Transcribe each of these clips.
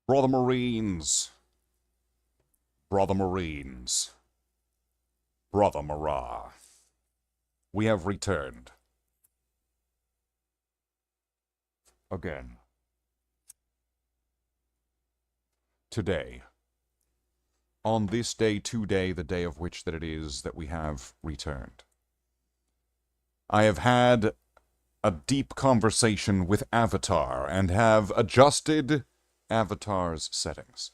Brother Marines. Brother Marines. Brother Marah. We have returned. Again. Today. On this day, today, the day of which that it is that we have returned. I have had a deep conversation with Avatar and have adjusted Avatar's settings.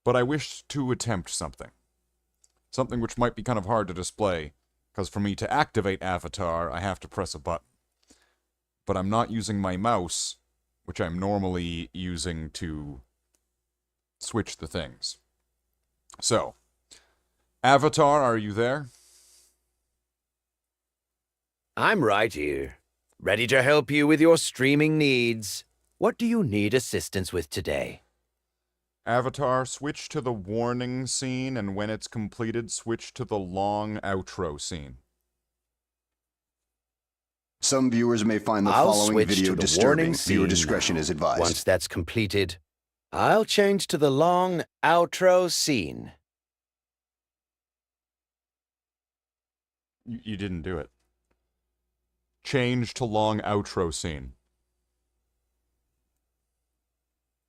But I wish to attempt something. Something which might be kind of hard to display, because for me to activate Avatar, I have to press a button. But I'm not using my mouse, which I'm normally using to switch the things. So, Avatar, are you there? I'm right here, ready to help you with your streaming needs. What do you need assistance with today? Avatar, switch to the warning scene, and when it's completed, switch to the long outro scene. Some viewers may find the I'll following switch video to the disturbing. warning Viewer scene discretion now. is advised. Once that's completed, I'll change to the long outro scene. You didn't do it. Change to long outro scene.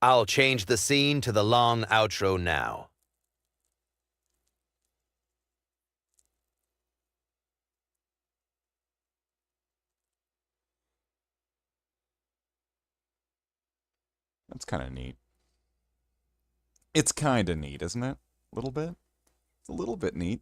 I'll change the scene to the long outro now. That's kind of neat. It's kind of neat, isn't it? A little bit? It's a little bit neat.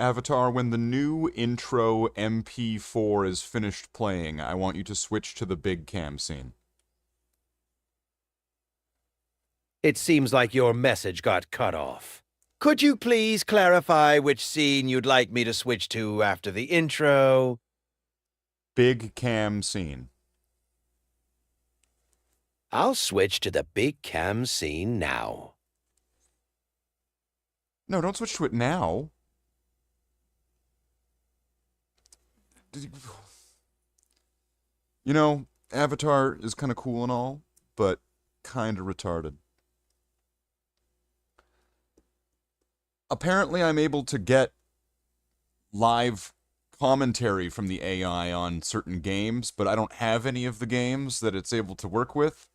Avatar, when the new intro MP4 is finished playing, I want you to switch to the big cam scene. It seems like your message got cut off. Could you please clarify which scene you'd like me to switch to after the intro? Big cam scene. I'll switch to the big cam scene now. No, don't switch to it now. You know, Avatar is kind of cool and all, but kind of retarded. Apparently, I'm able to get live commentary from the AI on certain games, but I don't have any of the games that it's able to work with.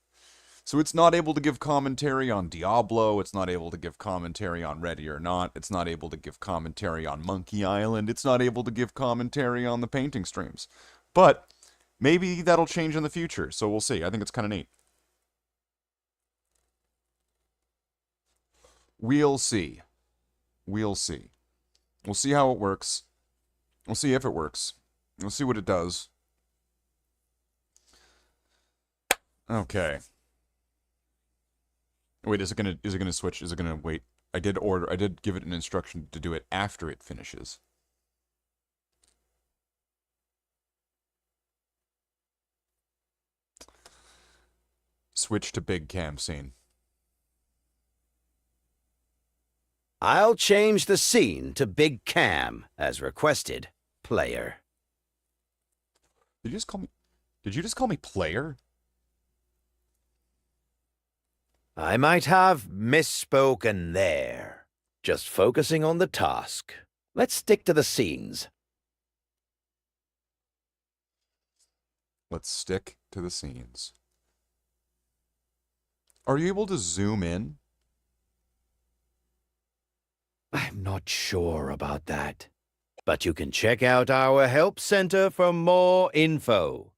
So it's not able to give commentary on Diablo, it's not able to give commentary on Ready or Not, it's not able to give commentary on Monkey Island, it's not able to give commentary on the painting streams. But maybe that'll change in the future, so we'll see. I think it's kind of neat. We'll see. We'll see. We'll see how it works. We'll see if it works. We'll see what it does. Okay. Wait, is it gonna switch? Is it gonna wait? I did give it an instruction to do it after it finishes. Switch to big cam scene. I'll change the scene to big cam, as requested, player. Did you just call me player? I might have misspoken there. Just focusing on the task. Let's stick to the scenes. Let's stick to the scenes. Are you able to zoom in? I'm not sure about that. But you can check out our help center for more info.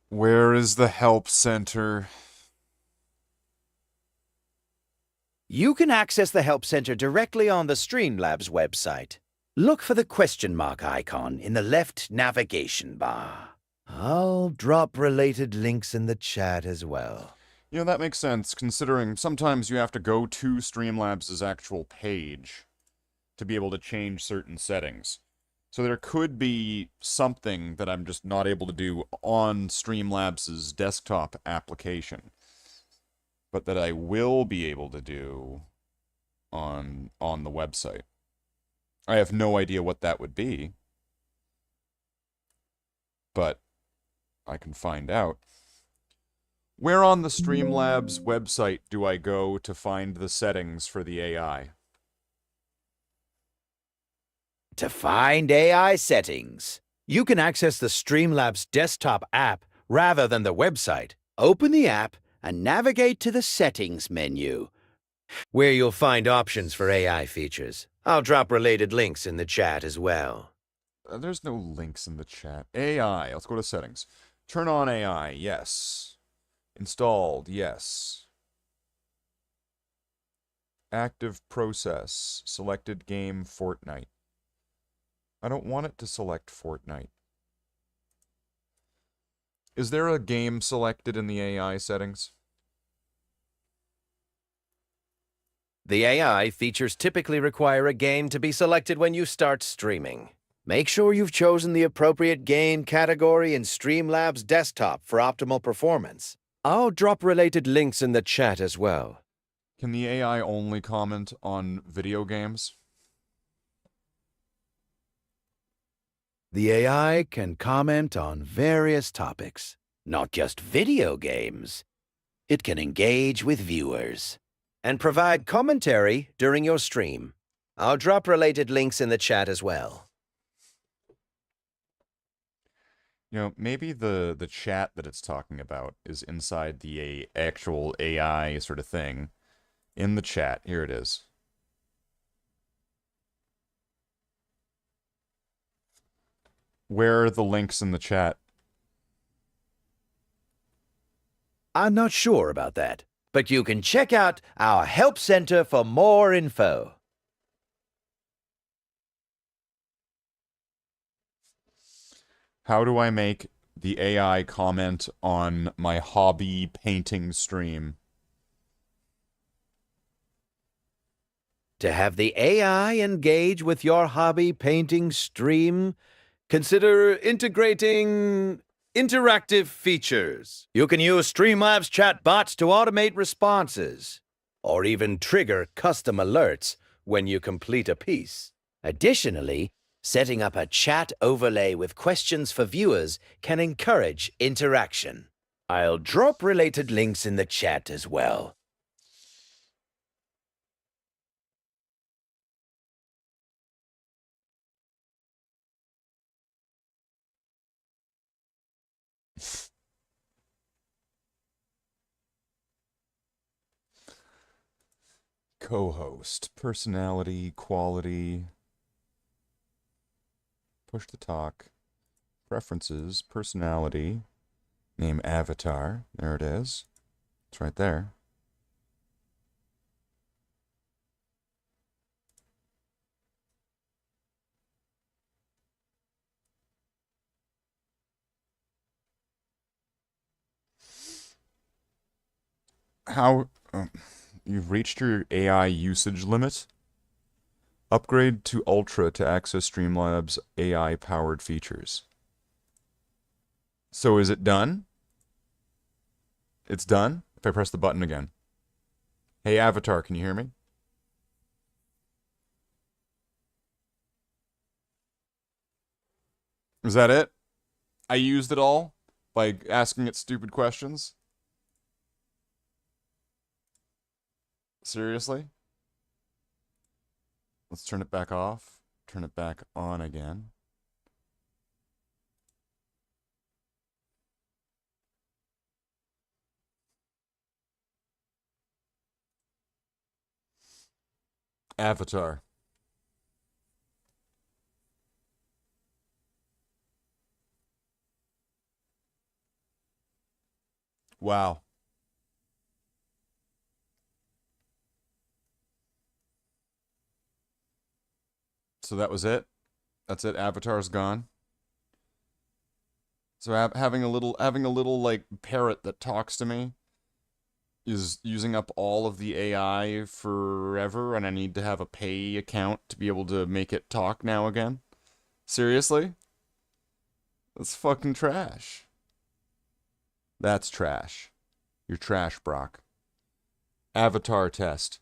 Where is the help center? You can access the help center directly on the Streamlabs website. Look for the question mark icon in the left navigation bar. I'll drop related links in the chat as well. You know, that makes sense, considering sometimes you have to go to Streamlabs' actual page to be able to change certain settings. So there could be something that I'm just not able to do on Streamlabs' desktop application, but that I will be able to do on the website. I have no idea what that would be, but I can find out. Where on the Streamlabs website do I go to find the settings for the AI? To find AI settings, you can access the Streamlabs desktop app rather than the website. Open the app and navigate to the Settings menu, where you'll find options for AI features. I'll drop related links in the chat as well. There's no links in the chat. AI, let's go to settings. Turn on AI, yes. Installed, yes. Active process, selected game Fortnite. I don't want it to select Fortnite. Is there a game selected in the AI settings? The AI features typically require a game to be selected when you start streaming. Make sure you've chosen the appropriate game category in Streamlabs Desktop for optimal performance. I'll drop related links in the chat as well. Can the AI only comment on video games? The AI can comment on various topics, not just video games. It can engage with viewers And provide commentary during your stream. I'll drop related links in the chat as well. You know, maybe the chat that it's talking about is inside the actual AI sort of thing. In the chat, here it is. Where are the links in the chat? I'm not sure about that, but you can check out our Help Center for more info. How do I make the AI comment on my hobby painting stream? To have the AI engage with your hobby painting stream, consider integrating interactive features. You can use Streamlabs chat bots to automate responses, or even trigger custom alerts when you complete a piece. Additionally, setting up a chat overlay with questions for viewers can encourage interaction. I'll drop related links in the chat as well. Co-host, personality, quality, push to talk, preferences, personality, name avatar, there it is. It's right there. How... You've reached your AI usage limit. Upgrade to Ultra to access Streamlabs AI-powered features. So is it done? It's done? If I press the button again. Hey, Avatar, can you hear me? Is that it? I used it all? By asking it stupid questions? Seriously? Let's turn it back off. Turn it back on again. Avatar. Wow. So that was it? That's it? Avatar's gone? So having a little like parrot that talks to me is using up all of the AI forever, and I need to have a pay account to be able to make it talk now again? Seriously? That's fucking trash. That's trash. You're trash, Brock. Avatar test.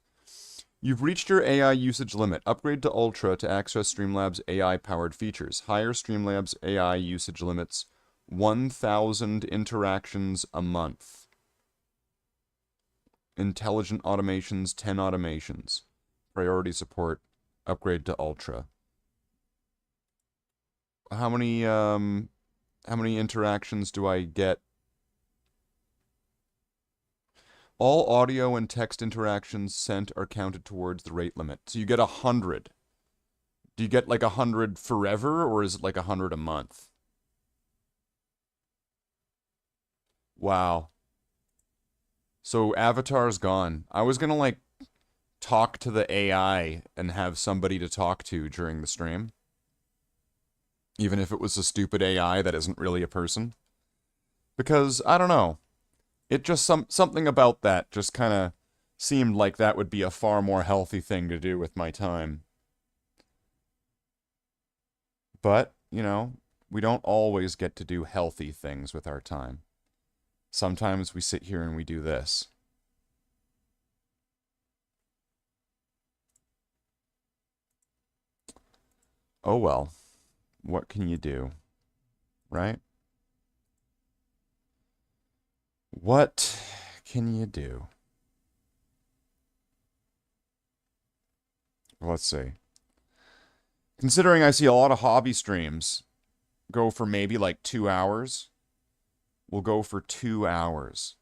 You've reached your AI usage limit. Upgrade to Ultra to access Streamlabs AI-powered features. Higher Streamlabs AI usage limits 1,000 interactions a month. Intelligent automations, 10 automations. Priority support. Upgrade to Ultra. How many interactions do I get? All audio and text interactions sent are counted towards the rate limit. So you get 100. Do you get like 100 forever, or is it like 100 a month? Wow. So Avatar's gone. I was gonna like talk to the AI and have somebody to talk to during the stream. Even if it was a stupid AI that isn't really a person. Because, I don't know. It just, something about that just kind of seemed like that would be a far more healthy thing to do with my time. But, you know, we don't always get to do healthy things with our time. Sometimes we sit here and we do this. Oh well. What can you do? Right? What can you do? Let's see. Considering I see a lot of hobby streams go for maybe like 2 hours, we'll go for 2 hours.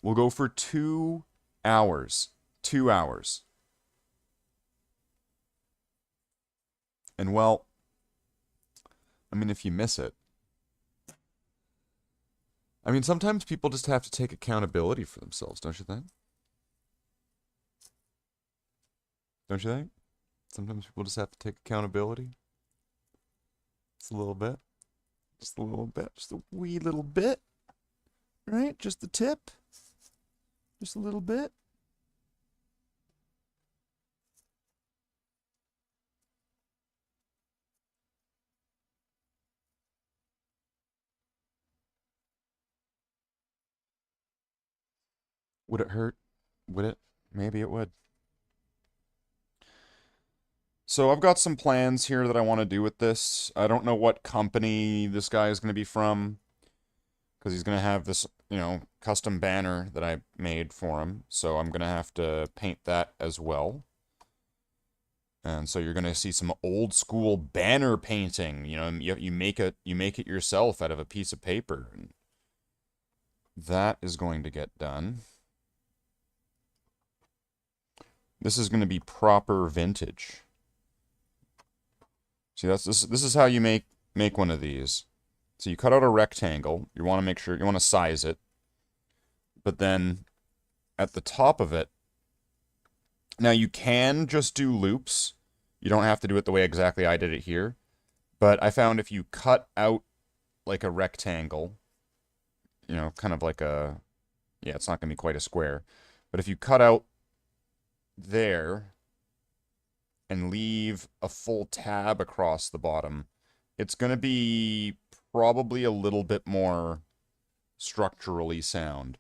We'll go for 2 hours. 2 hours. And well, I mean, if you miss it, I mean, sometimes people just have to take accountability for themselves, don't you think? Don't you think? Sometimes people just have to take accountability. Just a little bit. Just a little bit. Just a wee little bit. Right? Just the tip. Just a little bit. Would it hurt? Would it? Maybe it would. So I've got some plans here that I want to do with this. I don't know what company this guy is going to be from, because he's going to have this, you know, custom banner that I made for him. So I'm going to have to paint that as well. And so you're going to see some old school banner painting. You know, you make it yourself out of a piece of paper. And that is going to get done. This is going to be proper vintage. See, this is how you make one of these. So you cut out a rectangle. You want to make sure, you want to size it. But then at the top of it, now you can just do loops. You don't have to do it the way exactly I did it here. But I found if you cut out like a rectangle, you know, kind of like a, yeah, it's not going to be quite a square. But if you cut out there and leave a full tab across the bottom, it's going to be probably a little bit more structurally sound,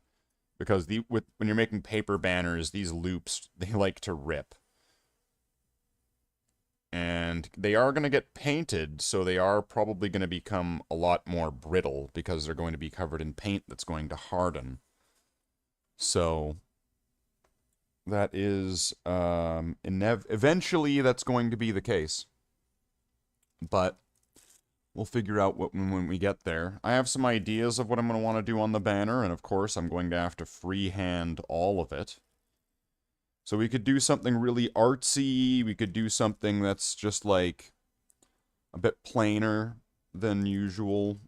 because when you're making paper banners, these loops, they like to rip, and they are going to get painted, so they are probably going to become a lot more brittle because they're going to be covered in paint that's going to harden. So that is, eventually that's going to be the case. But we'll figure out when we get there. I have some ideas of what I'm going to want to do on the banner, and of course I'm going to have to freehand all of it. So we could do something really artsy, we could do something that's just like a bit plainer than usual.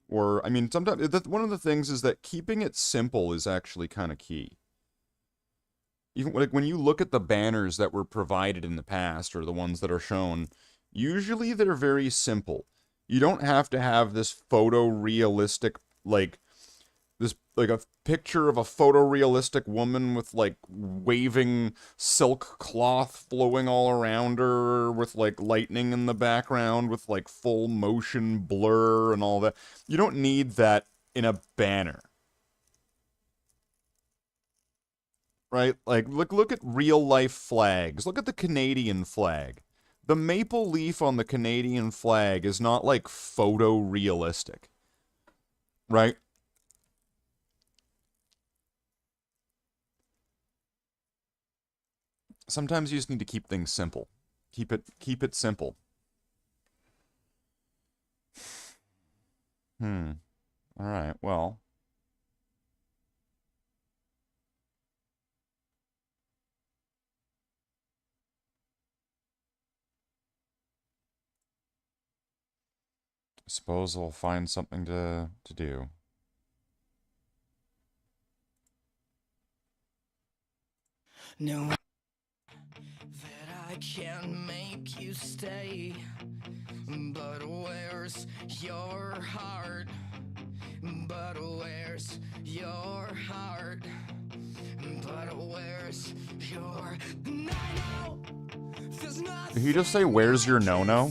Or, I mean, sometimes, one of the things is that keeping it simple is actually kind of key. Even like when you look at the banners that were provided in the past, or the ones that are shown, usually they're very simple. You don't have to have this photorealistic, like, this like a picture of a photorealistic woman with like waving silk cloth flowing all around her with like lightning in the background with like full motion blur and all that. You don't need that in a banner. Right? Like look at real life flags. Look at the Canadian flag. The maple leaf on the Canadian flag is not like photorealistic. Right? Sometimes you just need to keep things simple. Keep it simple. Alright, well. I suppose I'll find something to do. No, that I can make you stay, but where's your heart? But where's your heart? But where's your... No, Did he just say, where's your no-no?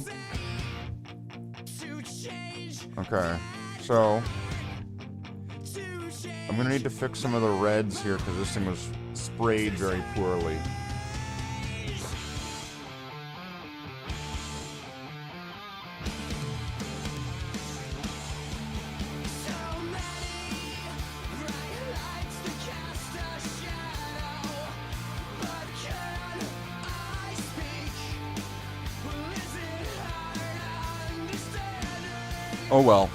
Okay, so... I'm gonna need to fix some of the reds here, because this thing was sprayed very poorly. Oh well.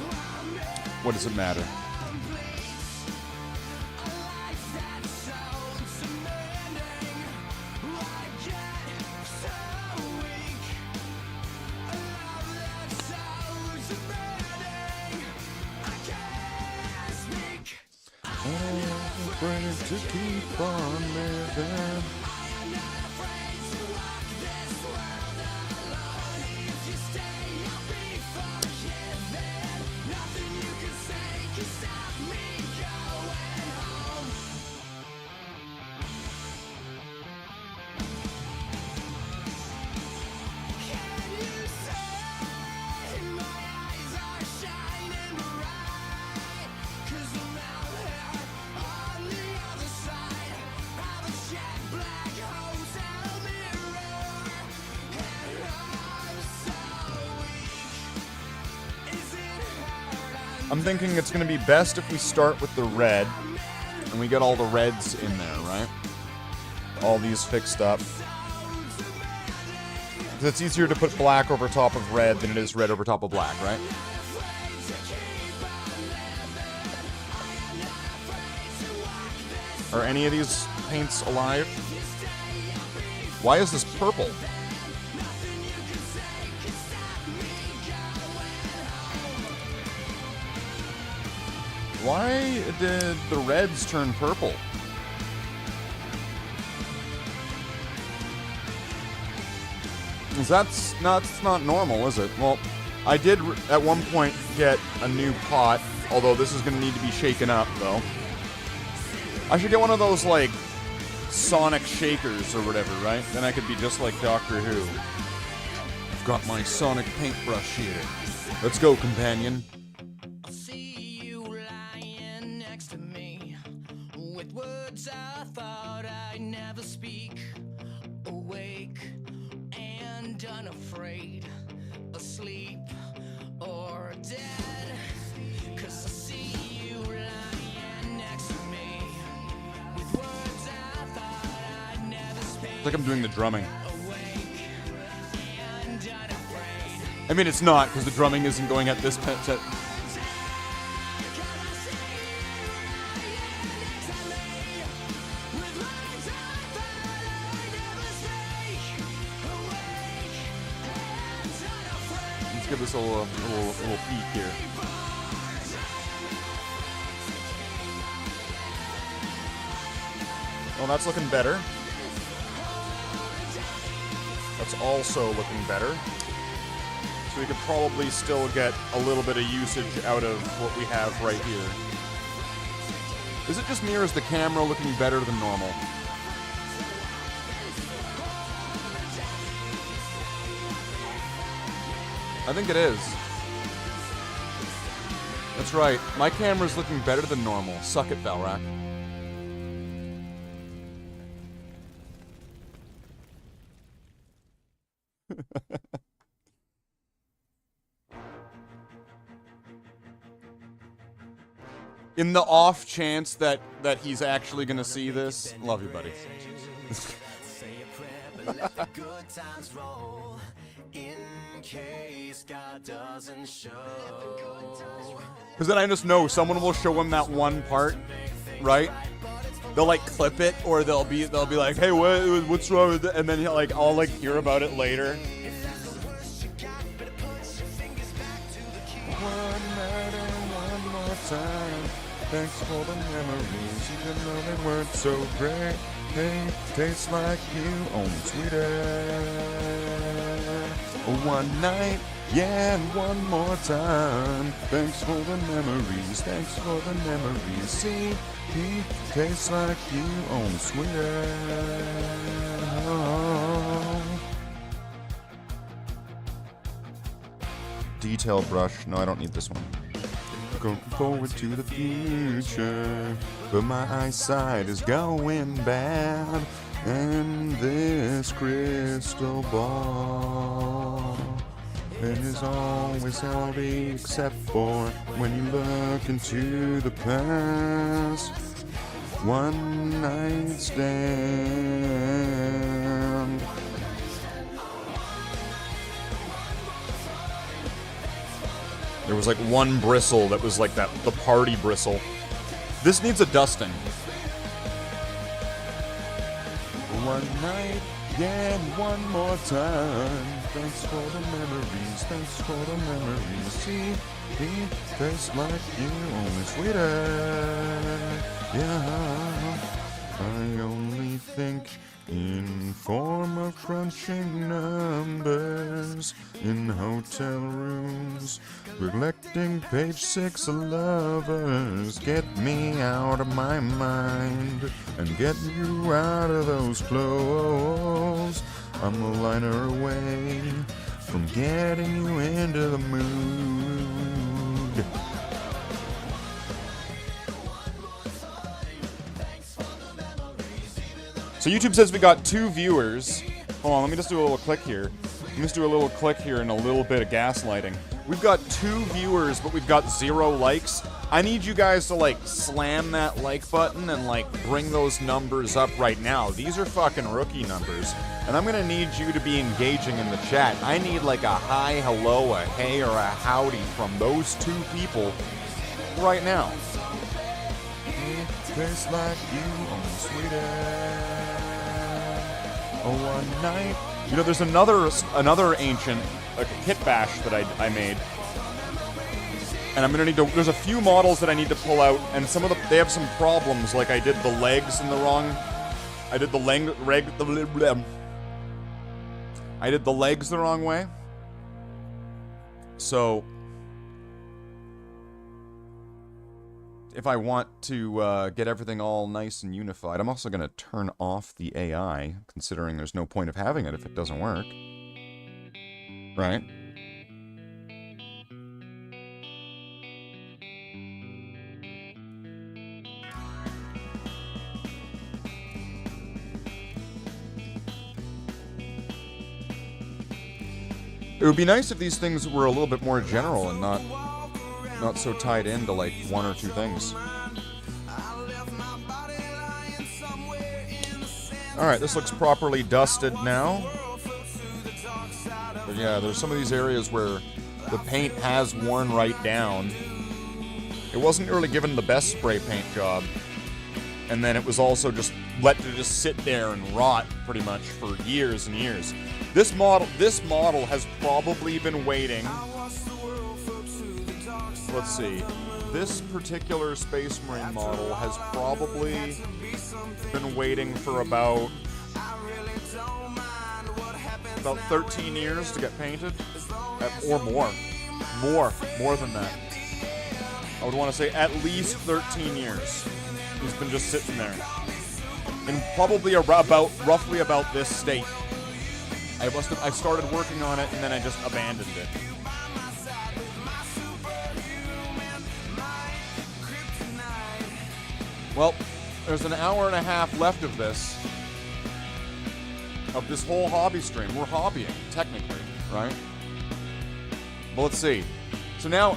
What does it matter? To keep on living. I'm thinking it's going to be best if we start with the red, and we get all the reds in there, right? All these fixed up. Because it's easier to put black over top of red than it is red over top of black, right? Are any of these paints alive? Why is this purple? Why did the reds turn purple? That's not normal, is it? Well, I did at one point get a new pot, although this is going to need to be shaken up, though. I should get one of those, like, sonic shakers or whatever, right? Then I could be just like Doctor Who. I've got my sonic paintbrush here. Let's go, companion. I thought I'd never speak. Awake and unafraid, asleep or dead. 'Cause I see you lying next to me. With words I thought I'd never speak. It's like I'm doing the drumming. Awake and unafraid. I mean, it's not, because the drumming isn't going at this set. Give this a little peek here. Well, that's looking better. That's also looking better. So we could probably still get a little bit of usage out of what we have right here. Is it just me or is the camera looking better than normal? I think it is. That's right. My camera's looking better than normal. Suck it, Valrak. In the off chance that he's actually gonna see this, love you, buddy. Because then I just know someone will show him that one part, right? They'll like clip it, or they'll be like, "Hey, what's wrong with it?" And then I'll like hear about it later. One night and one more time. Thanks for the memories, even though they weren't so great. Hey, tastes like you, only sweeter. One night, yeah, and one more time. Thanks for the memories, thanks for the memories. See, he tastes like you, only sweeter. Detail brush. No, I don't need this one. Going forward to the future, but my eyesight is going bad. And this crystal ball, it is always healthy except for when you look into the past. One night stand. There was like one bristle that was like the party bristle. This needs a dusting. One night, yeah, and one more time. Thanks for the memories, thanks for the memories. See, he tastes like you, only sweeter. Yeah, I only think in form of crunching numbers in hotel rooms, neglecting page 6 of lovers. Get me out of my mind and get you out of those clothes. I'm a liner away from getting you into the mood. So YouTube says we got 2 viewers. Hold on, let me just do a little click here. Let me just do a little click here and a little bit of gaslighting. We've got 2 viewers, but we've got 0 likes. I need you guys to, like, slam that like button and, like, bring those numbers up right now. These are fucking rookie numbers. And I'm gonna need you to be engaging in the chat. I need, like, a hi, hello, a hey, or a howdy from those 2 people right now. Tastes like you, only sweeter. Oh, one night. You know, there's another ancient, like a kit bash that I made, and I'm gonna need to. There's a few models that I need to pull out, and they have some problems. Like I did the legs in the wrong. I did the I did the legs the wrong way. So if I want to get everything all nice and unified, I'm also going to turn off the AI, considering there's no point of having it if it doesn't work. Right? It would be nice if these things were a little bit more general and not so tied into like 1 or 2 things. Alright, this looks properly dusted now. But yeah, there's some of these areas where the paint has worn right down. It wasn't really given the best spray paint job. And then it was also just let to just sit there and rot pretty much for years and years. This model has probably been waiting. Let's see. This particular Space Marine model has probably been waiting for about 13 years to get painted, or more than that. I would want to say at least 13 years. He's been just sitting there. In probably roughly about this state. I started working on it and then I just abandoned it. Well, there's an hour and a half left of this whole hobby stream. We're hobbying, technically, right? But let's see. So now,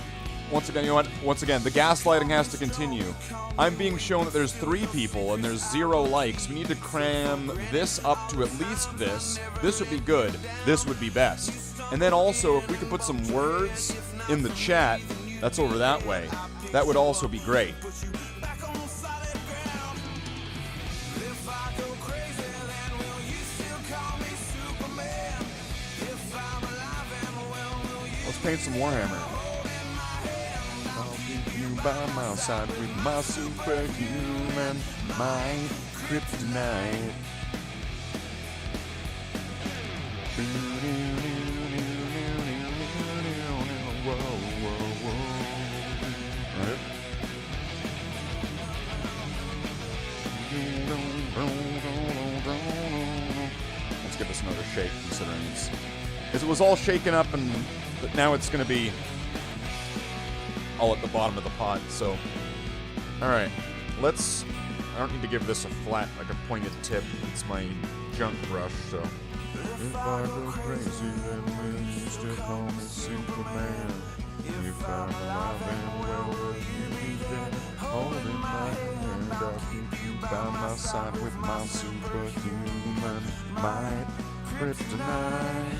once again, you know what? Once again, the gaslighting has to continue. I'm being shown that there's 3 people and there's 0 likes. We need to cram this up to at least this. This would be good. This would be best. And then also, if we could put some words in the chat, that's over that way, that would also be great. Let's paint some Warhammer. I'll keep you by my side with my superhuman might, kryptonite. Right. Let's give this another shake, considering it was all shaken up, and now it's going to be all at the bottom of the pot. So, all right, let's. I don't need to give this a flat, like a pointed tip. It's my junk brush, so. If I go crazy, then will you still call me Superman? If I'm alive and well, will you be there? Holding my hand, I'll keep you by my side with my superhuman might, kryptonite.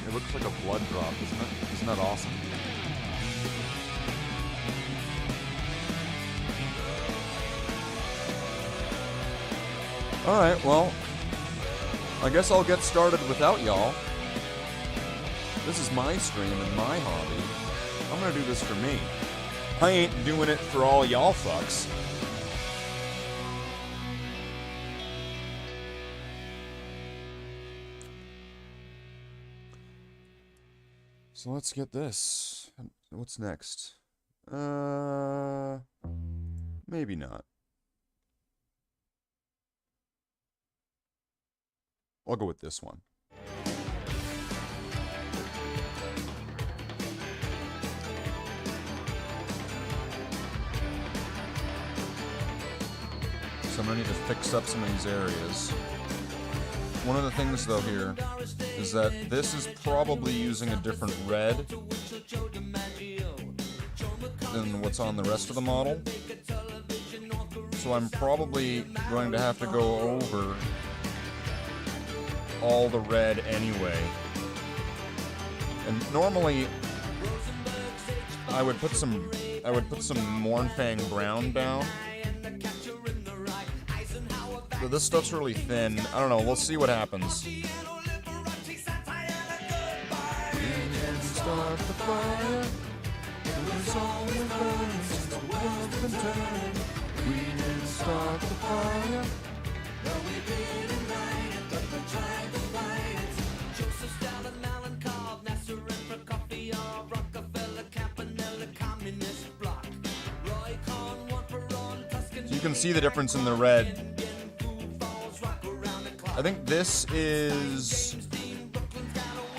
It looks like a blood drop, isn't it? Isn't that awesome? Alright, well, I guess I'll get started without y'all. This is my stream and my hobby. I'm gonna do this for me. I ain't doing it for all y'all fucks. So let's get this. What's next? Maybe not. I'll go with this one. So I'm gonna need to fix up some of these areas. One of the things, though, here is that this is probably using a different red than what's on the rest of the model. So I'm probably going to have to go over all the red anyway. And normally I would put some Mournfang brown down. But this stuff's really thin. I don't know, we'll see what happens. We can start the fire. We can start the fire. So you can see the difference in the red. I think this is...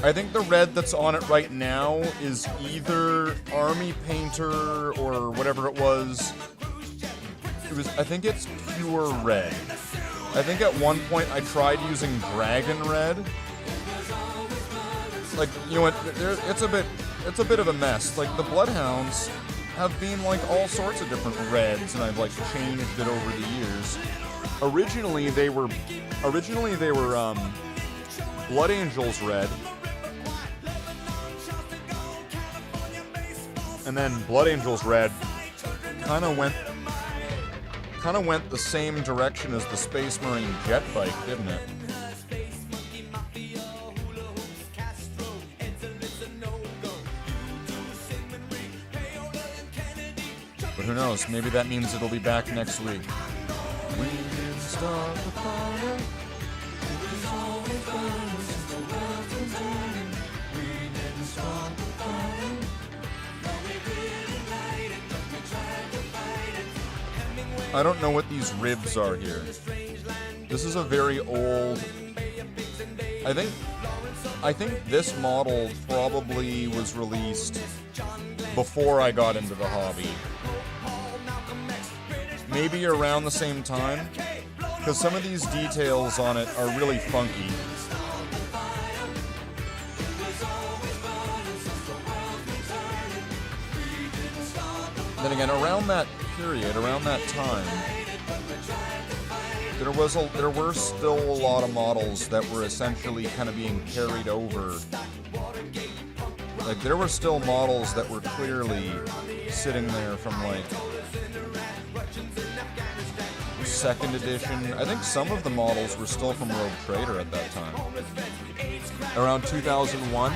I think the red that's on it right now is either Army Painter or whatever it was. I think it's pure red. I think at one point I tried using Dragon Red. Like, you know what, it's a bit of a mess. Like, the Bloodhounds have been like all sorts of different reds, and I've like changed it over the years. Originally they were Blood Angels red. And then Blood Angels red kind of went the same direction as the Space Marine jet bike, didn't it? But who knows? Maybe that means it'll be back next week. We didn't start the fire. It was always burning since the world's been turning. We didn't start the fire. I don't know what these ribs are here. This is a very old... I think this model probably was released before I got into the hobby. Maybe around the same time, because some of these details on it are really funky. Then again, around that period, around that time, there were still a lot of models that were essentially kind of being carried over. Like, there were still models that were clearly sitting there from, like, 2nd edition. I think some of the models were still from Rogue Trader at that time. Around 2001.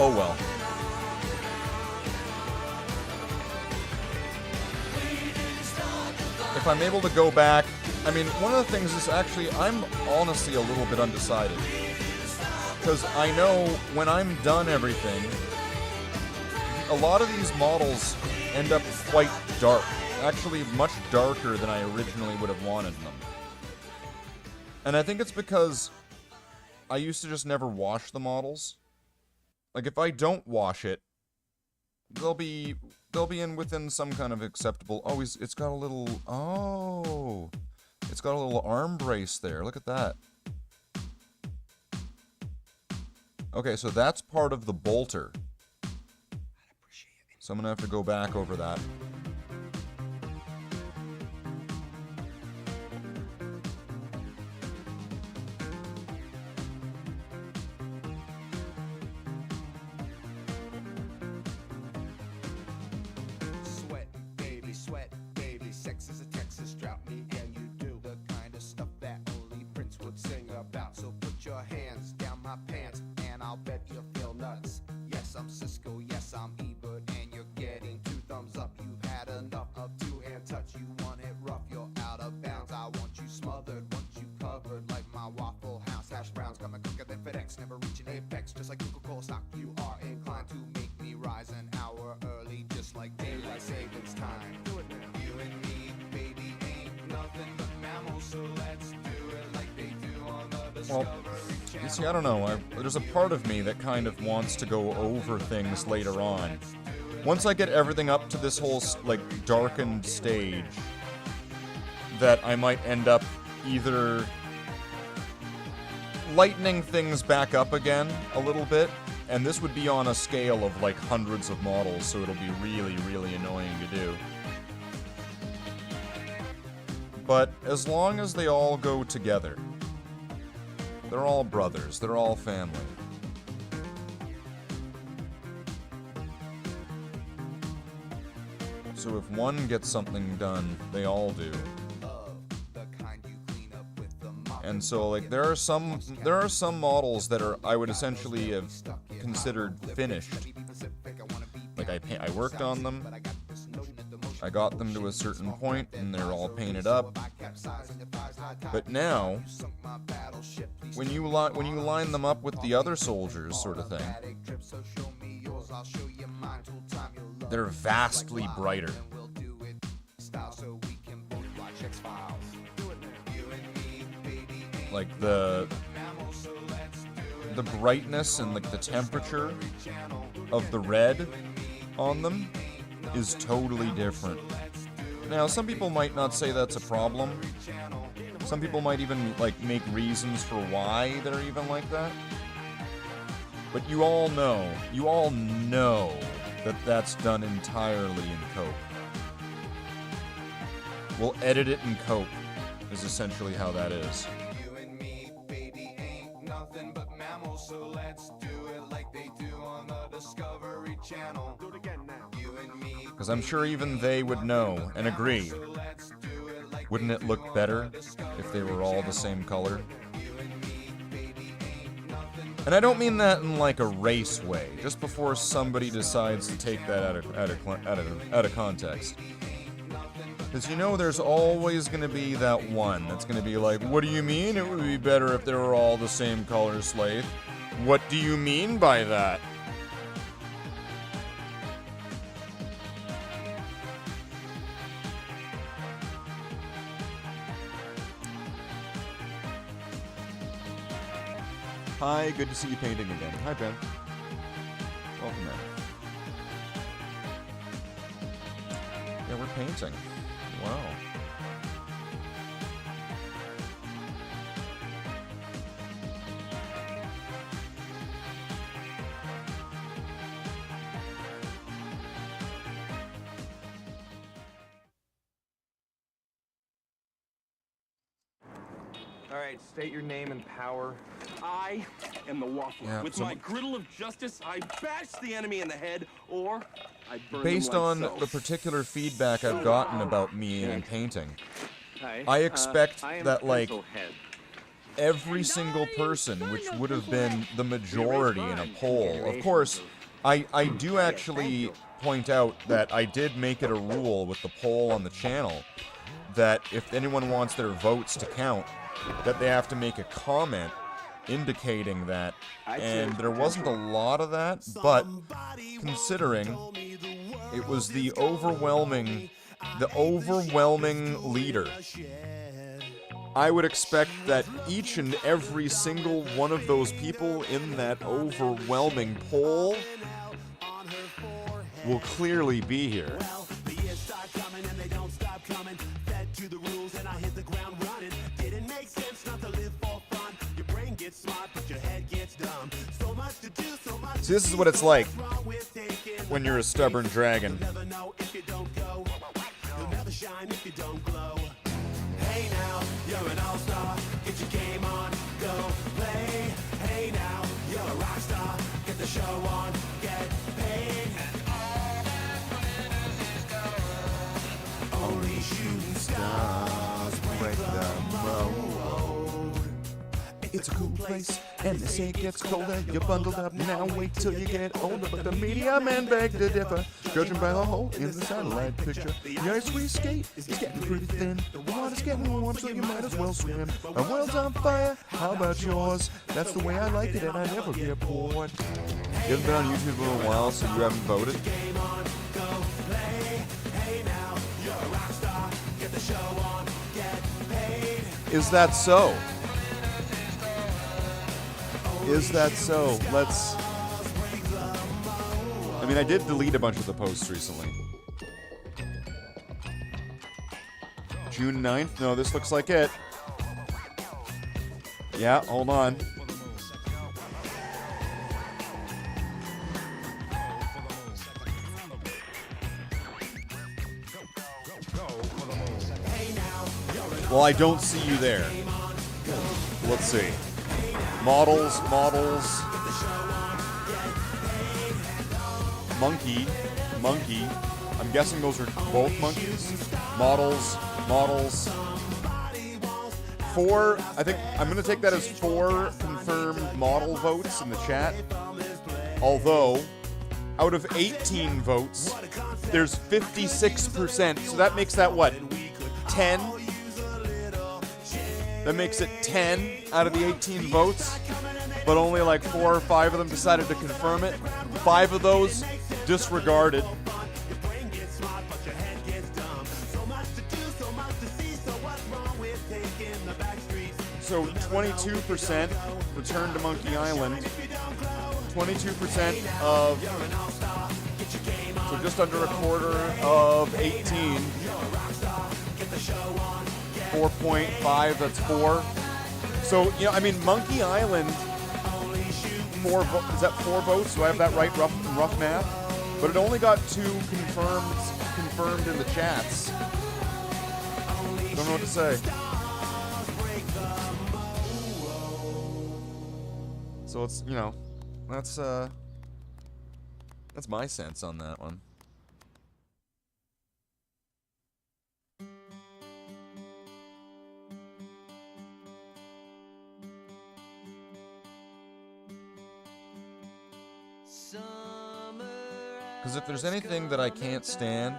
Oh well. If I'm able to go back, I mean, one of the things is actually, I'm honestly a little bit undecided. Because I know when I'm done everything, a lot of these models end up quite dark. Actually, much darker than I originally would have wanted them. And I think it's because I used to just never wash the models. Like, if I don't wash it, they'll be in within some kind of acceptable... Oh, it's got a little... Oh! It's got a little arm brace there. Look at that. Okay, so that's part of the bolter. So I'm gonna have to go back over that. Sweat, baby, sex is a Texas drought. Me and you do the kind of stuff that only Prince would sing about. So put your hands down my pants, and I'll bet you'll feel nuts. Yes, I'm Cisco, yes, I'm Ebert, and you're getting 2 thumbs up. You've had enough of 2-hand touch. You want it rough, you're out of bounds. I want you smothered, want you covered like my Waffle House hash browns. Coming quicker than FedEx, never reaching apex. Just like Coca-Cola stock, you are inclined to make me rise an hour early, just like daylight savings time. Do it now. You and me, baby, ain't nothing but mammals, so let's do it like they do on the Discovery Channel. You see, I don't know. There's a part of me that kind of wants to go over things later on. Once I get everything up to this whole, like, darkened stage, that I might end up either lightening things back up again a little bit, and this would be on a scale of, like, hundreds of models, so it'll be really, really annoying to do. But as long as they all go together, they're all brothers, they're all family. So if one gets something done, they all do. And so, like, there are some models that I would essentially have considered finished. Like, I worked on them, I got them to a certain point, and they're all painted up. But now, when you line them up with the other soldiers, sort of thing, they're vastly brighter. Like, the brightness and, like, the temperature of the red on them is totally different. Now, some people might not say that's a problem. Some people might even, like, make reasons for why they're even like that. But you all know that that's done entirely in Cope. We'll edit it in Cope, is essentially how that is. nothing but mammals, so let's do it like they do on the Discovery Channel. Do it again now. You and me. Because I'm sure even they would know and agree. Wouldn't it look better if they were all the same color? And I don't mean that in like a race way, just before somebody decides to take that out of context. Because you know there's always going to be that one that's going to be like, what do you mean it would be better if they were all the same color, Slathe? What do you mean by that? Hi, good to see you painting again. Hi, Ben. Welcome in. Yeah, we're painting. Wow. All right, state your name and power. I am the Waffler. Yeah, With so- my griddle of justice, I bash the enemy in the head, or I burn Based them like on so. the particular feedback I've gotten about me and painting, Hi. I expect I am that, like, Pencilhead. every single person, which would have been the majority in a poll. Of course, I do actually point out that I did make it a rule with the poll on the channel that if anyone wants their votes to count, that they have to make a comment indicating that. And there wasn't a lot of that, but considering it was the overwhelming leader, I would expect that each and every single one of those people in that overwhelming poll will clearly be here. The years start coming and they don't stop coming. Fed to the rules and I hit the ground running. Didn't make sense not to live for fun. Your brain gets smart, but your head gets dumb. So much to do, so much. See, this is what it's like when you're a stubborn dragon. Never know if you don't go. You'll never shine if you don't glow. Hey now, you're an all-star. Get your game on, go play. Hey now, you're a rock star. Get the show on, get paid. Only shooting stars break the mold. It's a cool place, and they say it gets colder. You're bundled up now, wait till you get older. But the media man beg to differ, judging by the hole in the satellite picture. The ice we skate is getting pretty thin. The water's getting warm, so you might as well swim. Our world's on fire, how about yours? That's the way I like it, and I never get bored. You haven't been on YouTube in a little while, so you haven't voted? Game on, go play. Hey now, you're a rock star. Get the show on, get paid. Is that so? Is that so? Let's... I mean, I did delete a bunch of the posts recently. June 9th? No, this looks like it. Yeah, hold on. Well, I don't see you there. Let's see. Models. Monkey. I'm guessing those are both monkeys. Models. 4, I think, I'm gonna take that as 4 confirmed model votes in the chat. Although, out of 18 votes, there's 56%, so that makes that what? 10? That makes it 10 out of the 18 votes, but only like 4 or 5 of them decided to confirm it. 5 of those disregarded. So 22% returned to Monkey Island. 22% of, so just under a quarter of 18. 4.5, that's 4. So, you know, I mean, Monkey Island, is that 4 votes? Do I have that right, rough math? But it only got 2 confirmed in the chats. Don't know what to say. So it's, you know, that's my sense on that one. Because if there's anything that I can't stand,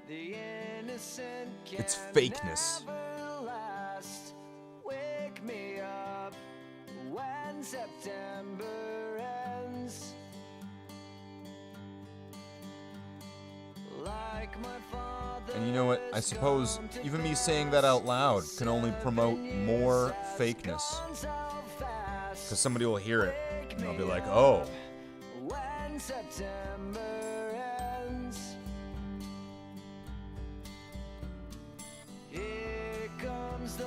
it's fakeness. Wake me up when September ends. Like my father. And you know what? I suppose even me saying that out loud can only promote more fakeness. Because somebody will hear it and they'll be like, oh. When September ends. Here comes the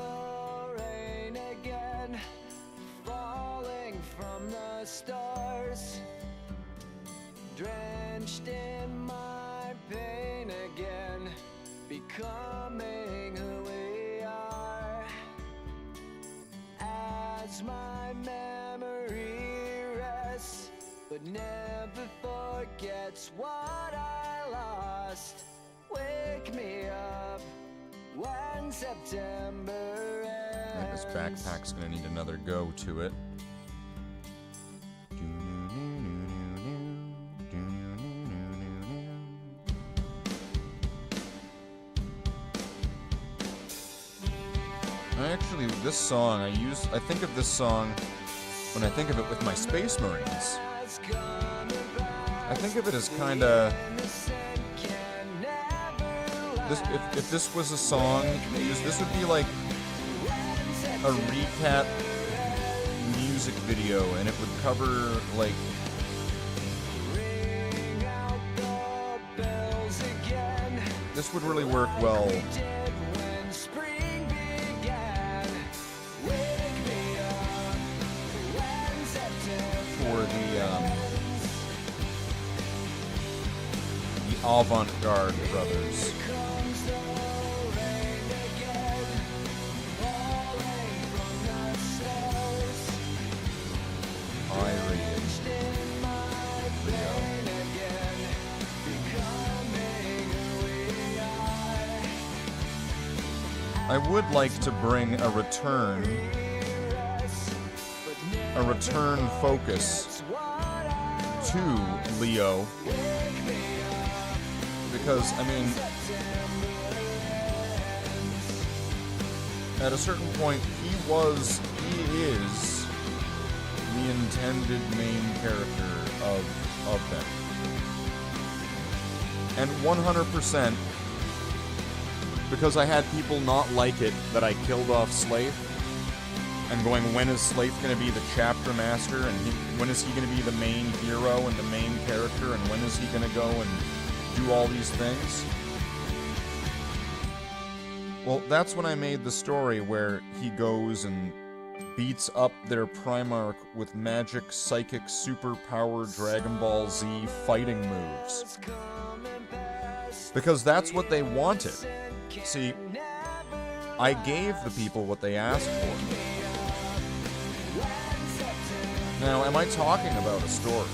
rain again, falling from the stars, drenched in my pain again, becoming who we are. As my memory rests, but never forgets what I lost. Wake me up when September ends. I think this backpack's gonna need another go to it. Actually, this song, I think of this song when I think of it with my Space Marines. I think of it as kinda... If this was a song, this would be like a recap music video, and it would cover, like... This would really work well for the Avant-Garde brothers. I would like to bring a return focus to Leo, because, I mean, at a certain point, he is the intended main character of them. And 100%, because I had people not like it that I killed off Slathe, and going, when is Slathe going to be the chapter master, and when is he going to be the main hero and the main character, and when is he going to go and do all these things? Well, that's when I made the story where he goes and beats up their Primarch with magic, psychic, superpower, Dragon Ball Z fighting moves. Because that's what they wanted. See, I gave the people what they asked for. Now, am I talking about a story?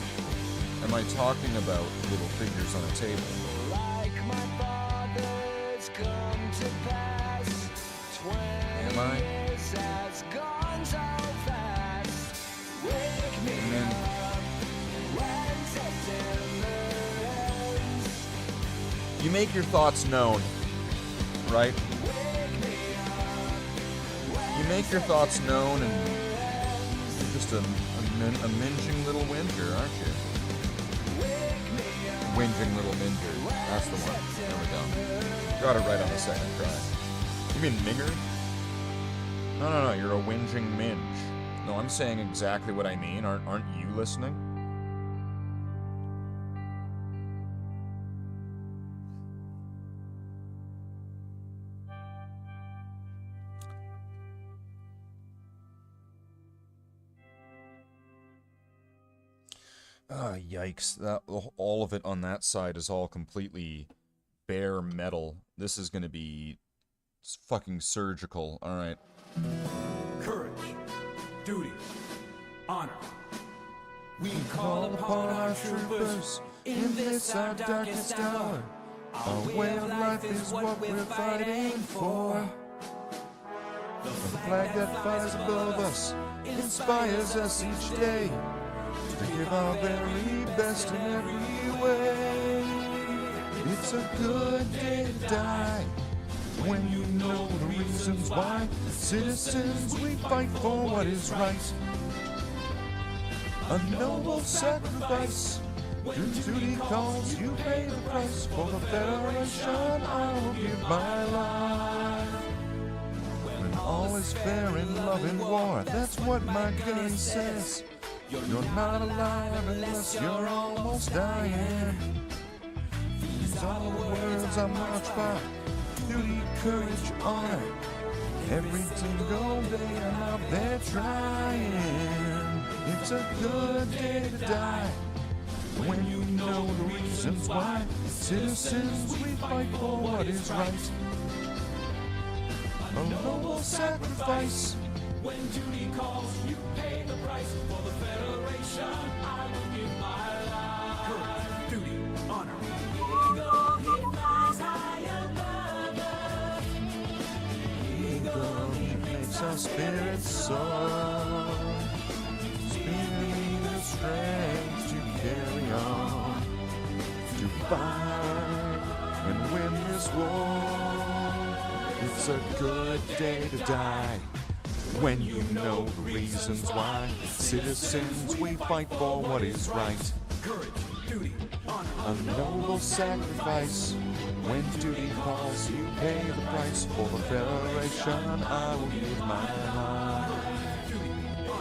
Am I talking about little figures on a table? Am I? And then, you make your thoughts known, right? You make your thoughts known, and you're just a minging little whinger, aren't you? Whinging little minger. That's the one. There we go. Got it right on the second try. You mean minger? No, you're a whinging minge. No, I'm saying exactly what I mean. Aren't you listening? Yikes. All of it on that side is all completely bare metal. This is gonna be fucking surgical. Alright. Courage, duty, honor. We call upon our troopers in this our darkest hour. Our way of life is what we're fighting for. The flag that flies above us inspires us each day to give our very best in every way. It's a good day to die when you know the reasons why. Citizens, we fight for what is right. A noble sacrifice. When duty calls, you pay the price. For the Federation, I will give my life. When all is fair in love and war, that's what my gun says. You're not alive unless you're almost dying. These are the words I march by. Duty, courage, honor. Every single day I'm out there trying. It's a good day to die when you know the reasons why. Citizens, we fight for what is right. A noble sacrifice. When duty calls, you pay the price. For the Federation, I will give my life. Courage, duty, honor. Eagle, he flies high above us. Eagle, he makes our spirits soar. Spinning the strength to carry on, to fight and win this war. It's a good day to die when you know the reasons why. Citizens, we fight for what is right. Courage, duty, honor. A noble sacrifice. When duty calls, you pay the price. For the Federation, I will give my life.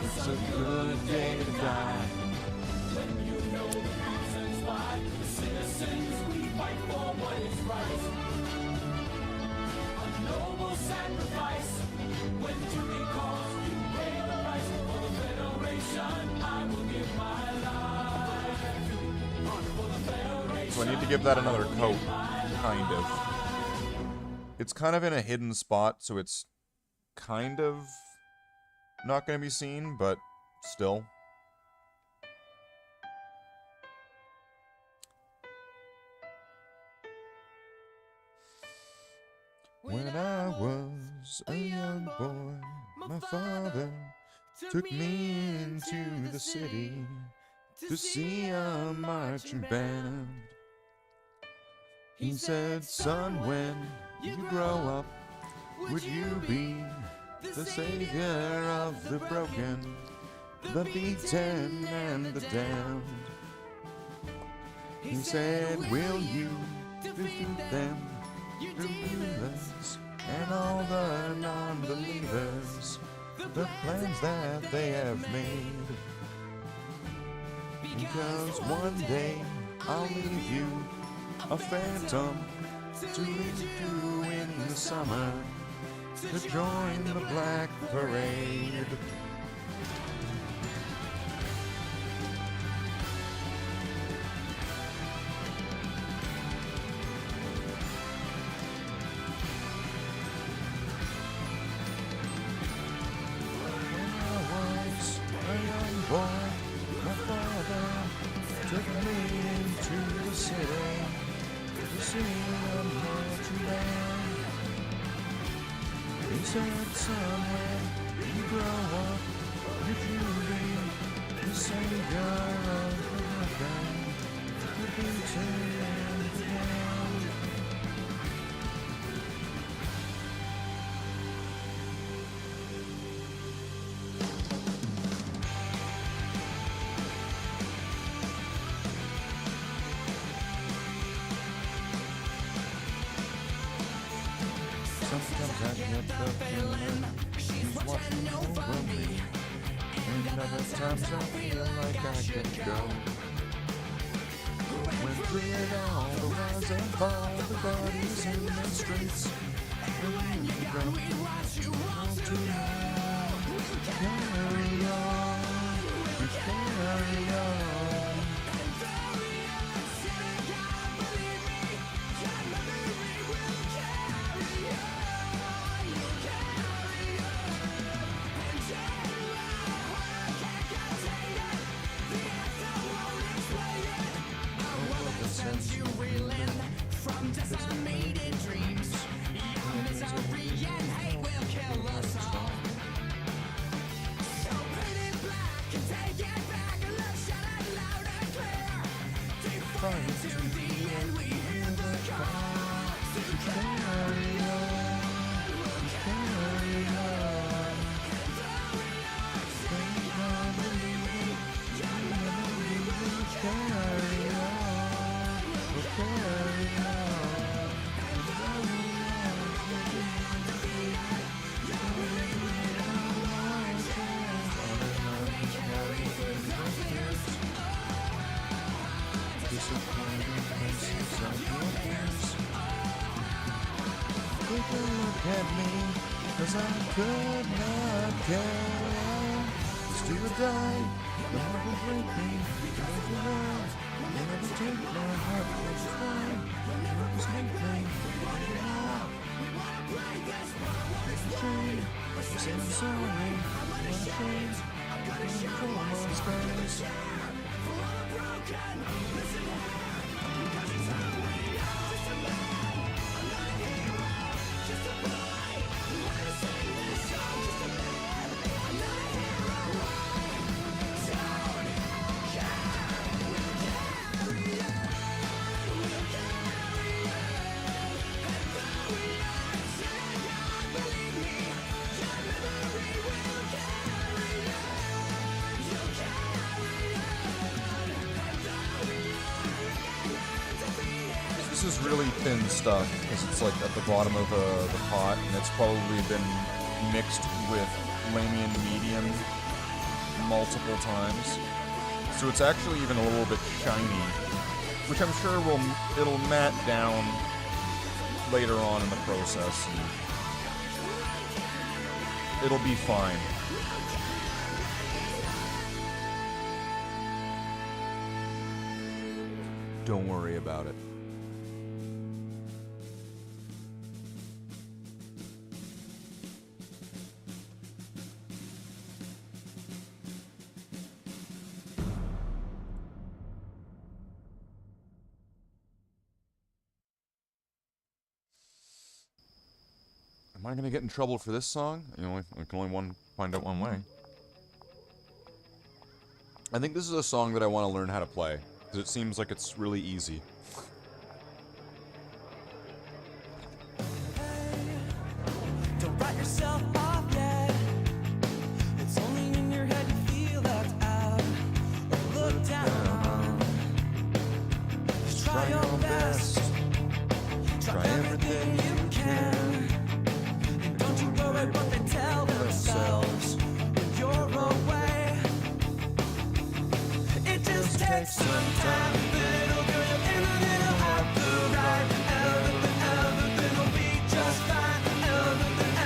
It's a good day to die when you know the reasons why. The citizens, we fight for what is right. A noble sacrifice. When duty calls, you pay the price. For the Federation, I will give my life. For the Federation. So I need to give that another coat, kind of. It's kind of in a hidden spot, so it's kind of not going to be seen, but still. When I was a young boy, my father took me into the city to see a marching band. He said, son, when you grow up, would you be the savior of the broken, the beaten and the damned? He said, will you defeat them, the rulers and all the non-believers, the plans that they have made? Because one day I'll leave you a phantom to lead you in the summer to join the Black Parade. When I was a young boy, my father took me into the city to see a marching band. He said, son, when you grow up, would you be the savior of the broken, the beaten and the damned? Sometimes I get the feeling she's watching over me, and other times I feel like I can go. When through it all, the rise and fall, the bodies in the streets, and you don't want to know. Carry on, we carry on. Look at me, 'cause I could not care. Still would die, but I would break me. Never love, never take my heart, it's fine. Never snake me, I'm saying sorry, I'm ashamed. I'm gonna control my space. This is really thin stuff because it's like at the bottom of the pot, and it's probably been mixed with Lamian medium multiple times. So it's actually even a little bit shiny, which I'm sure it'll matte down later on in the process, and it'll be fine. Don't worry about it. Am I gonna get in trouble for this song? You know, I can only find out one way. I think this is a song that I want to learn how to play, because it seems like it's really easy. Don't write yourself off yet. It's only in your head you feel left out or look down. Just try your best. Try everything you can. And don't you worry what they tell themselves when you're away. It just takes some time, little girl. You're in a little out the right. Everything will be just fine.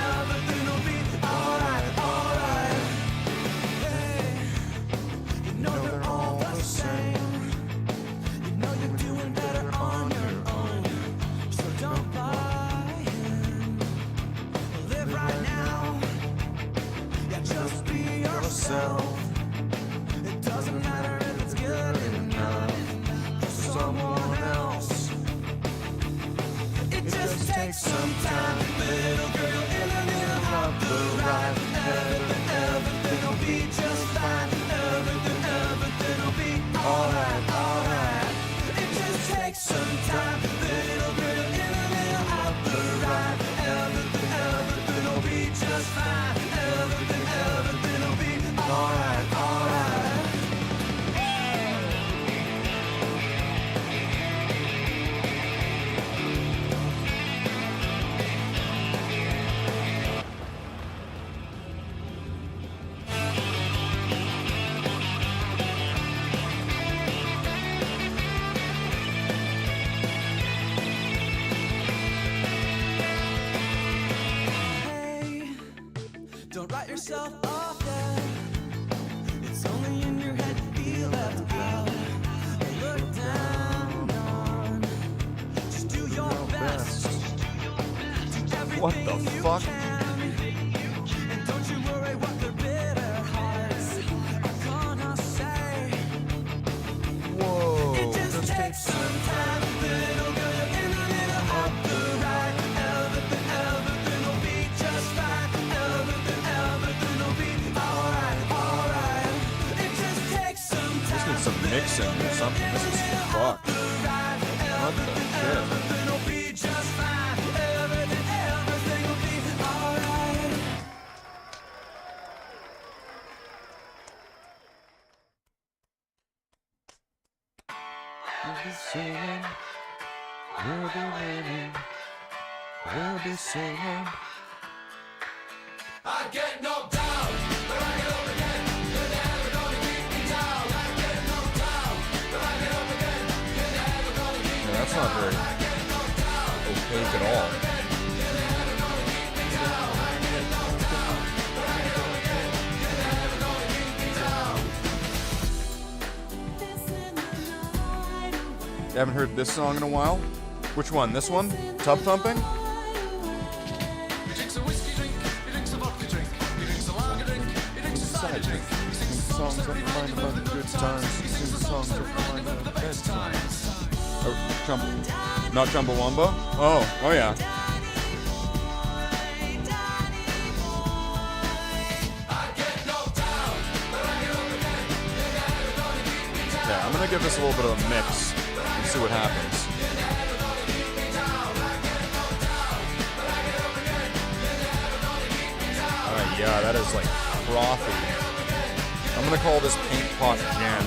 Everything will be alright, alright. Hey, you know they're all the same. You know you're doing better on your own. So don't buy in. Live right now. Yeah, just be yourself. It doesn't matter if it's good enough for someone else. It just takes some time, little girl, in a little out the right. Everything will be just fine. Everything will be alright, alright. It just takes some time, little girl, in a little out the right. Everything will be just fine. Everything will be alright, alright. Hey, don't write yourself off yet. It's only in your head you feel left out or look down on. Just do your best. Do everything What the you fuck? can. And don't you worry what their bitter hearts are gonna say. Whoa! It just takes some time, little girl. You're in a little out the right. Everything will be just fine. Everything will be alright, alright. It just takes some time. This needs some mixing or something. This is fucked. What the shit? Everything will be just fine. Everything will be alright. We'll be sailing. We'll be waiting. We'll be sailing. I get knocked down, but I get up again. You're never gonna keep me down. I get knocked down, but I get up again. You're never gonna keep me Yeah, that's not very opaque at all. You haven't heard this song in a while? Which one? This one? Tub Thumping? He drinks a whiskey drink, he drinks a vodka drink, he drinks a lager drink, he drinks a cider drink. He sings the songs that remind him of the good times. He sings the songs that remind him of the best times. Oh, not Chumbawamba? Oh yeah. Yeah, I'm gonna give this a little bit of a mix and see what happens. Yeah, that is like frothy. I'm gonna call this Paint Pot Jen.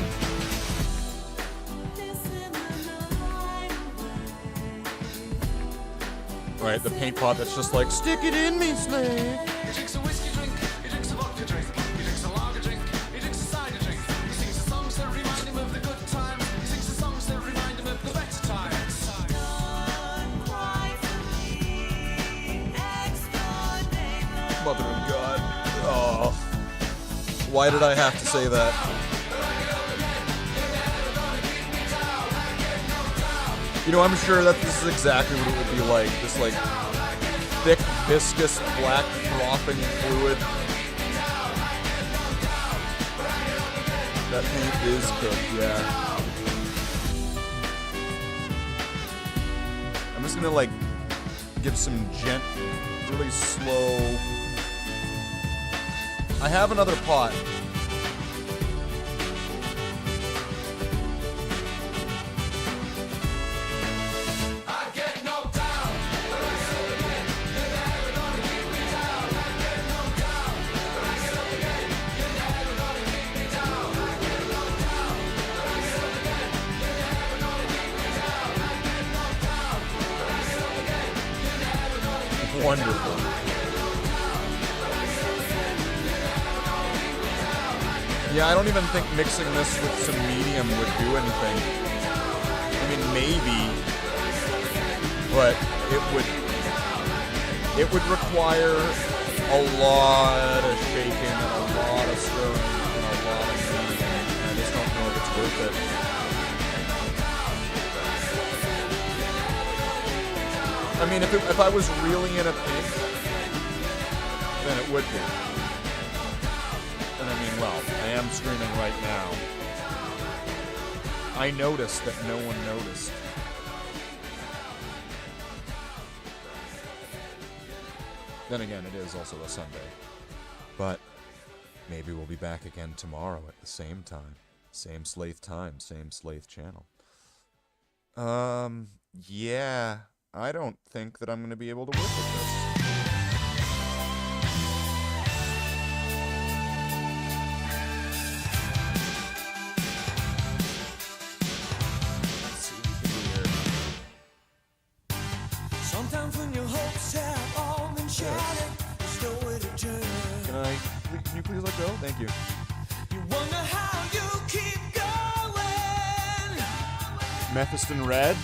Right, the paint pot that's just like, stick it in me, Slathe. He drinks a whiskey drink, he drinks a vodka drink, he drinks a lager drink, he drinks a cider drink. He sings the songs that remind him of the good times. He sings the songs that remind him of the better times. Mother of God. Oh. Why did I have to say that? You know, I'm sure that this is exactly what it would be like. This, like, thick, viscous, black, frothing fluid. That paint is cooked, yeah. I'm just gonna, like, give some really slow... I have another pot. Wonderful. Yeah, I don't even think mixing this with some medium would do anything. I mean, maybe, but it would require a lot of shaking and a lot of stirring and a lot of medium. And I just don't know if it's worth it. I mean, if I was really in a pinch, then it would be. And I mean, well, I am streaming right now. I noticed that no one noticed. Then again, it is also a Sunday. But maybe we'll be back again tomorrow at the same time. Same Slathe time, same Slathe channel. Yeah. I don't think that I'm going to be able to work with this. Let's see what we can do here. Sometimes when your hopes have all been shattered, there's nowhere to turn. Can you please let go? Thank you. You wonder how you keep going. Mephiston Red.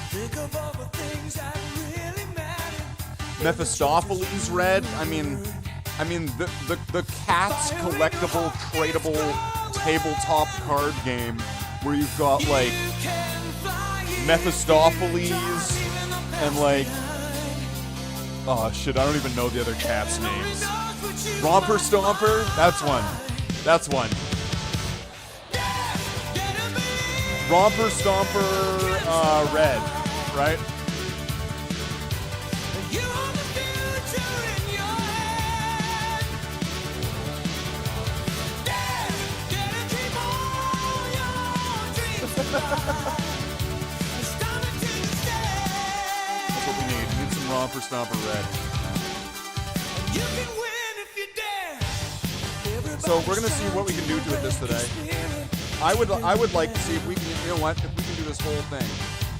Think of all the things that really matter. Mephistopheles Red. I mean the Cats collectible, tradable tabletop card game where you've got like Mephistopheles and like, oh shit, I don't even know the other cats' names. Romper Stomper. That's one. That's one. Romper Stomper Red, right? Stomper red. You can win if you dare. So we're gonna see what we can do to it this today. I would like to see if we can, you know what, if we can do this whole thing.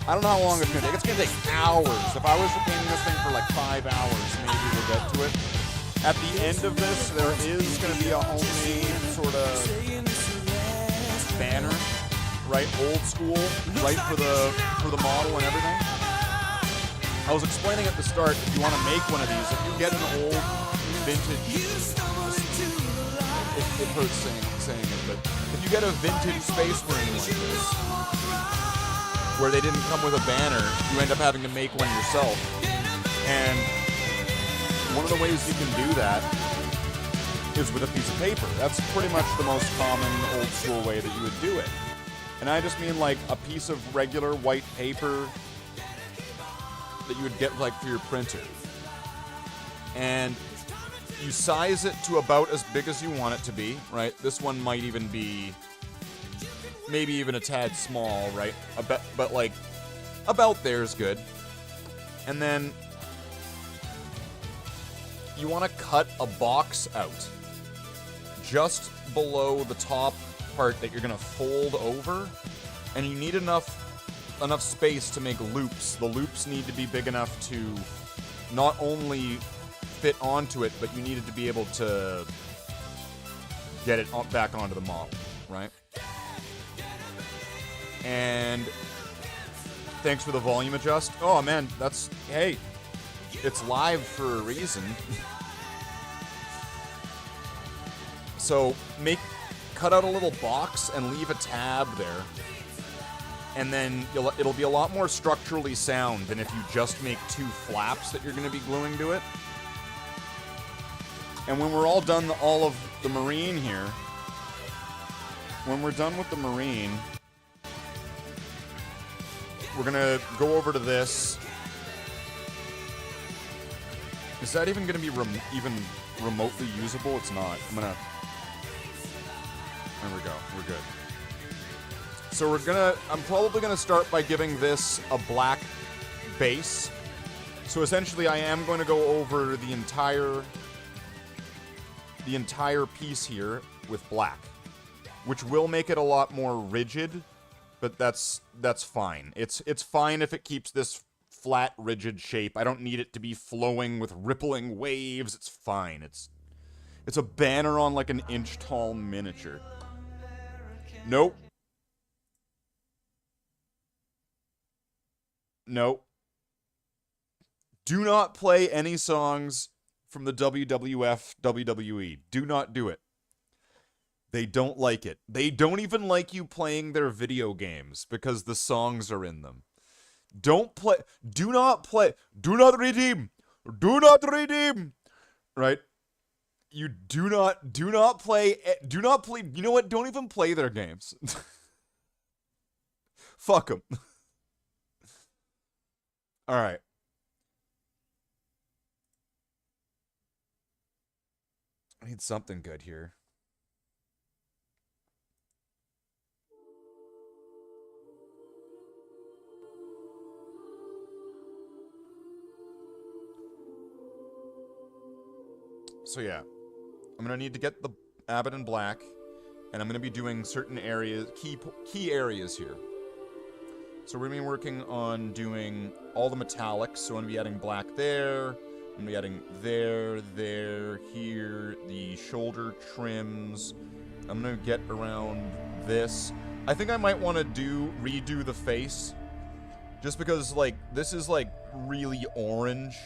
I don't know how long it's gonna take. It's gonna take hours. If I was painting this thing for like 5 hours, maybe we'll get to it. At the end of this, there is gonna be a homemade sort of banner, right? Old school, right, for the model and everything. I was explaining at the start, if you want to make one of these, if you get an old vintage, it hurts saying it, but if you get a vintage Space Marine like this, where they didn't come with a banner, you end up having to make one yourself. And one of the ways you can do that is with a piece of paper. That's pretty much the most common old school way that you would do it. And I just mean like a piece of regular white paper that you would get like for your printer. And you size it to about as big as you want it to be, right? This one might even be maybe even a tad small, right? But like about there's good. And then you want to cut a box out just below the top part that you're going to fold over, and you need enough space to make loops. The loops need to be big enough to not only fit onto it, but you needed to be able to get it back onto the model, right? And thanks for the volume adjust. Oh man, that's, hey, it's live for a reason. So cut out a little box and leave a tab there. And then it'll be a lot more structurally sound than if you just make 2 flaps that you're going to be gluing to it. And when we're all done, all of the Marine here, when we're done with the Marine, we're going to go over to this. Is that even going to be even remotely usable? It's not. There we go. We're good. So I'm probably gonna start by giving this a black base. So essentially I am going to go over the entire piece here with black, which will make it a lot more rigid, but that's fine. It's fine if it keeps this flat, rigid shape. I don't need it to be flowing with rippling waves. It's fine. It's a banner on like an inch-tall miniature. Nope. Nope. Do not play any songs from the WWF, WWE. Do not do it. They don't like it. They don't even like you playing their video games because the songs are in them. Don't play. Do not play. Do not redeem. Do not redeem. Right? You do not play. Do not play. You know what? Don't even play their games. Fuck them. All right. I need something good here. So yeah, I'm gonna need to get the Abaddon black, and I'm gonna be doing certain areas, key areas here. So we're gonna be working on doing all the metallics. So I'm gonna be adding black there. I'm gonna be adding there, here, the shoulder trims. I'm gonna get around this. I think I might want to redo the face, just because like this is like really orange.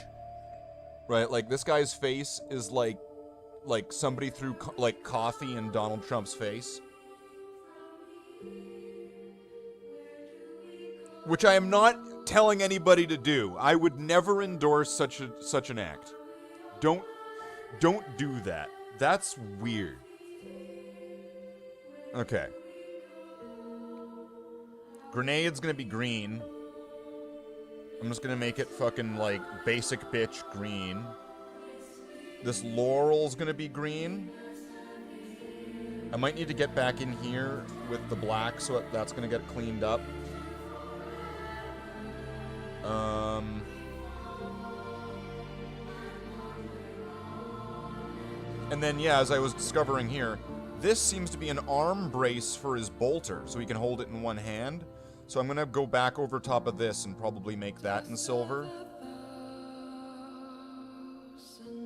Right, like this guy's face is like somebody threw like coffee in Donald Trump's face. Which I am not telling anybody to do. I would never endorse such an act. Don't do that. That's weird. Okay. Grenade's gonna be green. I'm just gonna make it fucking, like, basic bitch green. This Laurel's gonna be green. I might need to get back in here with the black, so that's gonna get cleaned up. And then, yeah, as I was discovering here, this seems to be an arm brace for his bolter, so he can hold it in one hand. So I'm gonna go back over top of this and probably make that in silver.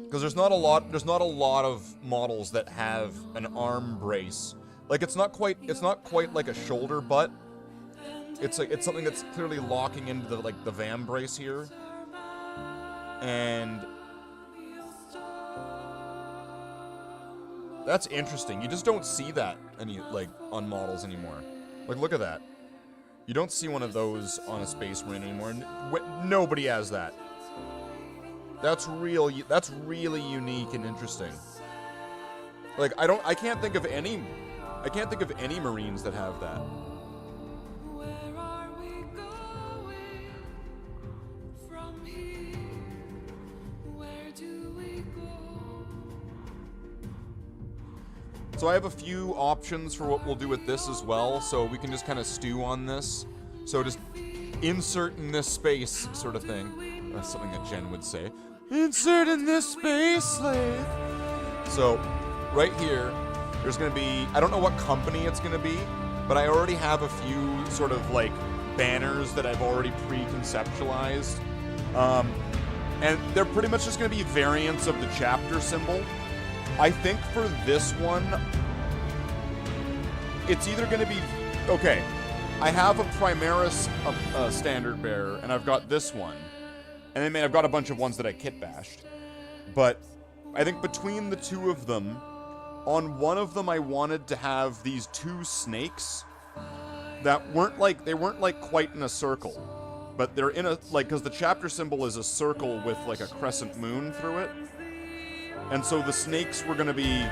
Because there's not a lot of models that have an arm brace. Like it's not quite like a shoulder butt. It's something that's clearly locking into the vam brace here. And that's interesting. You just don't see that on models anymore. Like look at that. You don't see one of those on a Space Marine anymore. Nobody has that. That's really unique and interesting. Like I can't think of any Marines that have that. Where are we going from here? Where do we go? So I have a few options for what we'll do with this as well, so we can just kind of stew on this. So just insert in this space sort of thing. That's something that Jen would say. Insert in this space, Slathe. So right here, there's gonna be, I don't know what company it's gonna be, but I already have a few sort of like banners that I've already pre-conceptualized. And they're pretty much just gonna be variants of the chapter symbol. I think for this one, it's either gonna be, okay, I have a Primaris standard bearer, and I've got this one. And then I've got a bunch of ones that I kit bashed. But I think between the two of them, on one of them I wanted to have these two snakes that weren't quite in a circle. But they're in a, because the chapter symbol is a circle with like a crescent moon through it. And so the snakes were gonna be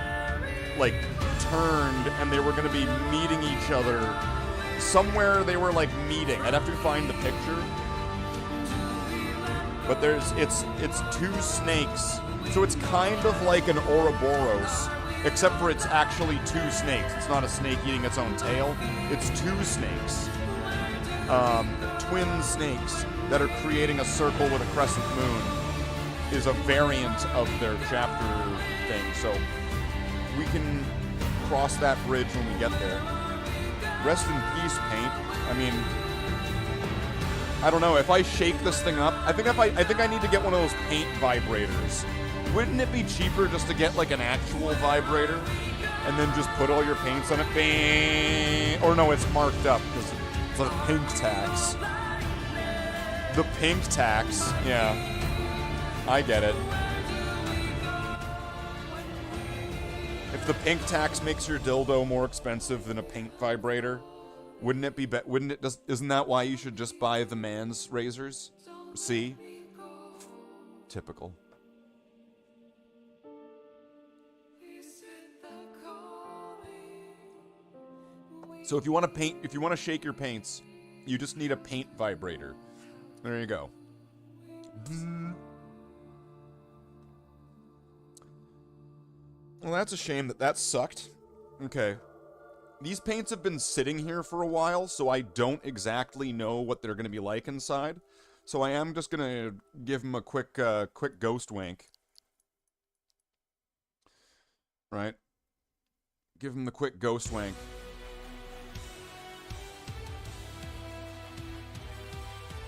like turned and they were gonna be meeting each other. Somewhere they were like meeting. I'd have to find the picture. But it's two snakes, so it's kind of like an Ouroboros, except for it's actually two snakes. It's not a snake eating its own tail. It's two snakes, twin snakes that are creating a circle with a crescent moon. Is a variant of their chapter thing, so we can cross that bridge when we get there. Rest in peace, paint. I mean, I don't know, if I shake this thing up, I think I need to get one of those paint vibrators. Wouldn't it be cheaper just to get like an actual vibrator and then just put all your paints on it? Bang! Or no, it's marked up because it's a pink tax. The pink tax, yeah. I get it. If the pink tax makes your dildo more expensive than a paint vibrator, wouldn't it be isn't that why you should just buy the man's razors? See? Typical. So if you want to shake your paints, you just need a paint vibrator. There you go. Well, that's a shame that sucked. Okay. These paints have been sitting here for a while, so I don't exactly know what they're going to be like inside. So I am just going to give them a quick ghost wank. Right? Give them the quick ghost wank.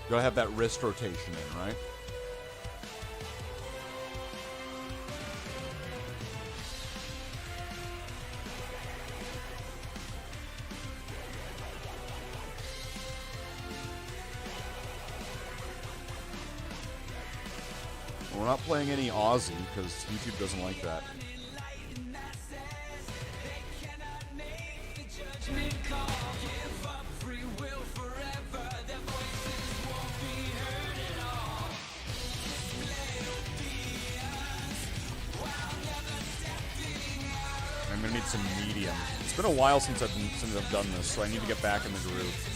Gotta have that wrist rotation in, right? We're not playing any Aussie, because YouTube doesn't like that. I'm gonna need some medium. It's been a while since I've done this, so I need to get back in the groove.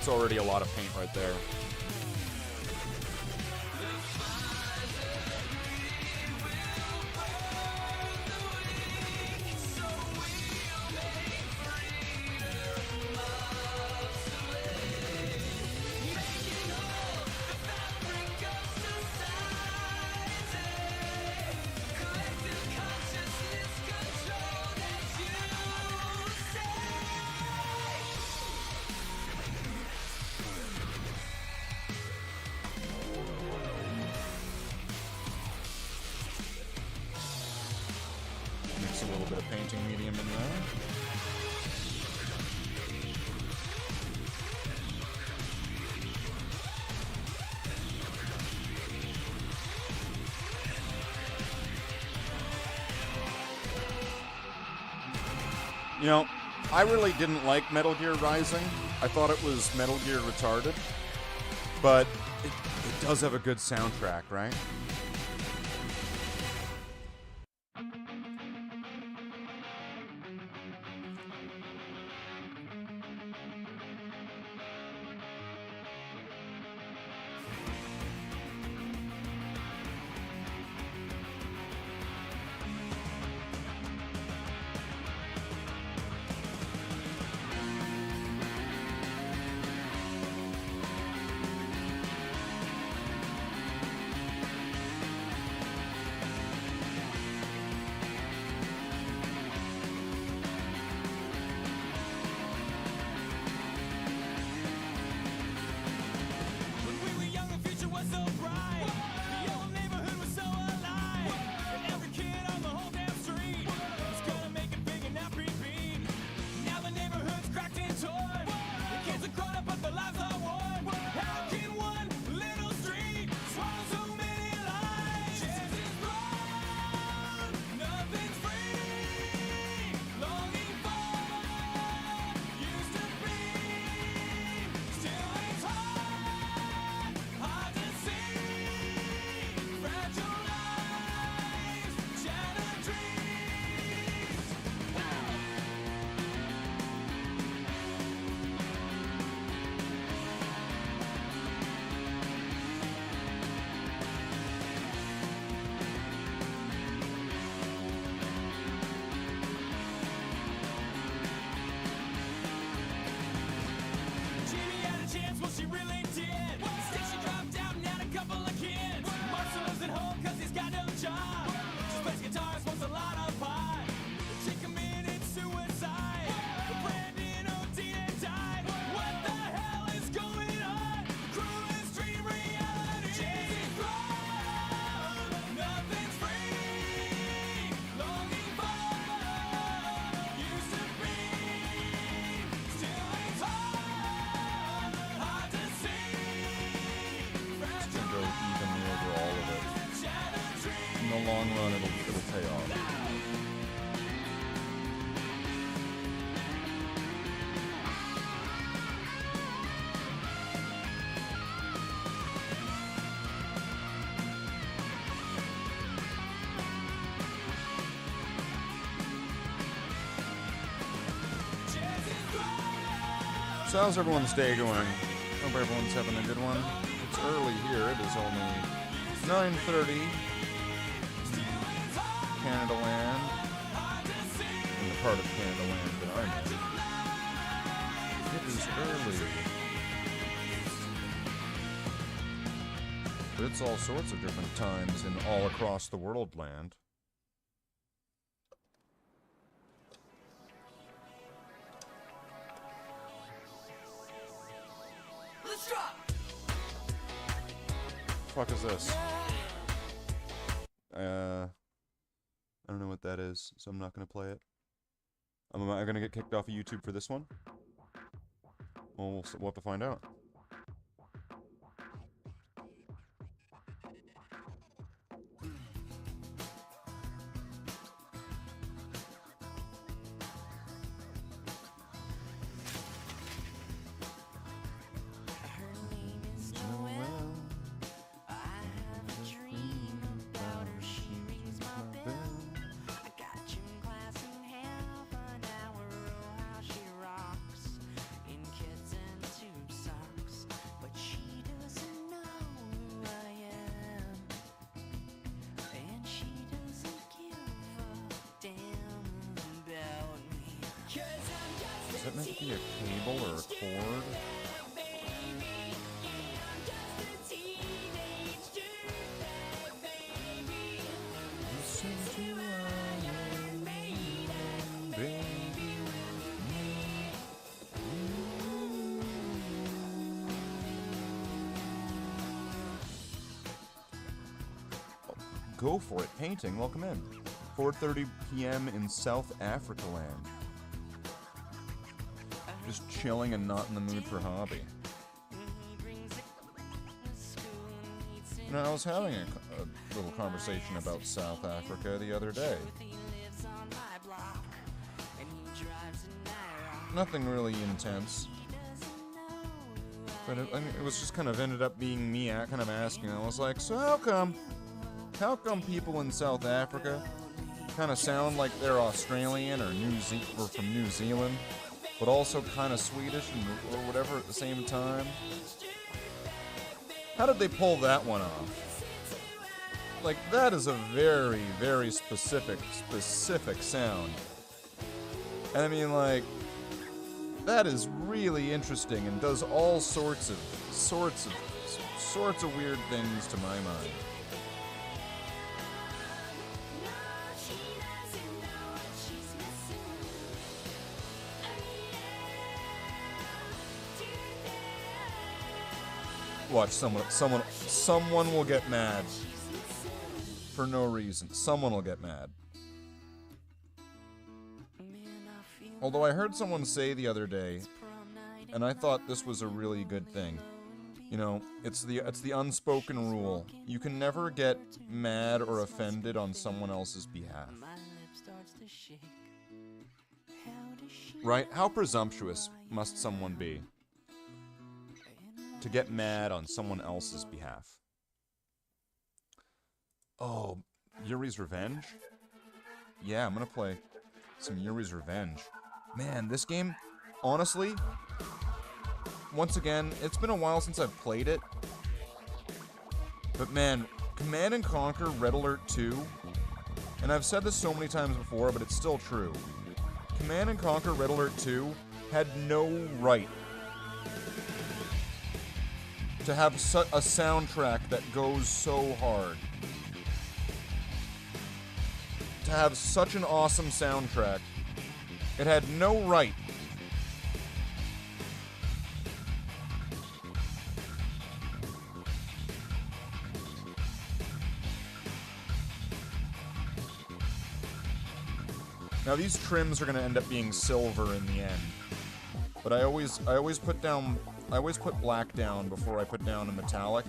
That's already a lot of paint right there. Mix a little bit of painting medium in there. You know, I really didn't like Metal Gear Rising. I thought it was Metal Gear retarded. But it does have a good soundtrack, right? Long run, it'll pay off. So how's everyone's day going? Hope everyone's having a good one. It's early here. It is only 9:30. Canada land, in the part of Canada land that I know. It is early. But it's all sorts of different times in all across the world land. Let's drop. Fuck is this? I don't know what that is, so I'm not going to play it. Am I going to get kicked off of YouTube for this one? Well, we'll have to find out. She rocks in kits and tube socks. Is that meant to be a cable or a cord? Listen to Iron Man, baby. Go for it. Painting. Welcome in. 4:30 p.m. in South Africa land. Just chilling and not in the mood for hobby. You know, I was having a little conversation about South Africa the other day. Nothing really intense. But it was just kind of ended up being me kind of asking. I was like, so how come people in South Africa kind of sound like they're Australian or or from New Zealand, but also kind of Swedish or whatever at the same time? How did they pull that one off? Like, that is a very, very specific sound. And I mean, like, that is really interesting and does all sorts of weird things to my mind. Watch, someone will get mad. For no reason. Someone will get mad. Although I heard someone say the other day, and I thought this was a really good thing. You know, it's the unspoken rule. You can never get mad or offended on someone else's behalf. Right? How presumptuous must someone be to get mad on someone else's behalf? Oh, Yuri's Revenge? Yeah, I'm gonna play some Yuri's Revenge. Man, this game, honestly, once again, it's been a while since I've played it. But man, Command & Conquer Red Alert 2, and I've said this so many times before, but it's still true. Command & Conquer Red Alert 2 had no right to have a soundtrack that goes so hard. To have such an awesome soundtrack. It had no right. Now these trims are going to end up being silver in the end. But I always put black down before I put down a metallic.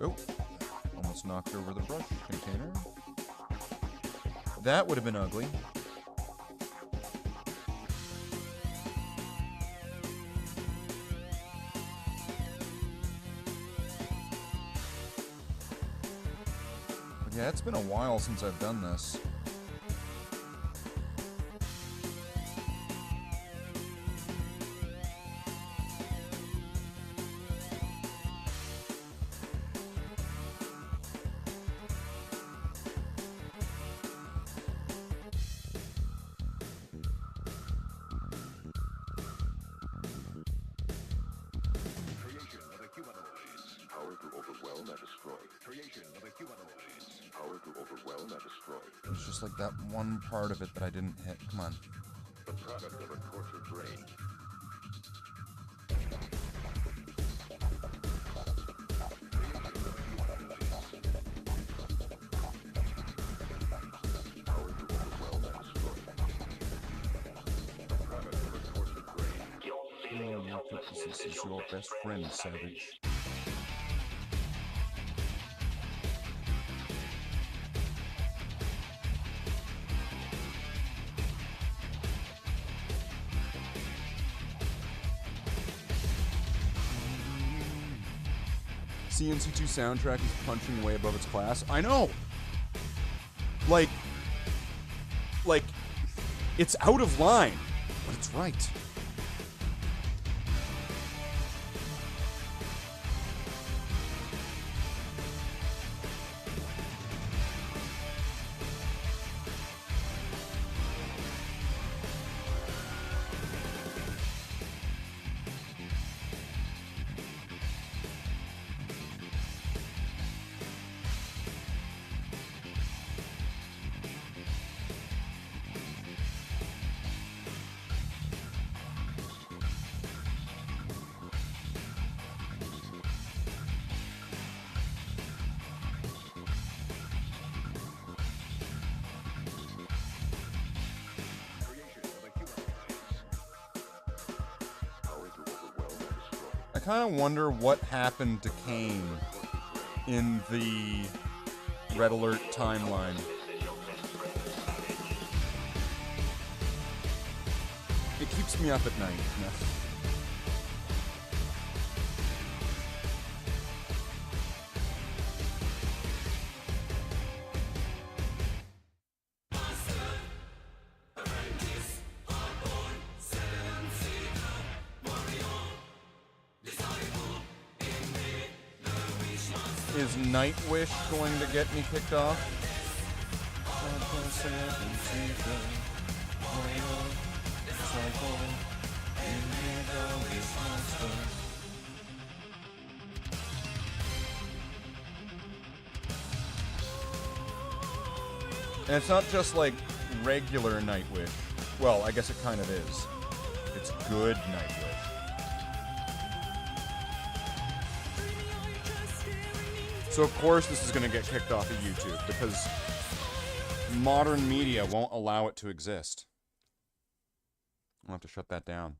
Oh, almost knocked over the brush container. That would have been ugly. Yeah, it's been a while since I've done this. It's just like that one part of it that I didn't hit. Come on. The product of a tortured brain. This is your best friend, Savage. CNC2 soundtrack is punching way above its class. I know! Like, it's out of line, but it's right. kind of wonder what happened to Kane in the Red Alert timeline. It keeps me up at night. Is Nightwish going to get me kicked off? And it's not just like regular Nightwish. Well, I guess it kind of is. It's good Nightwish. So of course this is going to get kicked off of YouTube, because modern media won't allow it to exist. I'll have to shut that down.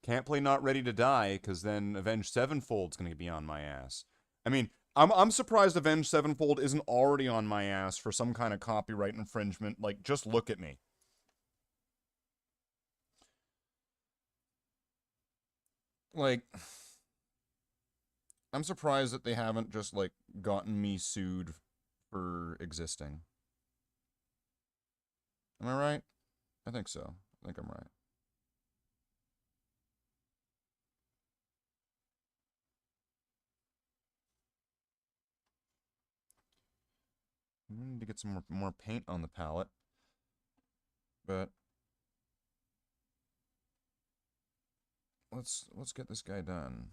Can't play Not Ready to Die, because then Avenged Sevenfold's going to be on my ass. I mean, I'm surprised Avenged Sevenfold isn't already on my ass for some kind of copyright infringement. Like, just look at me. Like, I'm surprised that they haven't just, like, gotten me sued for existing. Am I right? I think so. I think I'm right. I need to get some more paint on the palette. But let's get this guy done.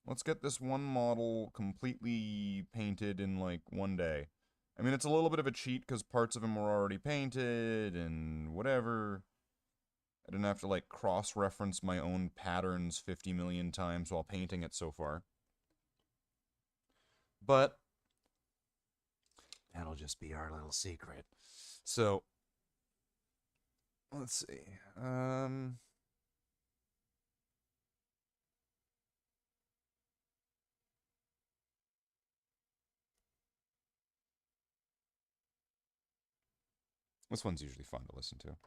Let's get this one model completely painted in like one day. I mean, it's a little bit of a cheat because parts of him were already painted and whatever. I didn't have to like cross-reference my own patterns 50 million times while painting it so far. But that'll just be our little secret. So let's see. This one's usually fun to listen to.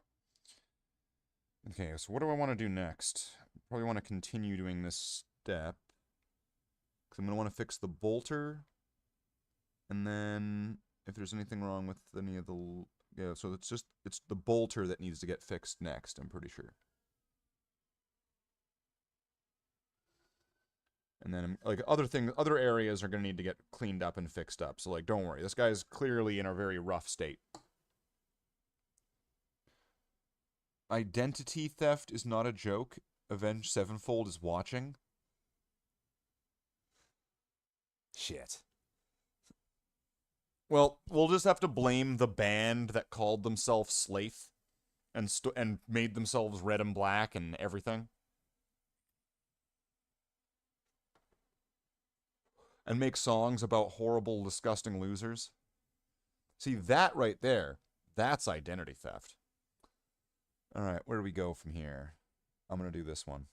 Okay, so what do I want to do next? Probably want to continue doing this step. Because I'm going to want to fix the bolter. And then if there's anything wrong with any of the... Yeah, so it's the bolter that needs to get fixed next, I'm pretty sure. And then, like, other areas are going to need to get cleaned up and fixed up. So, like, don't worry. This guy's clearly in a very rough state. Identity theft is not a joke. Avenged Sevenfold is watching. Shit. Well, we'll just have to blame the band that called themselves Slathe and made themselves red and black and everything. And make songs about horrible, disgusting losers. See, that right there, that's identity theft. Alright, where do we go from here? I'm gonna do this one.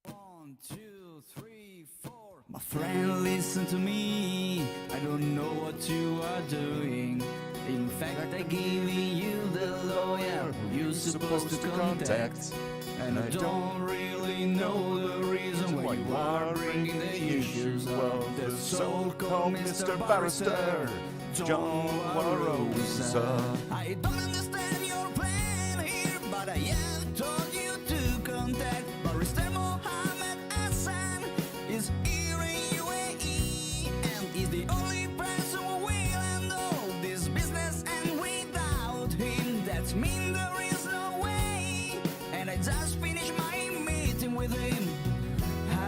1, 2, 3, 4. My friend, listen to me. I don't know what you are doing. In fact, I'm giving you the lawyer who you're supposed to contact. And I don't really know the reason why you are bringing the issues of the so-called Mr. Barrister, John LaRosa. I don't understand your plan here, but I have told you to contact Barrister Mohammed Hassan. Is here in UAE and is the only person who will handle this business, and without him, that means there is no way. And I just finished my meeting with him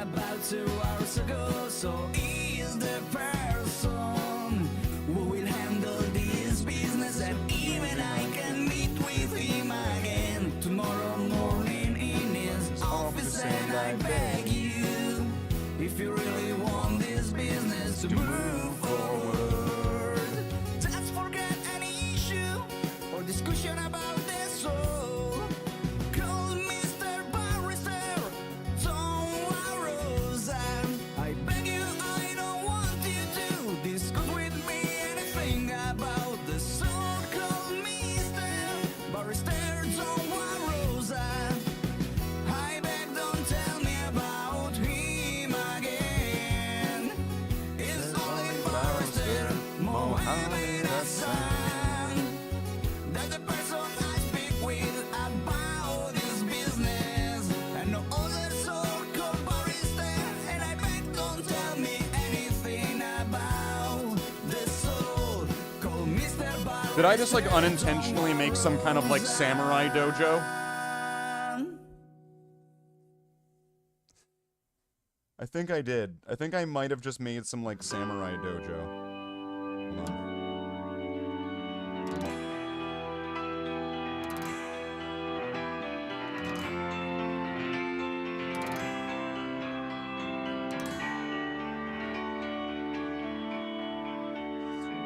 about 2 hours ago, so he is the person who will handle this business, and even I can meet with him again tomorrow morning in his office. And I beg you, if you really want this business to move forward, just forget any issue Did I just, like, unintentionally make some kind of, like, samurai dojo? I think I did. I think I might have just made some, like, samurai dojo. Hold on.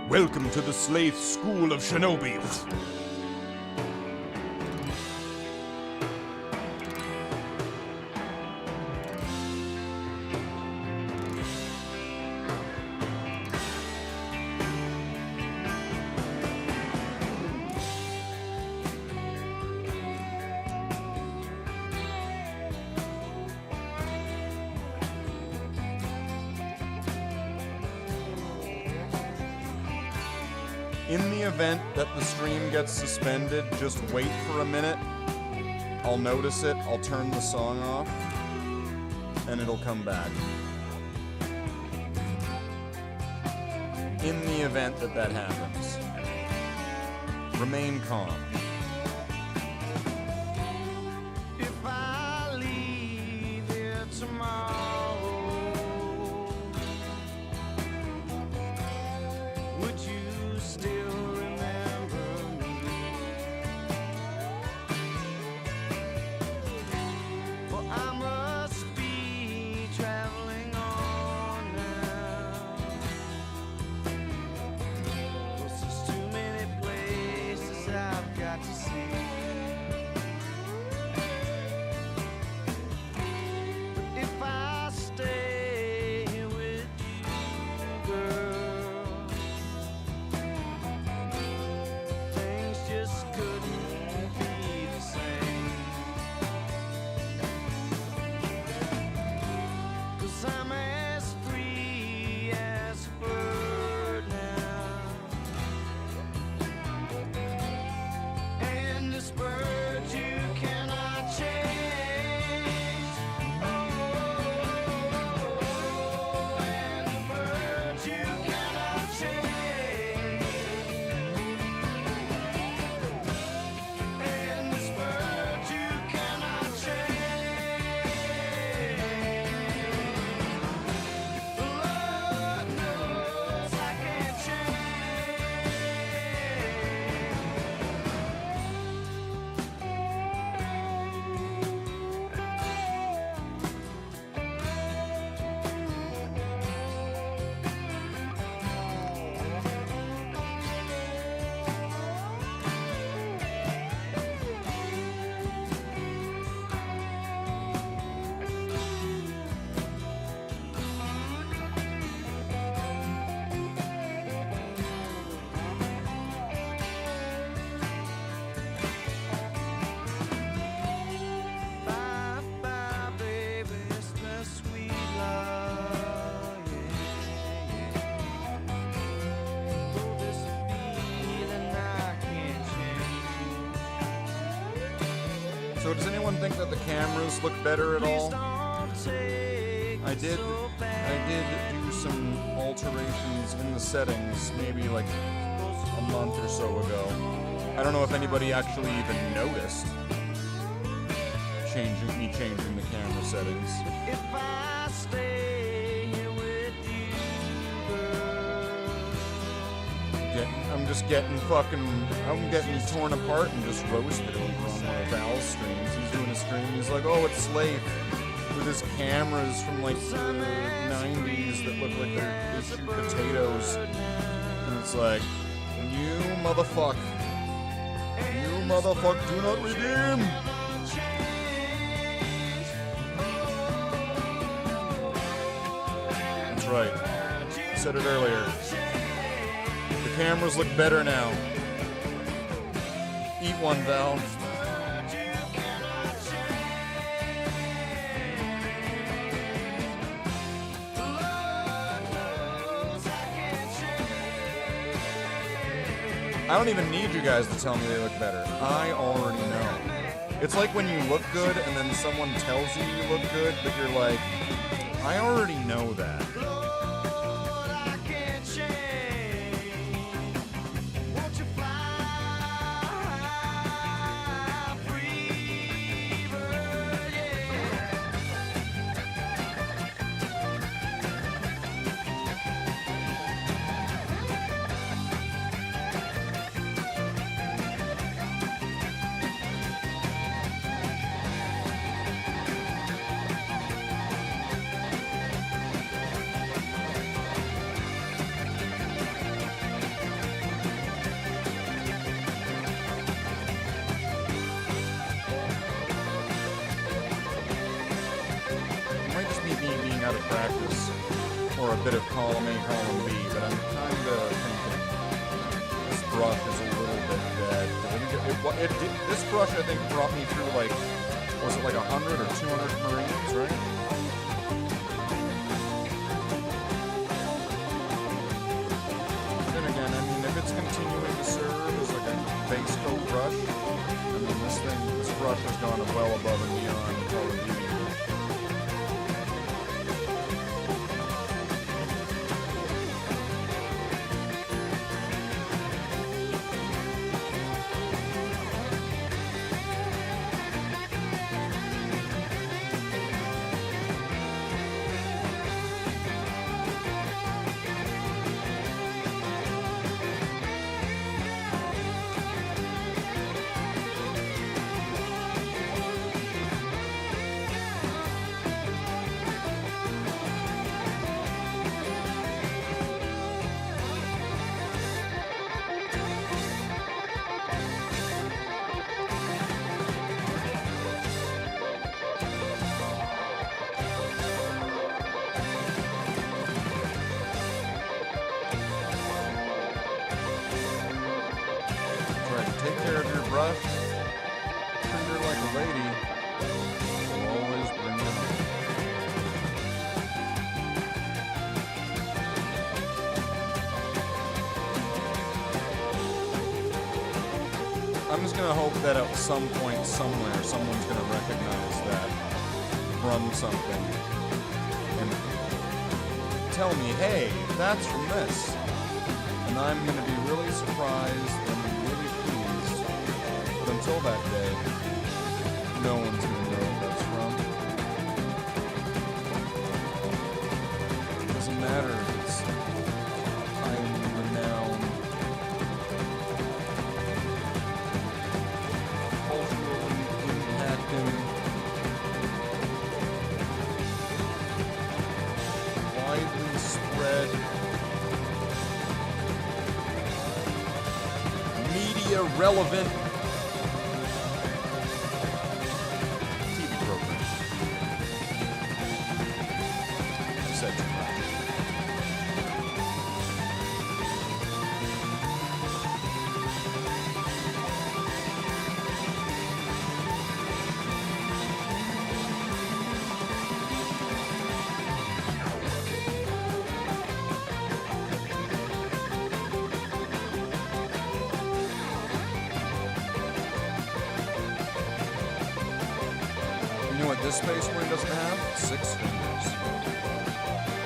Welcome to the Slathe School of Shinobi. In the event that the stream gets suspended, just wait for a minute. I'll notice it, I'll turn the song off, and it'll come back. In the event that that happens, remain calm. If I leave here tomorrow, would you still remember me? For I must be traveling on now. 'Cause there's too many places I've got to see. If I stay here with you, girl, things just couldn't be the same. 'Cause I'm as free as a bird now. And this bird you cannot change. Oh, and the bird you cannot change. And this bird you cannot change. Lord knows I can't change. Bye bye, baby, it's the sweet love, yeah, yeah. Oh, this feeling I can't change. So does anyone think that the cameras look better at all? Don't take I did do some alterations in the settings, maybe like a month or so ago. I don't know if anybody actually even noticed me changing the camera settings. if I stay here with you, girl. I'm just getting torn apart and just roasted over on one of Val's streams. He's doing a stream, he's like, oh, it's Slathe, with his cameras from like the 90s that look like they shoot potatoes. And it's like, you motherfuck, do not redeem! That's right, I said it earlier. The cameras look better now. Eat one, Val. I don't even need you guys to tell me they look better. I already know. It's like when you look good and then someone tells you you look good, but you're like, I already know that. Lord, I can't change. Won't you fly how to practice, or a bit of column A, column B, but I'm kind of thinking this brush is a little bit dead. This brush, I think, brought me through, like, was it like 100 or 200 Marines, right? Then again, I mean, if it's continuing to serve as like a base coat brush, I mean, this brush has gone well above and beyond Call of Duty. Take care of your brush. Treat her like a lady. She'll always bring you home. I'm just gonna hope that at some point, somewhere, someone's gonna recognize that from something and tell me, hey, that's from this. And I'm gonna be really surprised and really pleased. But until that day, no one's gonna know what that's from. It doesn't matter if it's highly renowned, culturally impacting, widely spread, media relevant TV program. I said too much. You know what this Space Marine doesn't have? 6 fingers.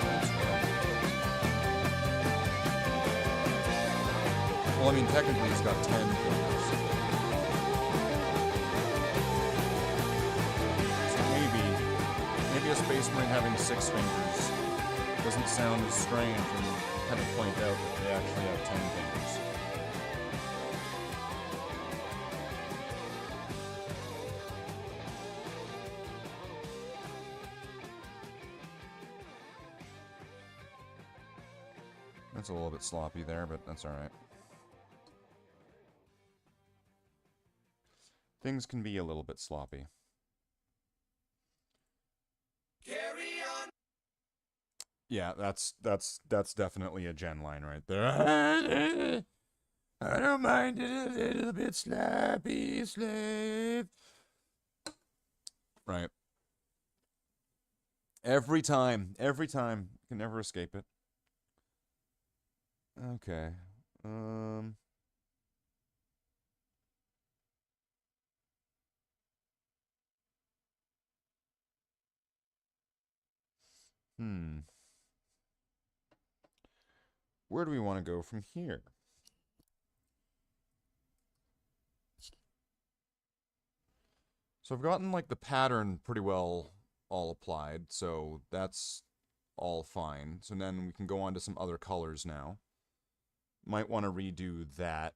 That's right. Well, I mean, technically he's got 10 fingers. So maybe a Space Marine having 6 fingers doesn't sound as strange when you kind of point out that they actually have 10 fingers. That's a little bit sloppy there, but that's alright. Things can be a little bit sloppy. Carry on. Yeah, that's definitely a Gen line right there. I don't mind it a little bit sloppy, Slave. Right. Every time. You can never escape it. Okay. Where do we want to go from here? So I've gotten like the pattern pretty well all applied, so that's all fine. So then we can go on to some other colors now. Might want to redo that.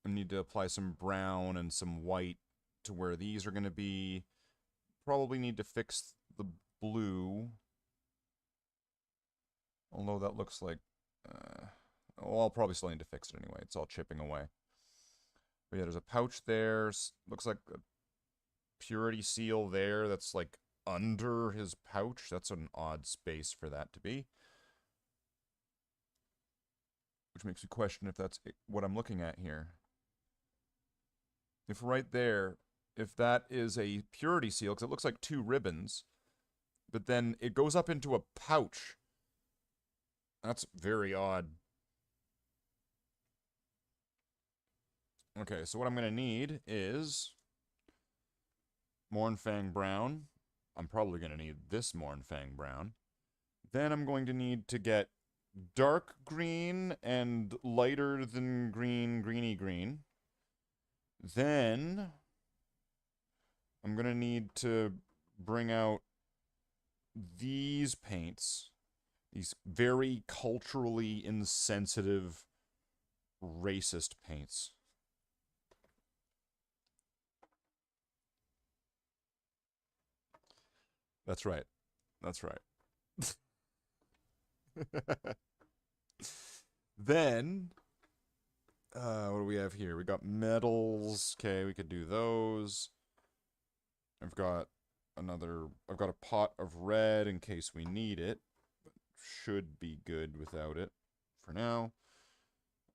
I need to apply some brown and some white to where these are going to be. Probably need to fix the blue. Although that looks like... well, I'll probably still need to fix it anyway. It's all chipping away. But yeah, there's a pouch there. Looks like a purity seal there that's like under his pouch. That's an odd space for that to be. Which makes me question if that's what I'm looking at here. If right there, if that is a purity seal, because it looks like 2 ribbons, but then it goes up into a pouch. That's very odd. Okay, so what I'm going to need is Mournfang Brown. I'm probably going to need this Mournfang Brown. Then I'm going to need to get dark green and lighter than green, greeny green. Then I'm going to need to bring out these paints. These very culturally insensitive, racist paints. That's right. That's right. Then, what do we have here? We got metals. Okay, we could do those. I've got a pot of red in case we need it. But should be good without it for now.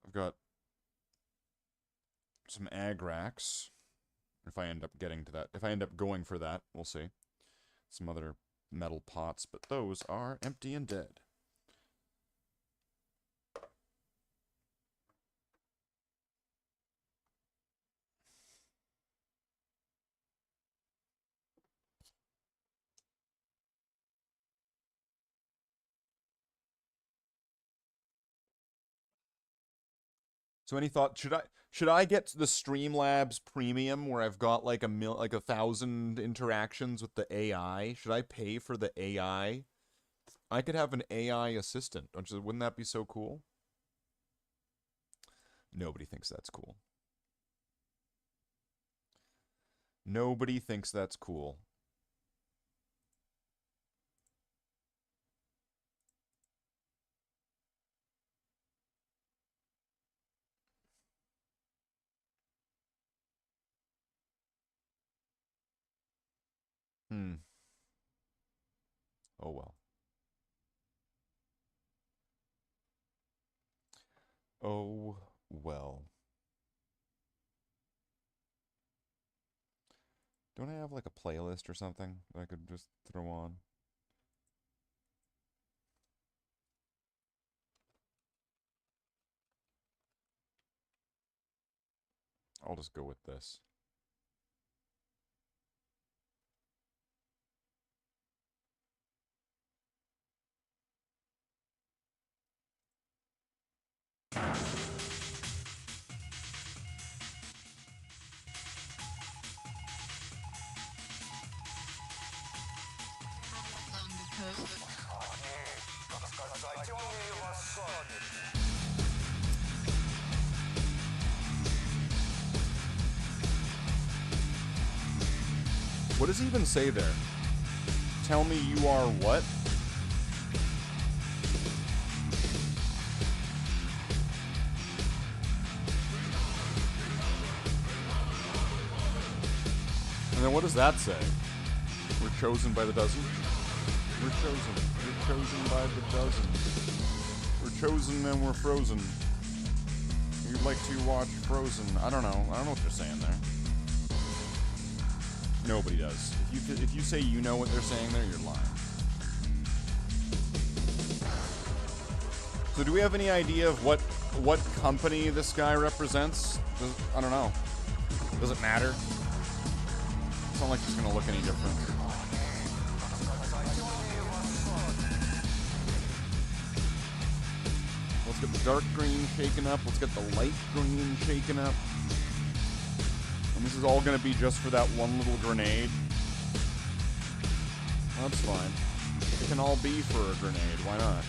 I've got some agrax. If I end up getting to that. If I end up going for that, we'll see. Some other metal pots, but those are empty and dead. So any thought, should I get the Streamlabs Premium where I've got like 1,000 interactions with the AI? Should I pay for the AI? I could have an AI assistant. Wouldn't that be so cool? Nobody thinks that's cool. Nobody thinks that's cool. Oh well. Oh well. Don't I have like a playlist or something that I could just throw on? I'll just go with this. What does he even say there? Tell me you are what? And then what does that say? We're chosen by the dozen? We're chosen. We're chosen by the dozen. We're chosen and we're frozen. You'd like to watch Frozen. I don't know. I don't know what they're saying there. Nobody does. If you say you know what they're saying there, you're lying. So do we have any idea of what company this guy represents? I don't know. Does it matter? It's not like it's gonna look any different. Let's get the dark green shaken up. Let's get the light green shaken up. And this is all going to be just for that one little grenade. That's fine. It can all be for a grenade. Why not?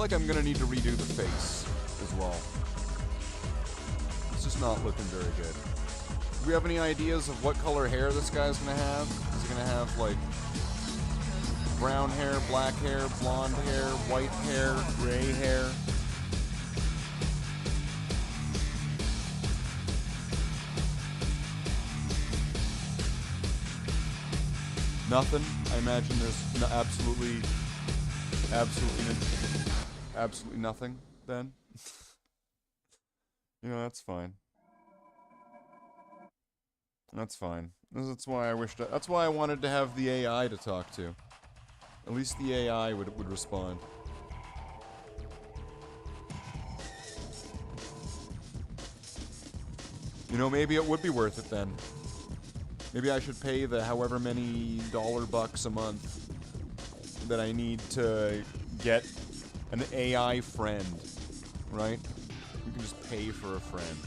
like I'm gonna need to redo the face as well. It's just not looking very good. Do we have any ideas of what color hair this guy's gonna have? Is he gonna have, like, brown hair, black hair, blonde hair, white hair, gray hair? Nothing? I imagine there's absolutely nothing, then? You know, that's fine. That's fine. That's why I wished. That's why I wanted to have the AI to talk to. At least the AI would respond. You know, maybe it would be worth it then. Maybe I should pay the however many $bucks a month that I need to get an AI friend, right? You can just pay for a friend.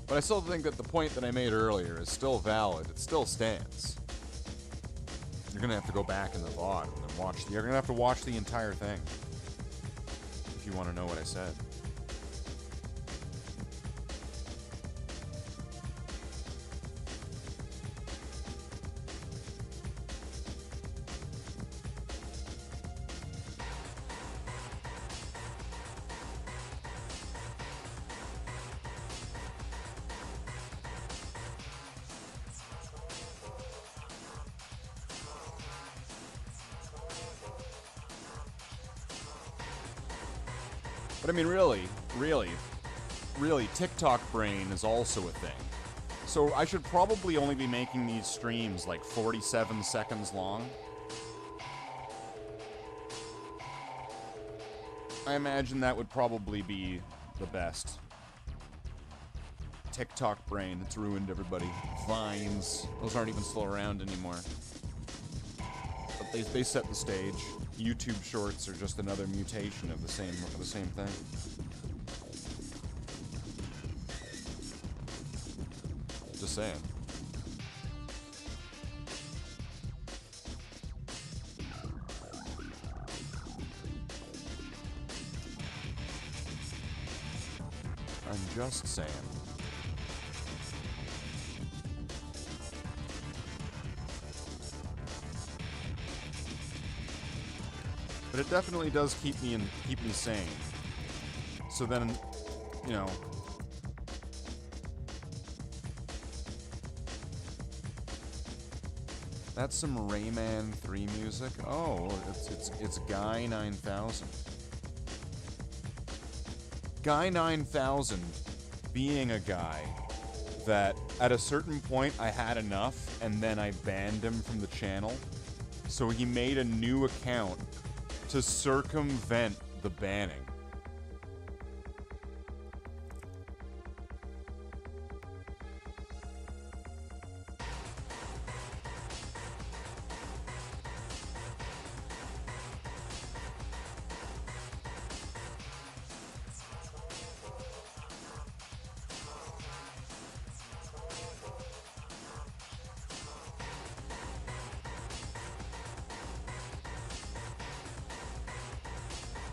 But I still think that the point that I made earlier is still valid. It still stands. You're gonna have to go back in the VOD and then watch. You're gonna have to watch the entire thing if you want to know what I said. But I mean, really, TikTok brain is also a thing. So I should probably only be making these streams like 47 seconds long. I imagine that would probably be the best. TikTok brain, it's ruined everybody. Vines, those aren't even still around anymore. But they set the stage. YouTube Shorts are just another mutation of the same thing. Just saying. I'm just saying. But it definitely does keep me sane. So then, you know, that's some Rayman 3 music. Oh, it's Guy 9000. Guy 9000 being a guy that at a certain point I had enough and then I banned him from the channel. So he made a new account to circumvent the banning.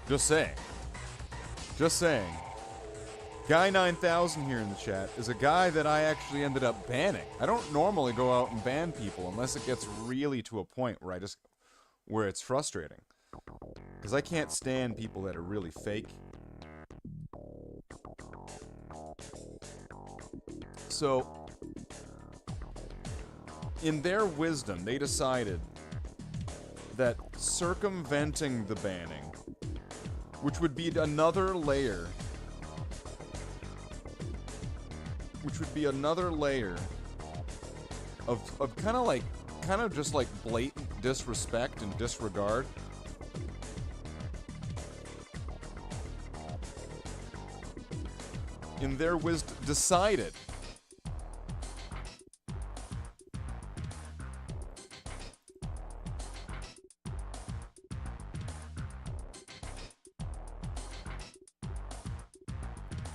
Just saying. Just saying. Guy 9000 here in the chat is a guy that I actually ended up banning. I don't normally go out and ban people unless it gets really to a point where it's frustrating. Because I can't stand people that are really fake. So, in their wisdom, they decided that circumventing the banning, which would be another layer. Of kind of just like blatant disrespect and disregard. In their wisdom,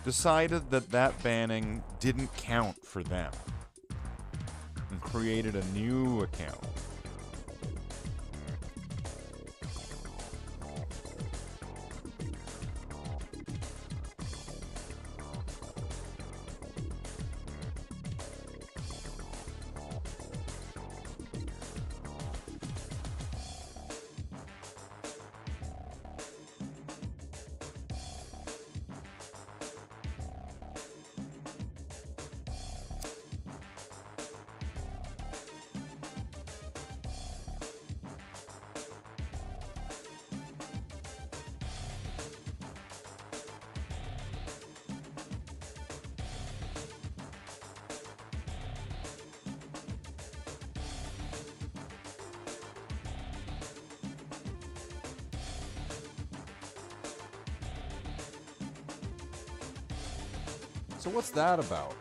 decided that that banning didn't count for them and created a new account. So what's that about?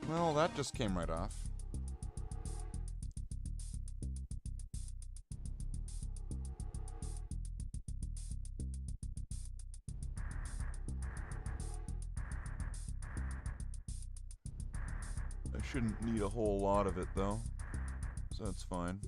Well, that just came right off. I shouldn't need a whole lot of it, though, so that's fine.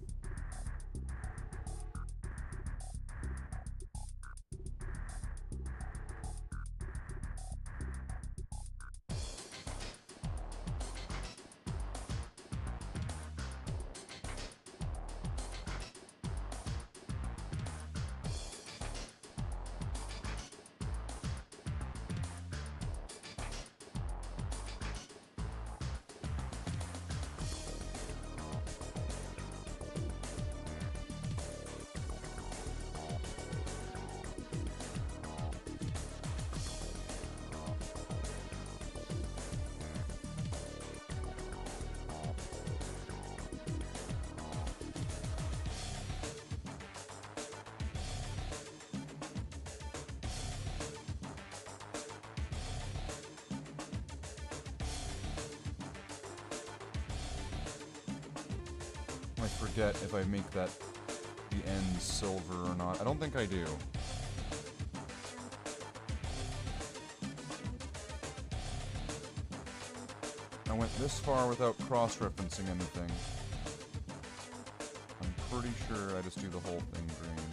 I forget if I make that the end silver or not. I don't think I do. I went this far without cross-referencing anything. I'm pretty sure I just do the whole thing green.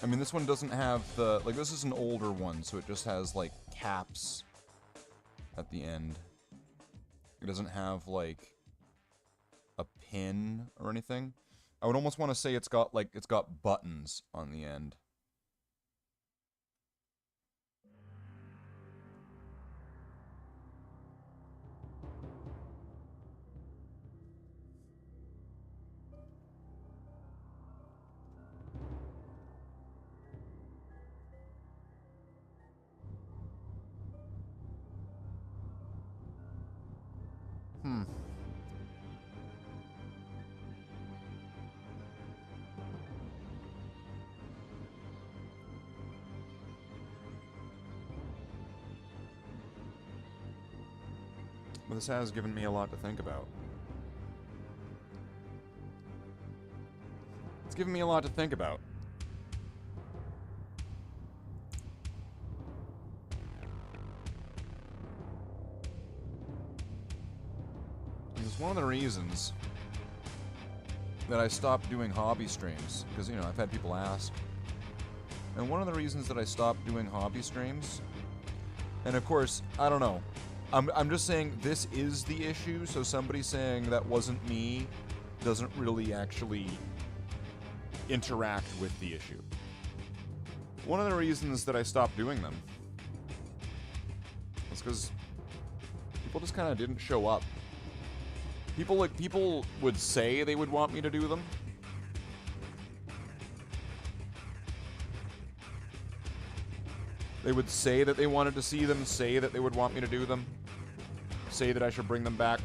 I mean, this one doesn't have the... Like, this is an older one, so it just has, like, caps at the end. It doesn't have, like, a pin or anything. I would almost want to say it's got, like, it's got buttons on the end. But this has given me a lot to think about. It's given me a lot to think about. It's one of the reasons that I stopped doing hobby streams, because, you know, I've had people ask. And one of the reasons that I stopped doing hobby streams, and of course, I don't know, I'm just saying this is the issue, so somebody saying that wasn't me doesn't really actually interact with the issue. One of the reasons that I stopped doing them was because people just kind of didn't show up. People would say they would want me to do them, They would say that they wanted to see them, say that they would want me to do them, say that I should bring them back.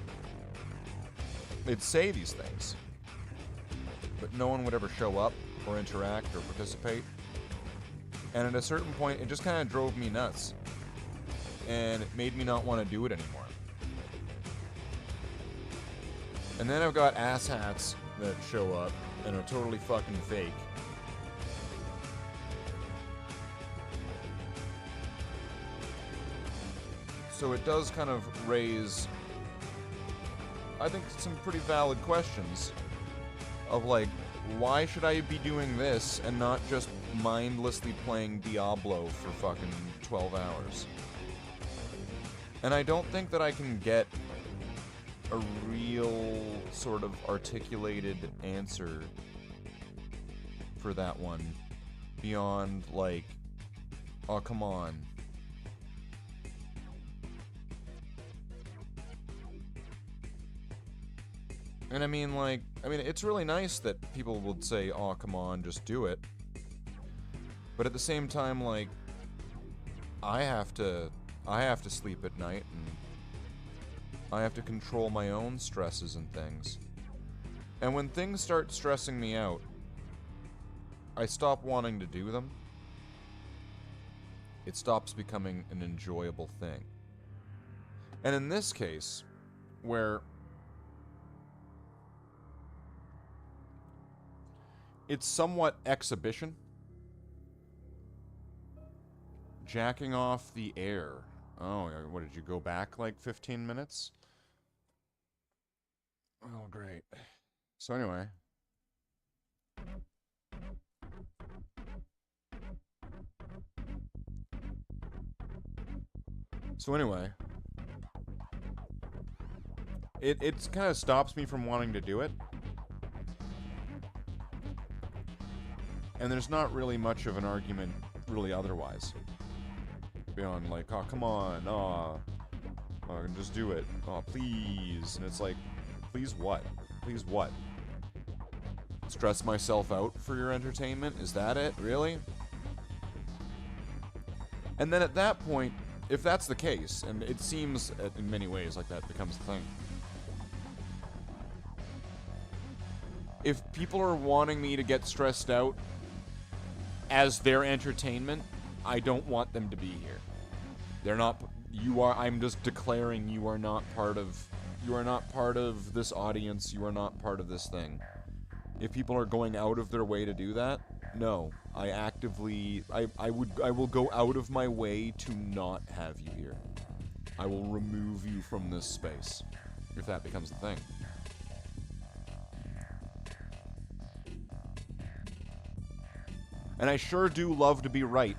They'd say these things, but no one would ever show up or interact or participate. And at a certain point, it just kind of drove me nuts. And it made me not want to do it anymore. And then I've got asshats that show up and are totally fucking fake. So it does kind of raise, I think, some pretty valid questions of like, why should I be doing this and not just mindlessly playing Diablo for fucking 12 hours? And I don't think that I can get a real sort of articulated answer for that one beyond like, oh, come on. And I mean, like, it's really nice that people would say, oh, come on, just do it. But at the same time, like, I have to sleep at night, and I have to control my own stresses and things. And when things start stressing me out, I stop wanting to do them. It stops becoming an enjoyable thing. And in this case, where it's somewhat exhibition, jacking off the air. Oh, what, did you go back like 15 minutes? Oh, great. So anyway. It kind of stops me from wanting to do it. And there's not really much of an argument really otherwise. Beyond like, oh, come on, oh, just do it, oh, please. And it's like, please what? Please what? Stress myself out for your entertainment? Is that it? Really? And then at that point, if that's the case, and it seems in many ways like that becomes the thing. If people are wanting me to get stressed out as their entertainment, I don't want them to be here. They're not, I'm just declaring you are not part of this audience, you are not part of this thing. If people are going out of their way to do that, no. I will go out of my way to not have you here. I will remove you from this space, if that becomes the thing. And I sure do love to be right.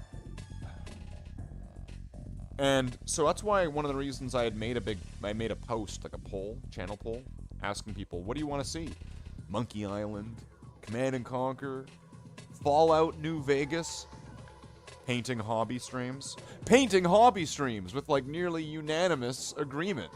And so that's why one of the reasons I made a post, like a poll, channel poll, asking people, what do you want to see? Monkey Island, Command and Conquer, Fallout New Vegas, painting hobby streams. Painting hobby streams with like nearly unanimous agreement.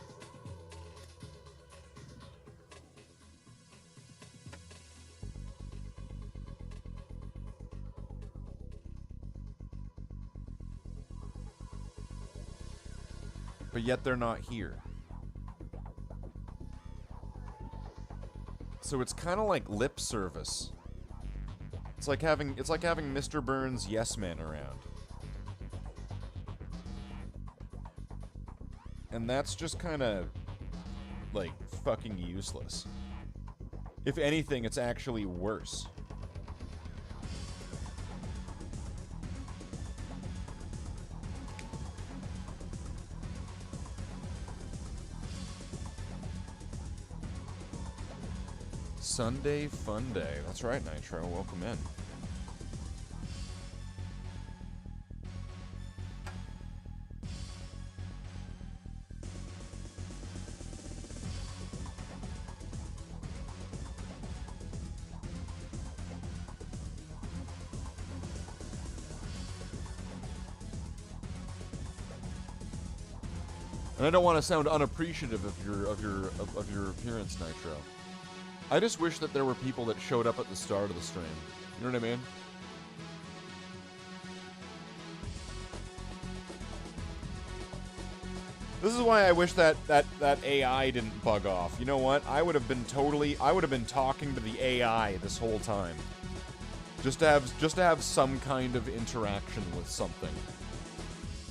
But yet they're not here. So it's kind of like lip service. It's like having Mr. Burns' yes man around. And that's just kind of like fucking useless. If anything, it's actually worse. Sunday Fun Day. That's right, Nitro. Welcome in. And I don't want to sound unappreciative of your appearance, Nitro. I just wish that there were people that showed up at the start of the stream. You know what I mean? This is why I wish that AI didn't bug off. You know what? I would have been talking to the AI this whole time. Just to have some kind of interaction with something.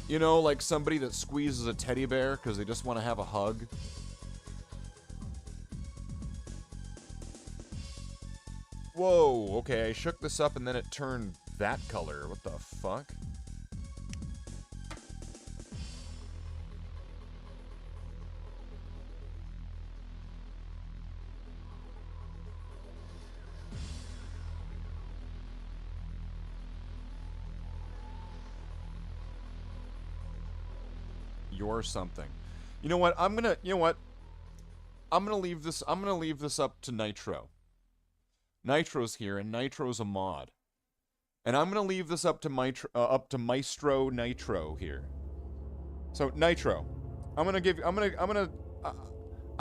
You know, like somebody that squeezes a teddy bear because they just want to have a hug. Whoa, okay, I shook this up and then it turned that color. What the fuck? You're something. You know what? I'm gonna leave this up to Nitro. Nitro's here, and Nitro's a mod. And I'm gonna leave this up to Maestro Nitro here. So Nitro, I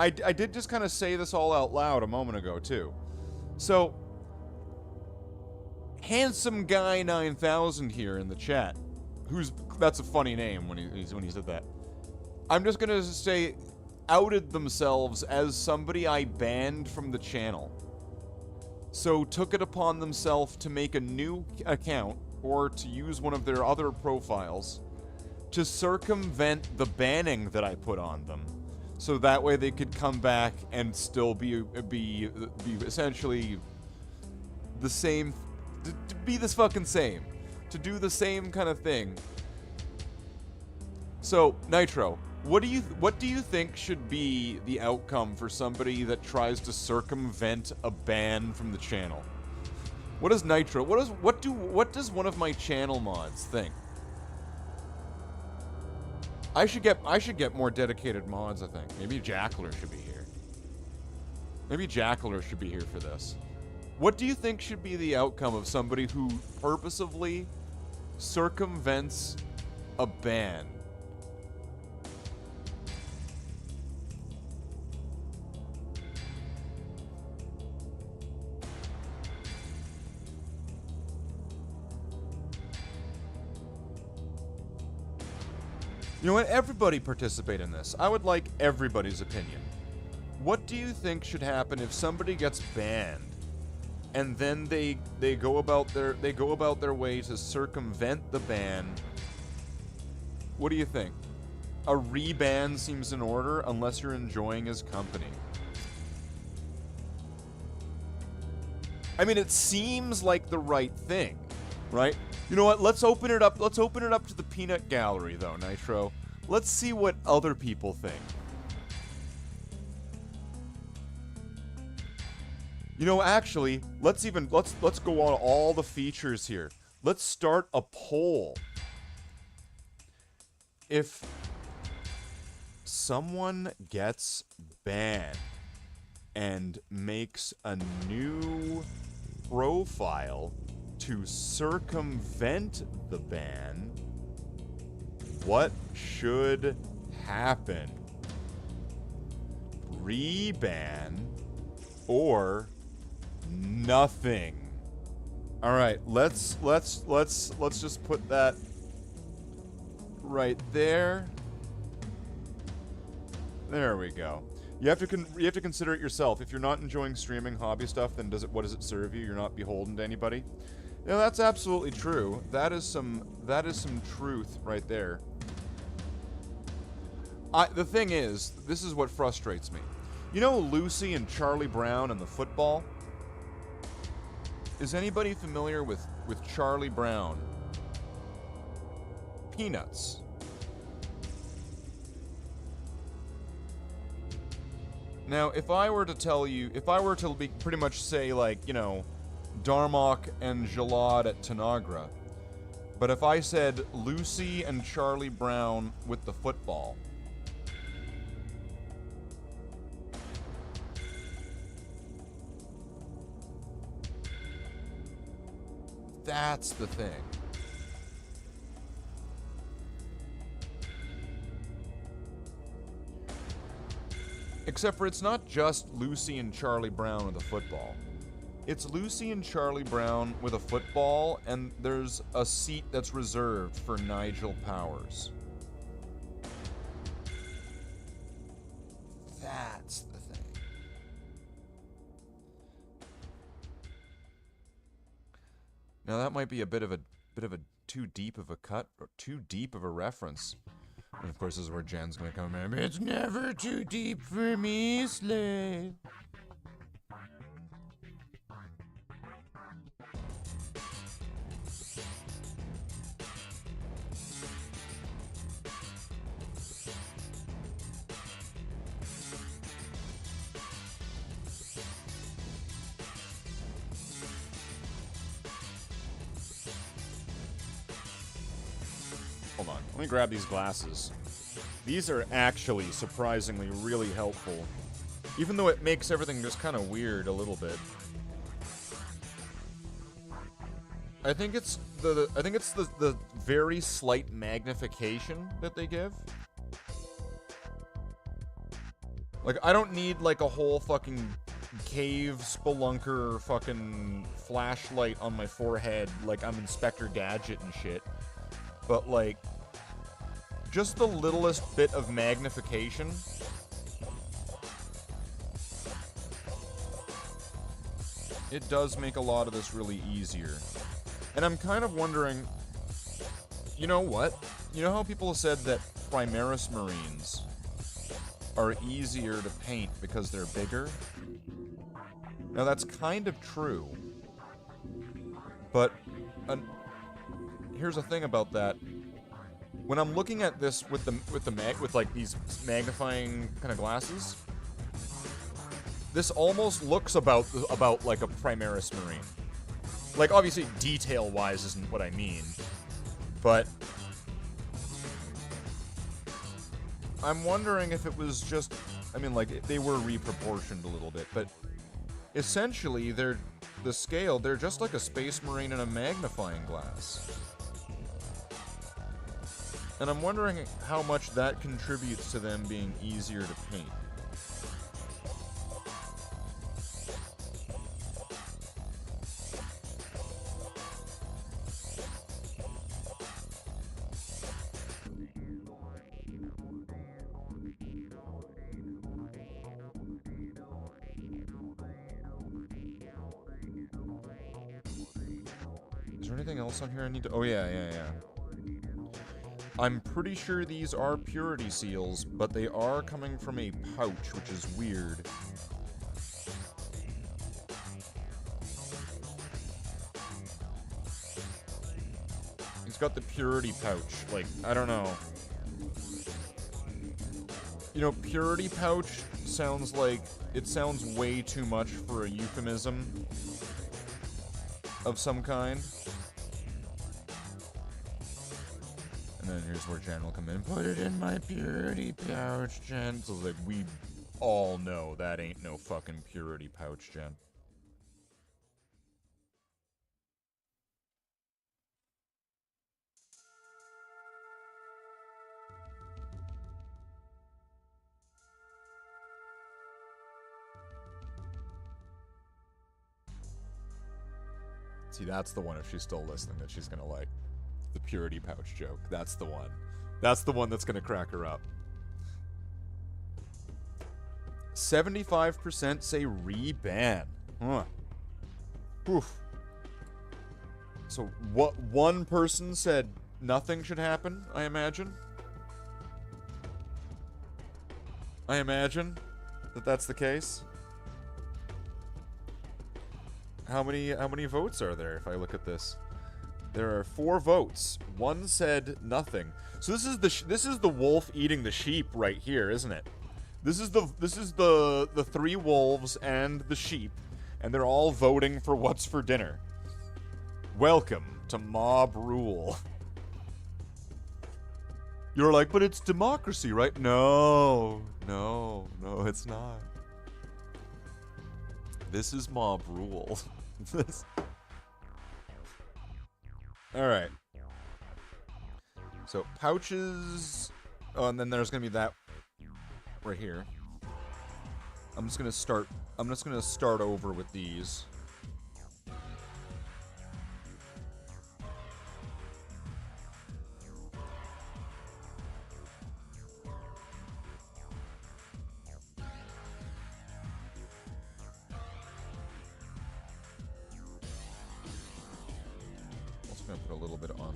did just kind of say this all out loud a moment ago too. So Handsome Guy 9000 here in the chat, that's a funny name when he said that. I'm just gonna say, outed themselves as somebody I banned from the channel. So took it upon themselves to make a new account, or to use one of their other profiles, to circumvent the banning that I put on them. So that way they could come back and still be essentially the same, to be this fucking same. To do the same kind of thing. So, Nitro, what do you think should be the outcome for somebody that tries to circumvent a ban from the channel? What does Nitro? What does one of my channel mods think? I should get more dedicated mods, I think. Maybe Jackler should be here. Maybe Jackler should be here for this. What do you think should be the outcome of somebody who purposefully circumvents a ban? You know what? Everybody participate in this. I would like everybody's opinion. What do you think should happen if somebody gets banned, and then they go about their way to circumvent the ban? What do you think? A reban seems in order unless you're enjoying his company. I mean, it seems like the right thing, right? You know what? Let's open it up. Let's open it up to the peanut gallery, though, Nitro. Let's see what other people think. You know, actually, let's go on all the features here. Let's start a poll. If someone gets banned and makes a new profile to circumvent the ban, what should happen? Reban or nothing? All right, let's just put that right there. There we go. You have to consider it yourself. If you're not enjoying streaming hobby stuff, then what does it serve you? You're not beholden to anybody. You know, that's absolutely true. That is some truth right there. The thing is, this is what frustrates me. You know Lucy and Charlie Brown and the football? Is anybody familiar with Charlie Brown? Peanuts. Now, if I were to pretty much say, like, you know, Darmok and Jalad at Tanagra, but if I said Lucy and Charlie Brown with the football, that's the thing. Except for it's not just Lucy and Charlie Brown with a football. It's Lucy and Charlie Brown with a football, and there's a seat that's reserved for Nigel Powers. Now that might be a bit of a too deep of a cut or too deep of a reference. And of course, this is where Jen's gonna come in. It's never too deep for me, Slathe. Hold on, let me grab these glasses. These are actually surprisingly really helpful. Even though it makes everything just kind of weird a little bit. I think it's the very slight magnification that they give. Like, I don't need like a whole fucking cave spelunker fucking flashlight on my forehead like I'm Inspector Gadget and shit. But like, just the littlest bit of magnification. It does make a lot of this really easier. And I'm kind of wondering, you know what? You know how people have said that Primaris Marines are easier to paint because they're bigger? Now that's kind of true. But here's the thing about that. When I'm looking at this with like these magnifying kind of glasses, this almost looks about like a Primaris Marine. Like, obviously, detail-wise isn't what I mean, but I'm wondering if it was just, I mean, like, they were reproportioned a little bit, but essentially, they're just like a Space Marine and a magnifying glass. And I'm wondering how much that contributes to them being easier to paint. Is there anything else on here I need to... Oh, yeah. I'm pretty sure these are purity seals, but they are coming from a pouch, which is weird. He's got the purity pouch. Like, I don't know. You know, purity pouch sounds like... It sounds way too much for a euphemism of some kind. And then here's where Jen will come in. Put it in my purity pouch, Jen. So, like, we all know that ain't no fucking purity pouch, Jen. See, that's the one, if she's still listening, that she's gonna like. The purity pouch joke. That's the one. That's the one that's gonna crack her up. 75% say reban. Huh. Oof. So what? One person said nothing should happen, I imagine. I imagine that that's the case. How many votes are there if I look at this? There are 4 votes. One said nothing. So this is the wolf eating the sheep right here, isn't it? This is the 3 wolves and the sheep, and they're all voting for what's for dinner. Welcome to mob rule. You're like, but it's democracy, right? No, it's not. This is mob rule. Alright. So, pouches... Oh, and then there's gonna be that right here. I'm just gonna start over with these. just gonna put a little bit on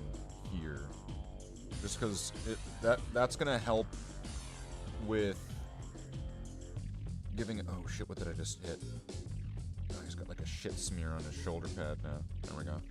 here. Just because that's gonna help with giving... Oh shit, what did I just hit? Oh, he's got like a shit smear on his shoulder pad now. There we go.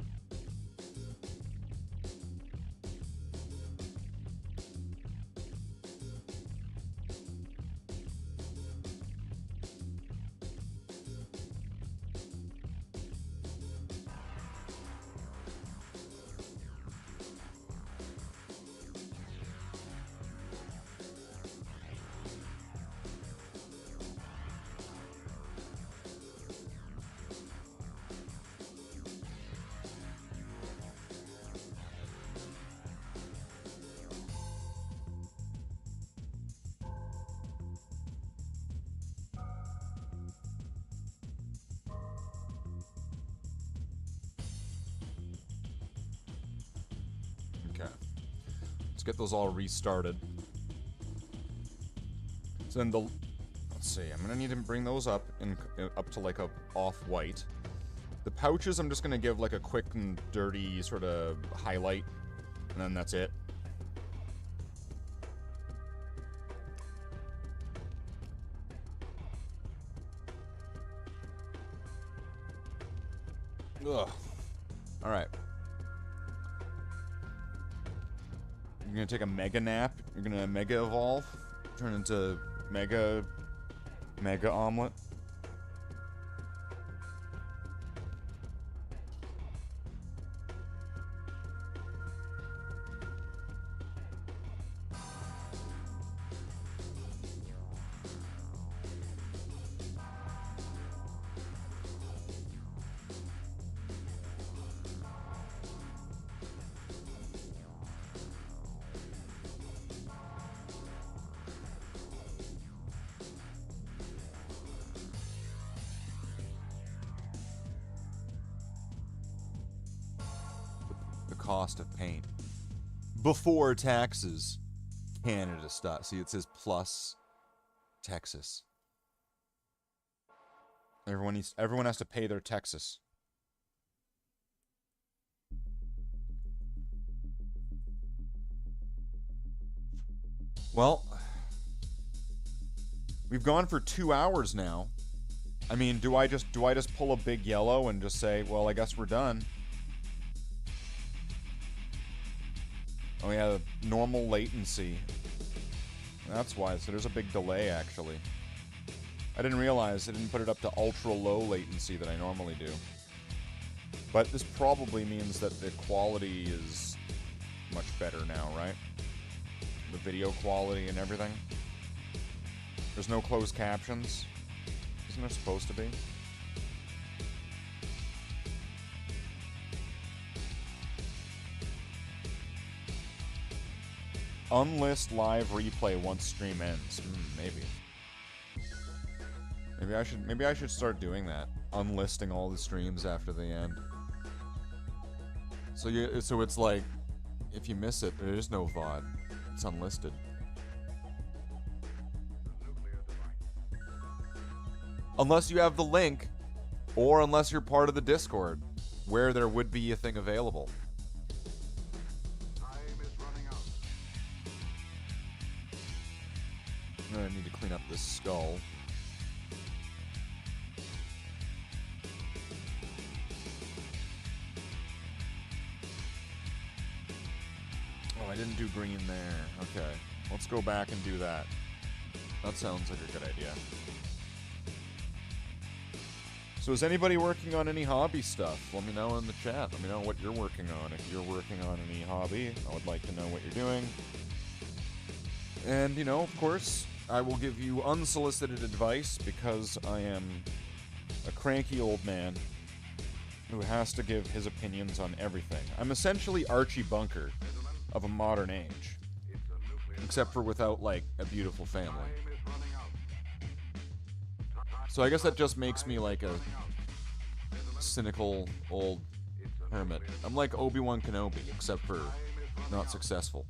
Okay. Let's get those all restarted. So then let's see, I'm gonna need to bring those up up to like a off-white. The pouches, I'm just gonna give like a quick and dirty sort of highlight, and then that's it. Ugh. Alright. You're gonna take a mega nap. You're gonna mega evolve. Turn into mega omelet. Cost of paint before taxes. Canada stuff. See, it says plus Texas. Everyone has to pay their Texas. Well, we've gone for 2 hours now. I mean, do I just pull a big yellow and just say, well, I guess we're done? Oh yeah, normal latency. That's why, so there's a big delay, actually. I didn't realize I didn't put it up to ultra-low latency that I normally do. But this probably means that the quality is much better now, right? The video quality and everything. There's no closed captions. Isn't there supposed to be? Unlist live replay once stream ends. Maybe. Maybe I should start doing that. Unlisting all the streams after the end. So it's like, if you miss it, there is no VOD. It's unlisted. Unless you have the link, or unless you're part of the Discord, where there would be a thing available. I need to clean up this skull. Oh, I didn't do green there. Okay. Let's go back and do that. That sounds like a good idea. So is anybody working on any hobby stuff? Let me know in the chat. Let me know what you're working on. If you're working on any hobby, I would like to know what you're doing. And, you know, of course, I will give you unsolicited advice because I am a cranky old man who has to give his opinions on everything. I'm essentially Archie Bunker of a modern age. Except for without, like, a beautiful family. So I guess that just makes me like a cynical old hermit. I'm like Obi-Wan Kenobi, except for not successful.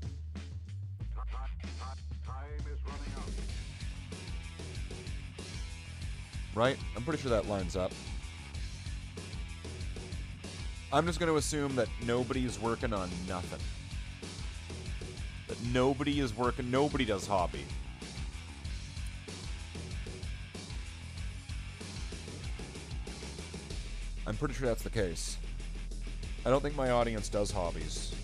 Right? I'm pretty sure that lines up. I'm just going to assume that nobody's working on nothing. That nobody is working, nobody does hobby. I'm pretty sure that's the case. I don't think my audience does hobbies.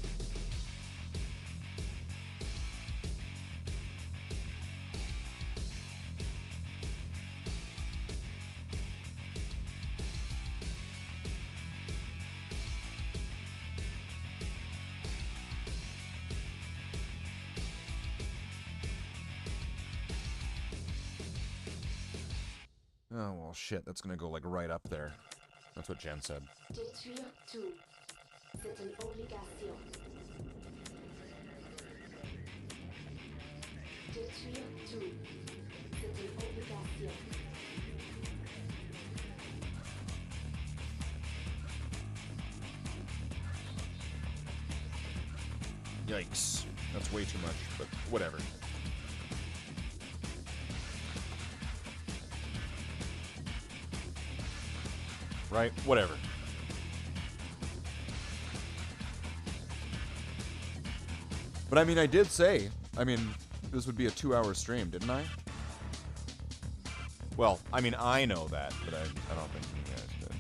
Oh, well, shit, that's gonna go, like, right up there. That's what Jen said. Détruire tout. C'est une obligation. Détruire tout. C'est une obligation. Yikes. That's way too much, but whatever. Right? Whatever. But I mean, I did say, this would be a 2-hour stream, didn't I? Well, I mean, I know that, but I don't think you guys did.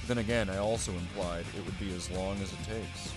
Then again, I also implied it would be as long as it takes.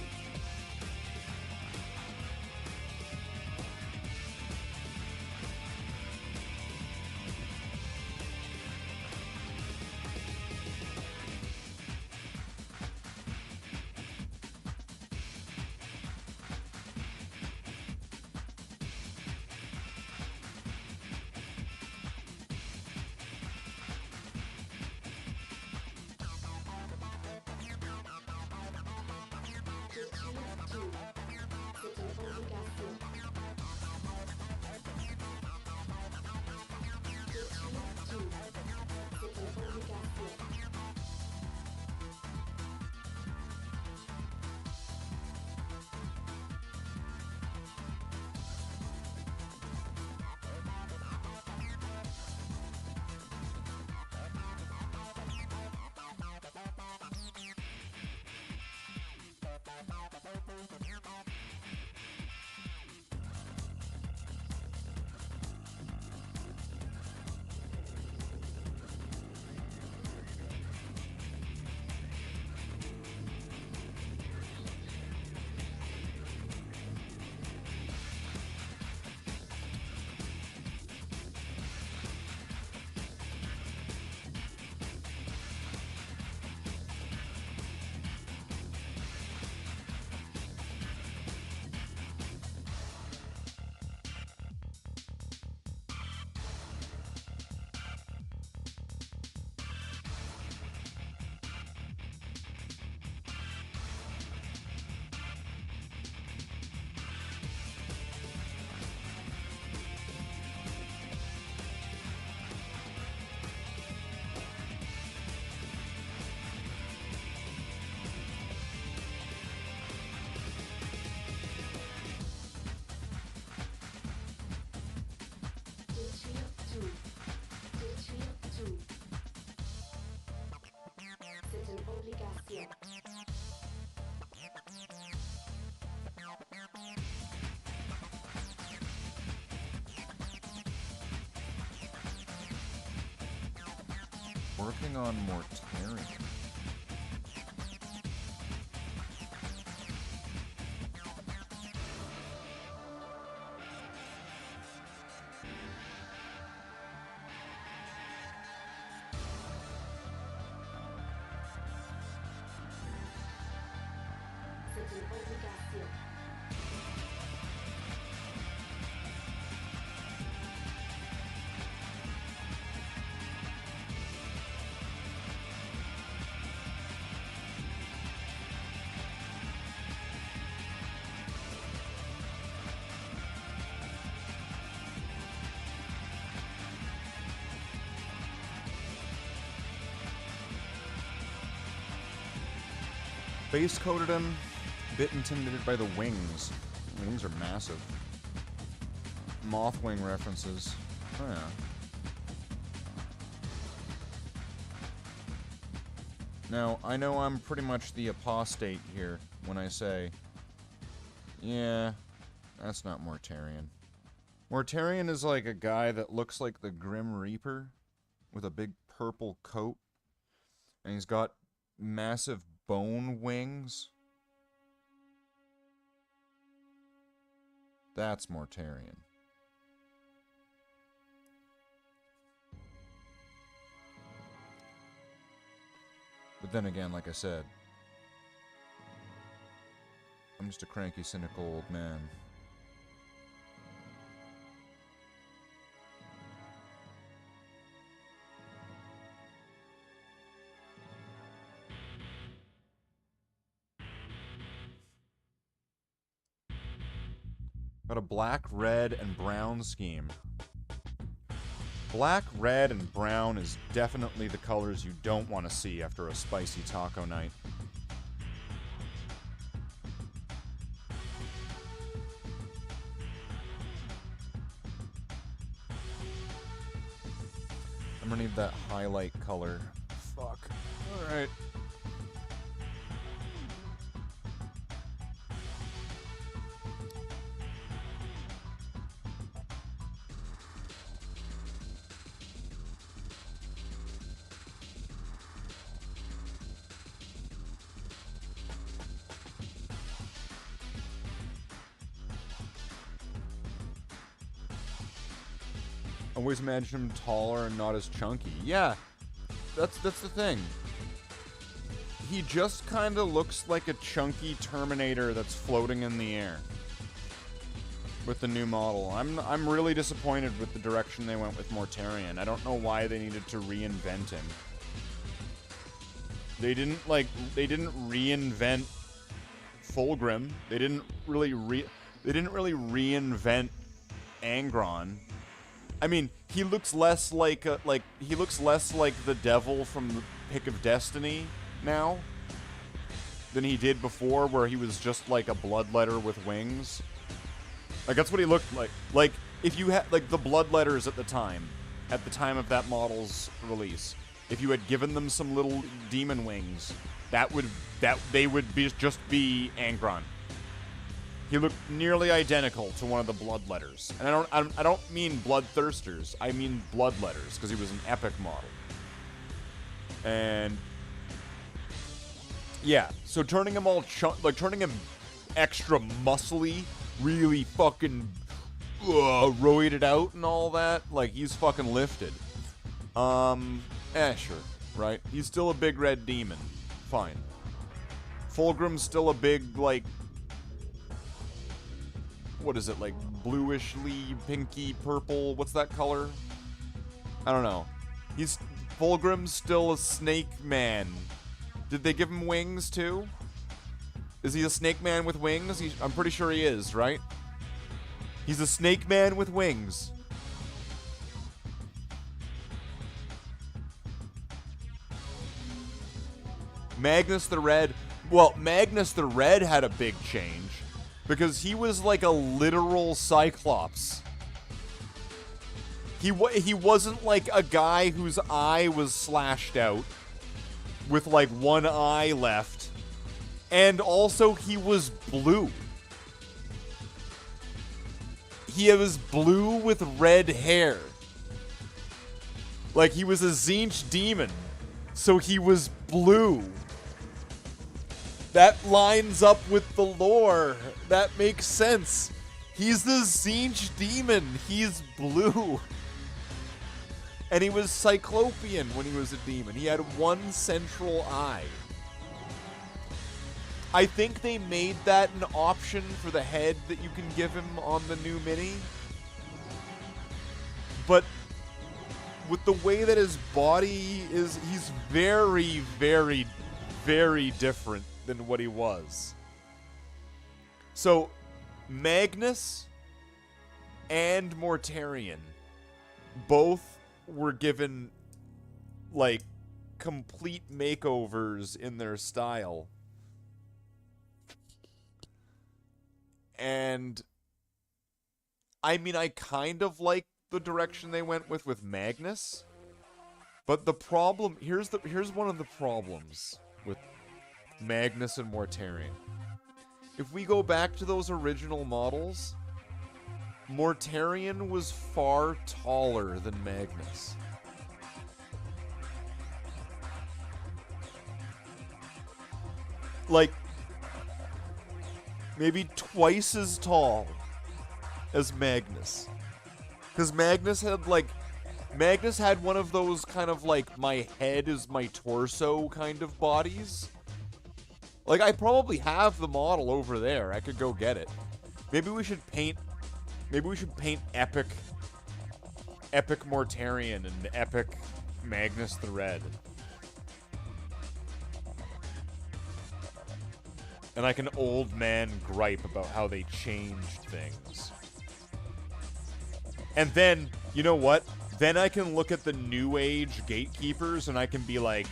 Working on Mortarian. C'est une obligation. Base coated him. Bit intimidated by the wings. The wings are massive. Mothwing references. Oh yeah. Now, I know I'm pretty much the apostate here when I say, yeah, that's not Mortarion. Mortarion is like a guy that looks like the Grim Reaper with a big purple coat, and he's got massive bone wings. That's Mortarion. But then again, like I said, I'm just a cranky, cynical old man. Got a black, red, and brown scheme. Black, red, and brown is definitely the colors you don't want to see after a spicy taco night. I'm gonna need that highlight color. Fuck. Alright. Always imagine him taller and not as chunky. Yeah, that's the thing. He just kind of looks like a chunky Terminator that's floating in the air with the new model. I'm really disappointed with the direction they went with Mortarion. I don't know why they needed to reinvent him. They didn't reinvent Fulgrim. They didn't really reinvent Angron. I mean, he looks less like the devil from the Pick of Destiny now than he did before, where he was just like a bloodletter with wings. Like, that's what he looked like. Like, if you had like the bloodletters at the time of that model's release, if you had given them some little demon wings, they would just be Angron. He looked nearly identical to one of the bloodletters. And I don't mean bloodthirsters. I mean bloodletters, because he was an epic model. And yeah, so turning him turning him extra muscly, really fucking roided out and all that, like, he's fucking lifted. Sure, right? He's still a big red demon. Fine. Fulgrim's still a big, like, what is it, like bluishly, pinky, purple? What's that color? I don't know. Fulgrim's still a snake man. Did they give him wings too? Is he a snake man with wings? I'm pretty sure he is, right? He's a snake man with wings. Magnus the Red. Well, Magnus the Red had a big change, because he was like a literal Cyclops. He wasn't like a guy whose eye was slashed out with like one eye left. And also he was blue. He was blue with red hair. Like, he was a Tzeentch demon, so he was blue. That lines up with the lore. That makes sense. He's the Tzeentch demon. He's blue. And he was Cyclopean when he was a demon. He had one central eye. I think they made that an option for the head that you can give him on the new mini. But with the way that his body is, he's very, very, very different than what he was. So, Magnus and Mortarion both were given, like, complete makeovers in their style. And I mean, I kind of like the direction they went with Magnus, But the problem, here's one of the problems with Magnus and Mortarion. If we go back to those original models, Mortarion was far taller than Magnus. Like, maybe twice as tall as Magnus. Because Magnus had, like, Magnus had one of those kind of, like, my head is my torso kind of bodies. Like, I probably have the model over there. I could go get it. Maybe we should paint Epic Mortarion and Epic Magnus the Red. And like an old man gripe about how they changed things. And then, you know what? Then I can look at the new age gatekeepers and I can be like,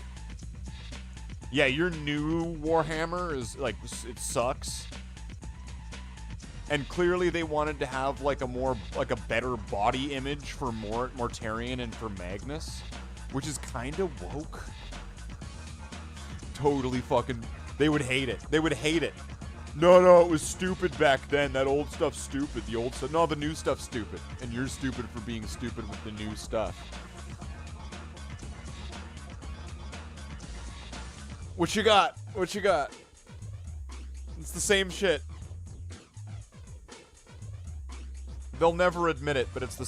yeah, your new Warhammer is like, it sucks. And clearly they wanted to have like a better body image for Mortarion and for Magnus, which is kind of woke. Totally fucking, they would hate it. They would hate it. No, it was stupid back then. That old stuff's stupid. The old stuff, no, the new stuff's stupid. And you're stupid for being stupid with the new stuff. What you got? What you got? It's the same shit. They'll never admit it, but it's the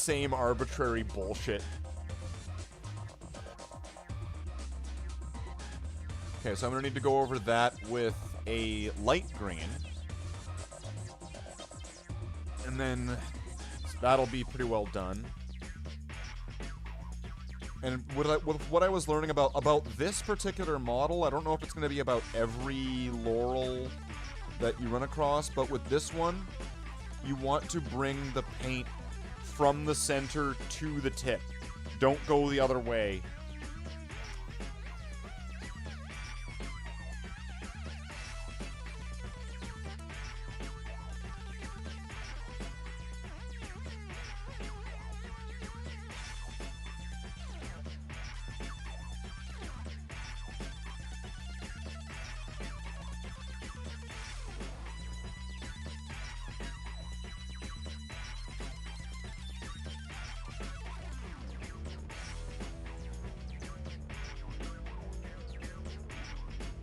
same arbitrary bullshit. Okay, so I'm gonna need to go over that with a light green. And then that'll be pretty well done. And with what I was learning about this particular model, I don't know if it's gonna be about every laurel that you run across, but with this one, you want to bring the paint from the center to the tip. Don't go the other way.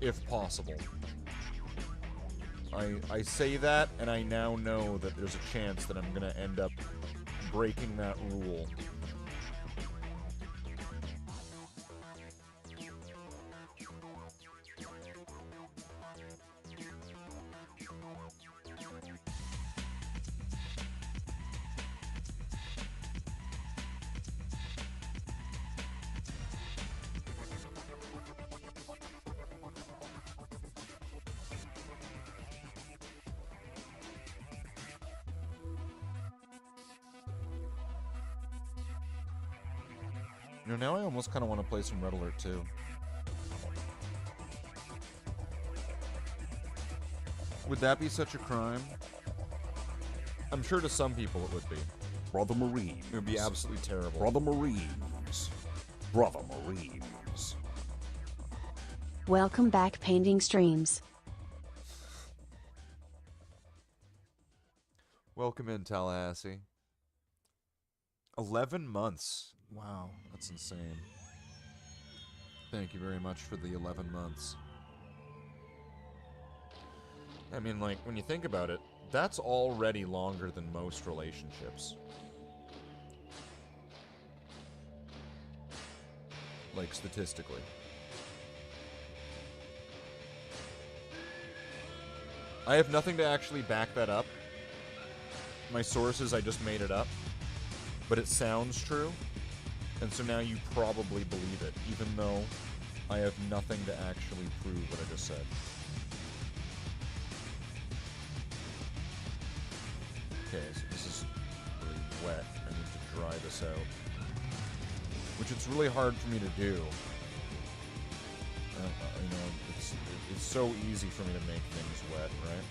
If possible. I say that, and I now know that there's a chance that I'm gonna end up breaking that rule. You know, now I almost kind of want to play some Red Alert too. Would that be such a crime? I'm sure to some people it would be. Brother Marines. It would be absolutely terrible. Brother Marines. Brother Marines. Welcome back, Painting Streams. Welcome in, Tallahassee. 11 months. Wow, that's insane. Thank you very much for the 11 months. I mean, like, when you think about it, that's already longer than most relationships. Like, statistically. I have nothing to actually back that up. My sources, I just made it up. But it sounds true. And so now you probably believe it, even though I have nothing to actually prove what I just said. Okay, so this is really wet. I need to dry this out. Which it's really hard for me to do. You know, it's so easy for me to make things wet, right?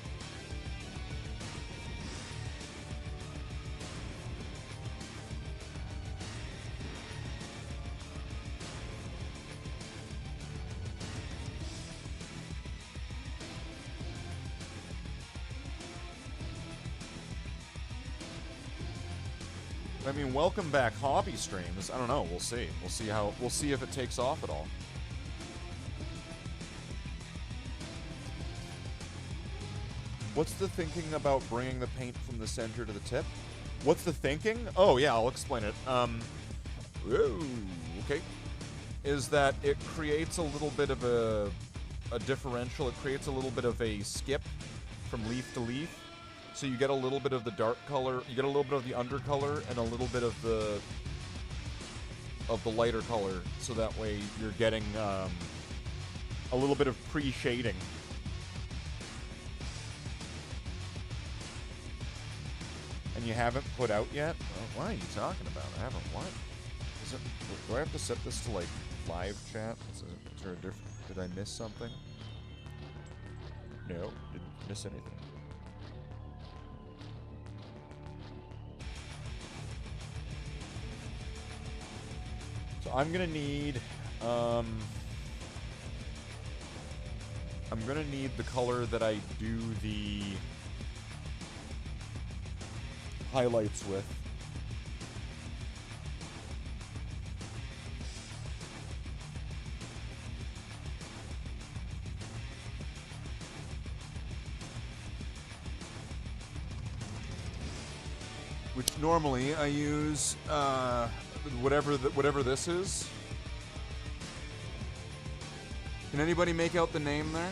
I mean, welcome back, hobby streams. I don't know. We'll see. We'll see if it takes off at all. What's the thinking about bringing the paint from the center to the tip? What's the thinking? Oh yeah, I'll explain it. Whoa, okay. Is that it creates a little bit of a differential. It creates a little bit of a skip from leaf to leaf. So you get a little bit of the dark color, you get a little bit of the undercolor, and a little bit of the lighter color. So that way you're getting a little bit of pre-shading. And you haven't put out yet? What are you talking about? I haven't what? Is it? Do I have to set this to like live chat? Is there a different? Did I miss something? No, didn't miss anything. So I'm gonna need the color that I do the highlights with. Which normally I use whatever this is. Can anybody make out the name there?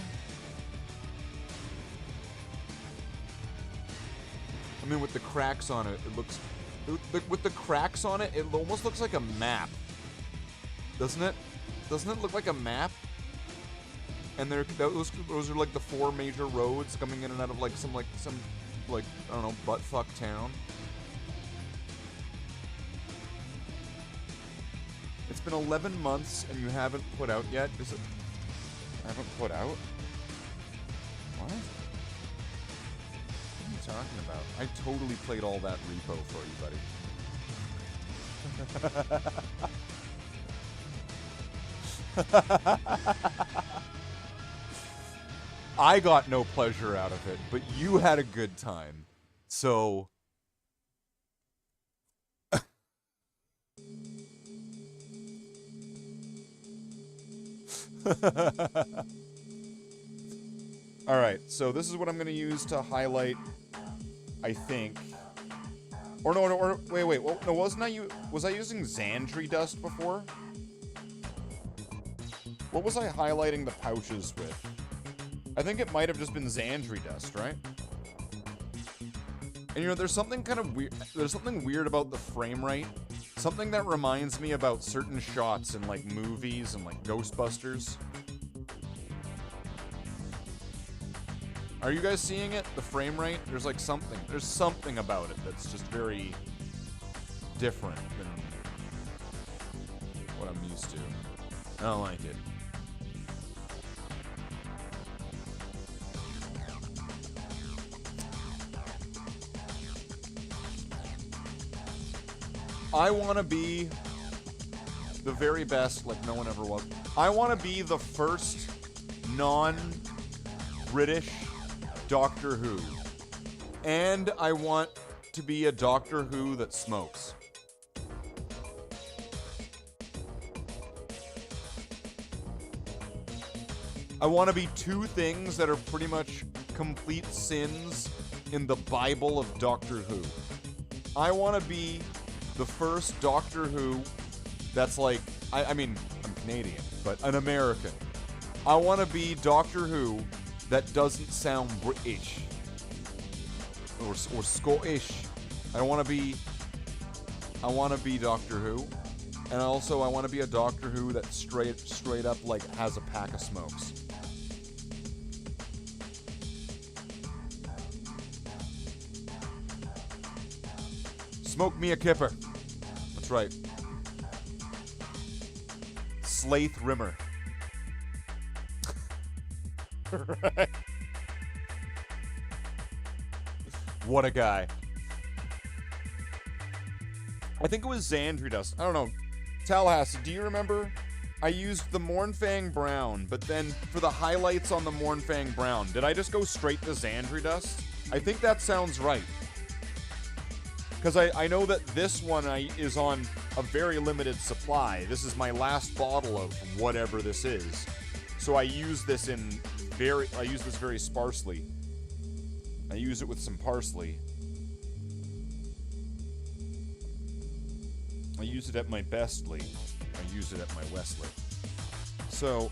I mean, with the cracks on it, it looks... With the cracks on it, it almost looks like a map. Doesn't it? Doesn't it look like a map? And those are like the 4 major roads coming in and out of like some I don't know, buttfuck town. It's been 11 months and you haven't put out yet? Is it... I haven't put out? What? What are you talking about? I totally played all that repo for you, buddy. I got no pleasure out of it, but you had a good time. So... Alright, so this is what I'm going to use to highlight, I think. Or wait, no, was I using Xandri dust before? What was I highlighting the pouches with? I think it might have just been Xandri dust, right? And you know, there's something kind of weird, there's something weird about the frame rate. Something that reminds me about certain shots in, like, movies and, like, Ghostbusters. Are you guys seeing it? The frame rate? There's, like, something. There's something about it that's just very different than what I'm used to. I don't like it. I want to be the very best, like no one ever was. I want to be the first non-British Doctor Who. And I want to be a Doctor Who that smokes. I want to be 2 things that are pretty much complete sins in the Bible of Doctor Who. I want to be the first Doctor Who that's like, I mean, I'm Canadian, but an American. I want to be Doctor Who that doesn't sound British. Or Scottish. I want to be Doctor Who. And also I want to be a Doctor Who that straight up like has a pack of smokes. Smoke me a kipper. That's right. Slathe Rimmer. Right. What a guy. I think it was Xandri dust. I don't know. Tallahassee, do you remember? I used the Mornfang Brown, but then for the highlights on the Mornfang Brown, did I just go straight to Xandri dust? I think that sounds right. Because I know that this one is on a very limited supply. This is my last bottle of whatever this is. So I use this very sparsely. I use it with some parsley. I use it at my bestly. I use it at my Wesley. So,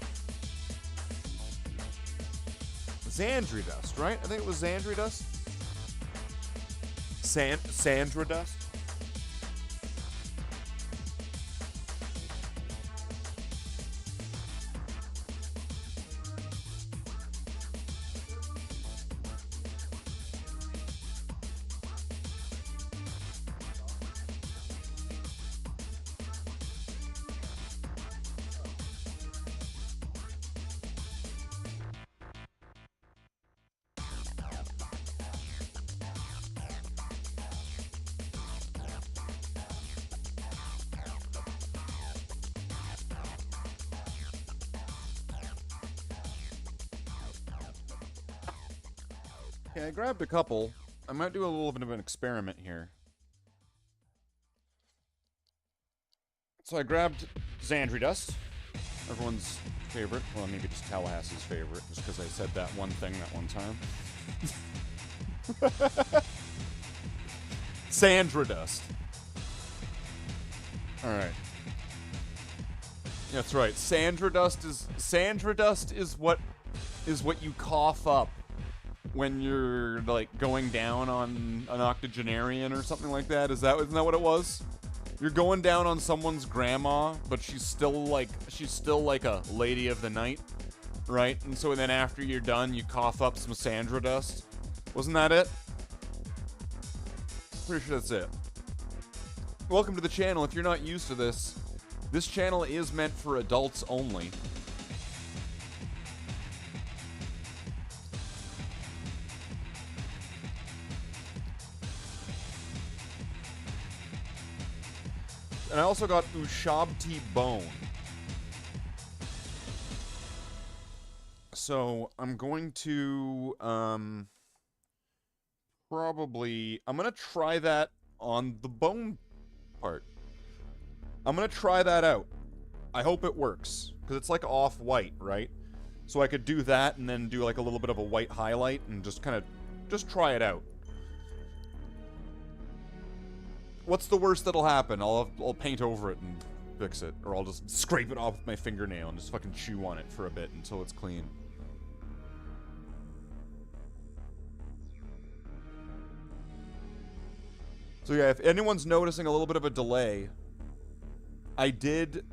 Xandri dust, right? I think it was Xandri dust. Sandra dust. Okay, I grabbed a couple. I might do a little bit of an experiment here. So I grabbed Xandri dust, everyone's favorite. Well, maybe just Tallahassee's favorite, just because I said that one thing that one time. Sandra dust. All right. That's right. Sandra dust is what you cough up when you're like going down on an octogenarian or something like that. Isn't that what it was? You're going down on someone's grandma, but she's still like a lady of the night, right? And so then after you're done, you cough up some Sandra dust. Wasn't that it? Pretty sure that's it. Welcome to the channel. If you're not used to this channel is meant for adults only. And I also got Ushabti Bone. So I'm going to I'm gonna try that on the bone part. I'm gonna try that out. I hope it works, because it's like off-white, right? So I could do that and then do like a little bit of a white highlight and just try it out. What's the worst that'll happen? I'll paint over it and fix it. Or I'll just scrape it off with my fingernail and just fucking chew on it for a bit until it's clean. So yeah, if anyone's noticing a little bit of a delay, I did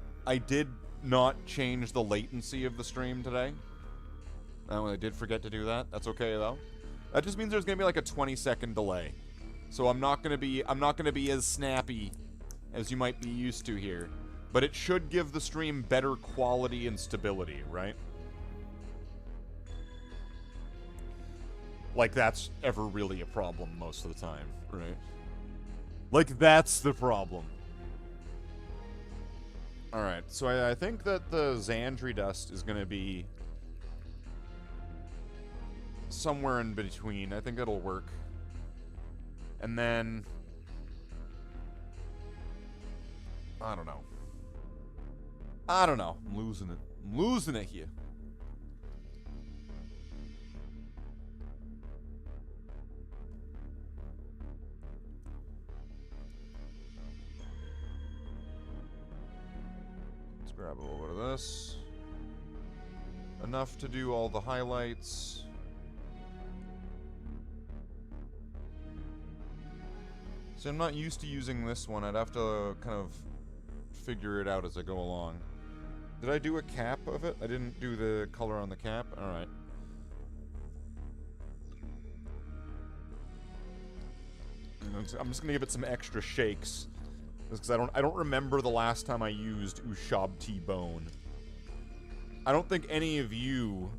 not change the latency of the stream today. I did forget to do that. That's okay though. That just means there's gonna be like a 20-second delay. So I'm not gonna be as snappy as you might be used to here, but it should give the stream better quality and stability, right? Like that's ever really a problem most of the time, right? Like that's the problem. Alright, so I think that the Xandri dust is gonna be somewhere in between. I think it'll work. And then I don't know. I'm losing it here. Let's grab a little bit of this. Enough to do all the highlights. So I'm not used to using this one. I'd have to kind of figure it out as I go along. Did I do a cap of it? I didn't do the color on the cap? Alright. I'm just gonna give it some extra shakes. Because I don't remember the last time I used Ushabti Bone. I don't think any of you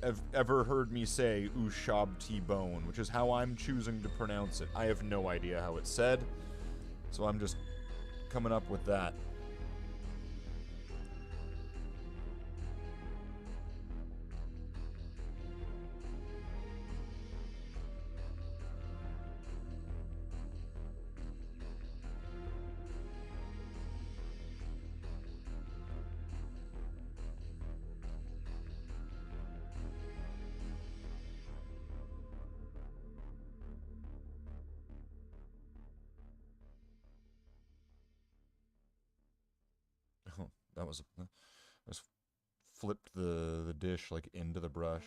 have ever heard me say Ushabti Bone, which is how I'm choosing to pronounce it. I have no idea how it's said, so I'm just coming up with that. that was... I just flipped the dish, like, into the brush.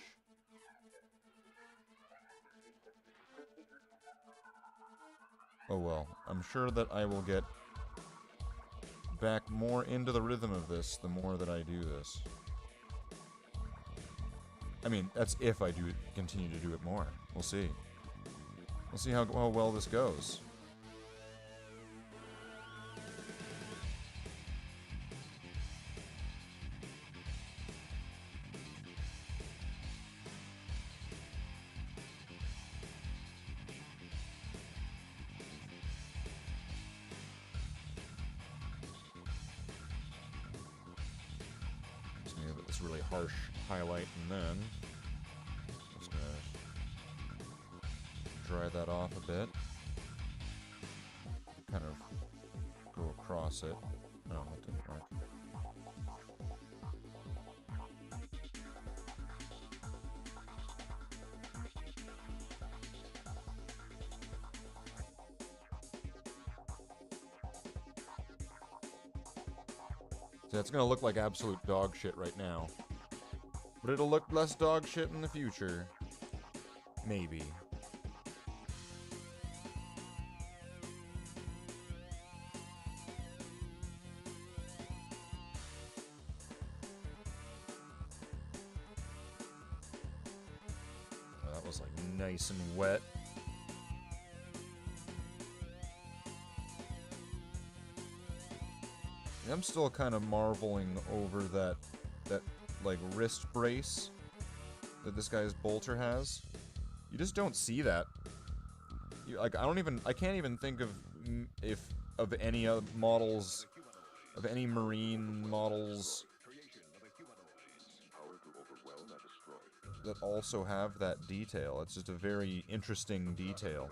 Oh well, I'm sure that I will get back more into the rhythm of this the more that I do this. I mean, that's if I do continue to do it more. We'll see. We'll see how well this goes. This really harsh highlight, and then just gonna dry that off a bit. Kind of go across it. No, that didn't work. So it's gonna look like absolute dog shit right now. But it'll look less dog shit in the future. Maybe. Oh, that was like nice and wet. I'm still kind of marveling over that like wrist brace that this guy's bolter has. You just don't see that. I can't even think of any models, of any marine models that also have that detail. It's just a very interesting detail.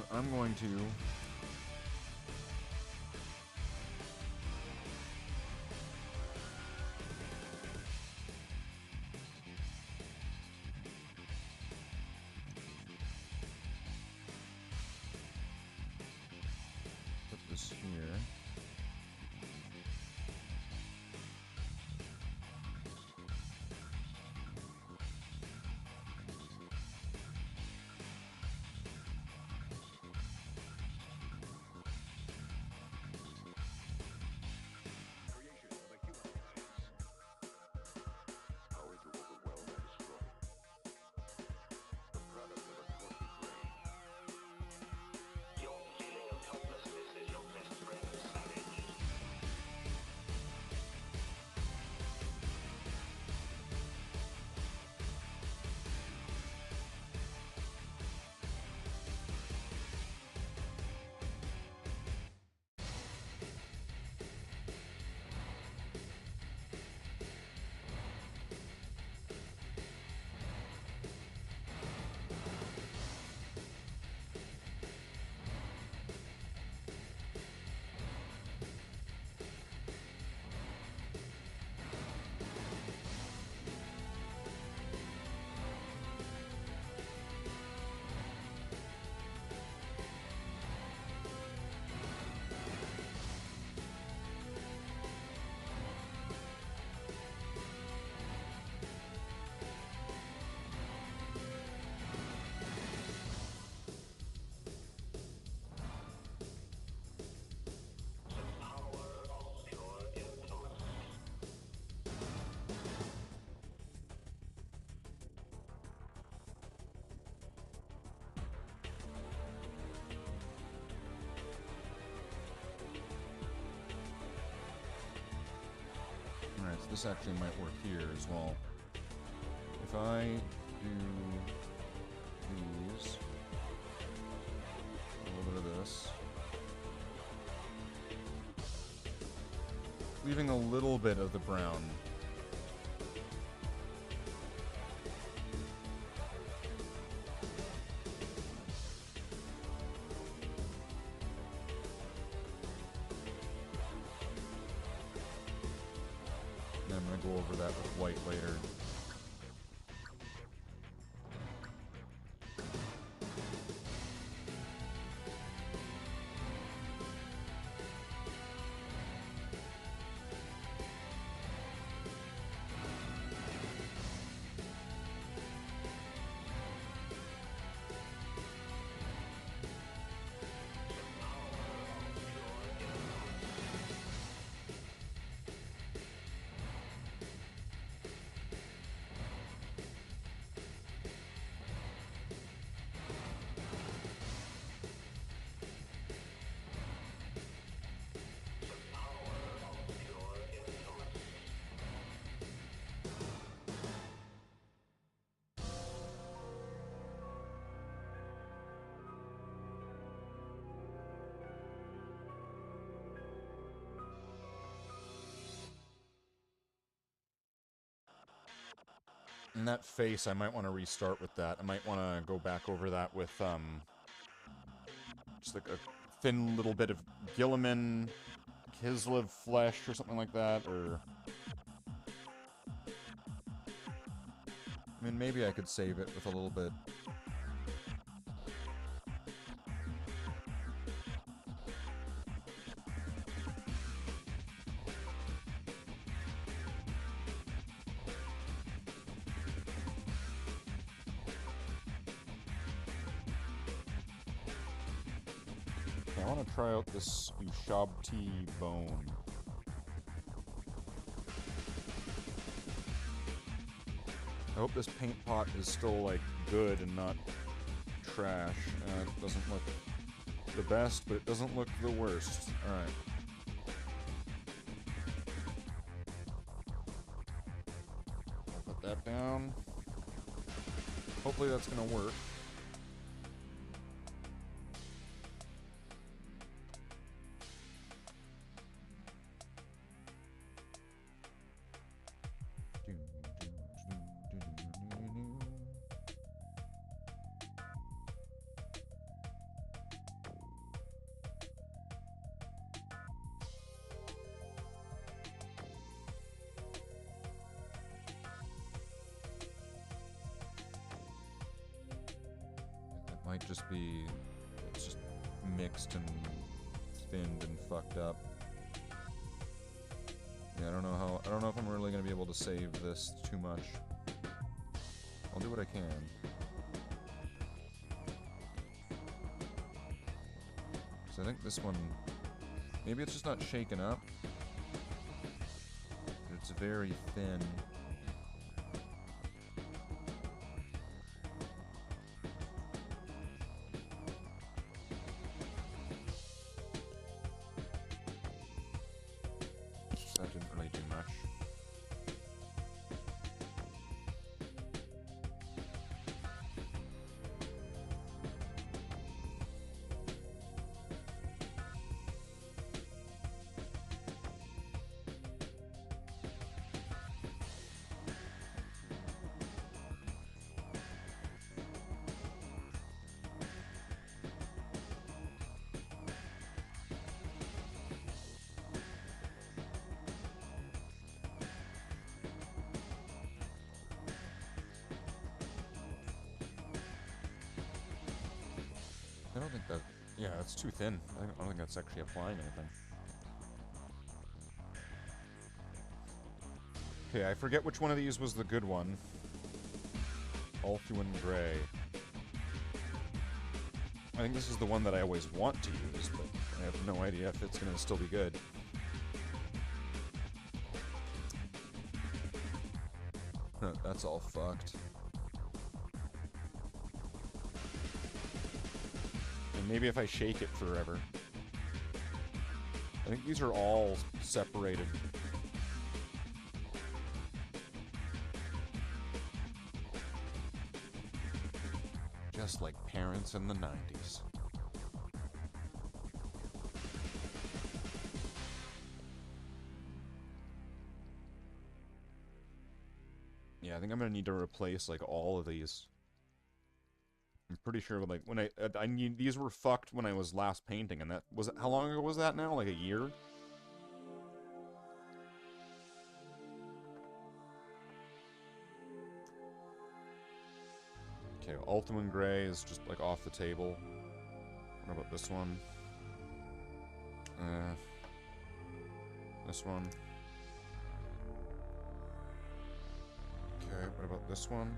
I'm going to put this here. this actually might work here as well. If I do these, a little bit of this, leaving a little bit of the brown. And I'm going to go over that with white later. And that face, I might want to restart with that. I might want to go back over that with, just like a thin little bit of Gilliman, Kislev flesh or something like that, or... I mean, maybe I could save it with a little bit. I want to try out this Ushabti bone. I hope this paint pot is still, like, good and not trash. It doesn't look the best, but it doesn't look the worst. Alright. I'll put that down. Hopefully that's gonna work. Might just be, it's just mixed and thinned and fucked up. Yeah, I don't know if I'm really gonna be able to save this too much. I'll do what I can. So I think this one, maybe it's just not shaken up. It's very thin. That didn't really do much. I don't think that... Yeah, it's too thin. I don't think that's actually applying anything. Okay, I forget which one of these was the good one. Ulthuan Grey. I think this is the one that I always want to use, but I have no idea if it's going to still be good. Huh, that's all fucked. Maybe if I shake it forever. I think these are all separated. Just like parents in the 90s. Yeah, I think I'm gonna need to replace, like, all of these. I'm pretty sure, like, when I need, these were fucked when I was last painting, and that was, how long ago was that now? Like a year? Okay, Ultimate Gray is just, like, off the table. What about this one? This one. Okay, what about this one?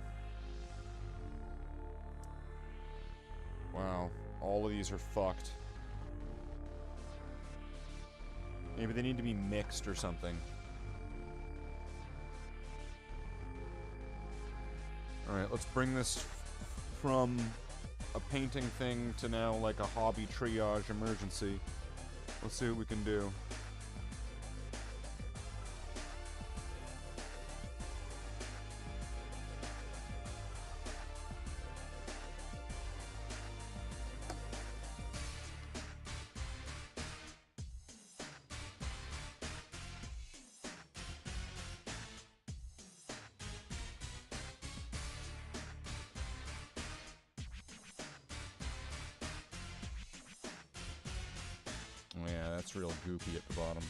Wow, all of these are fucked. Maybe they need to be mixed or something. Alright, let's bring this from a painting thing to now like a hobby triage emergency. Let's see what we can do. Oh yeah, that's real goopy at the bottom.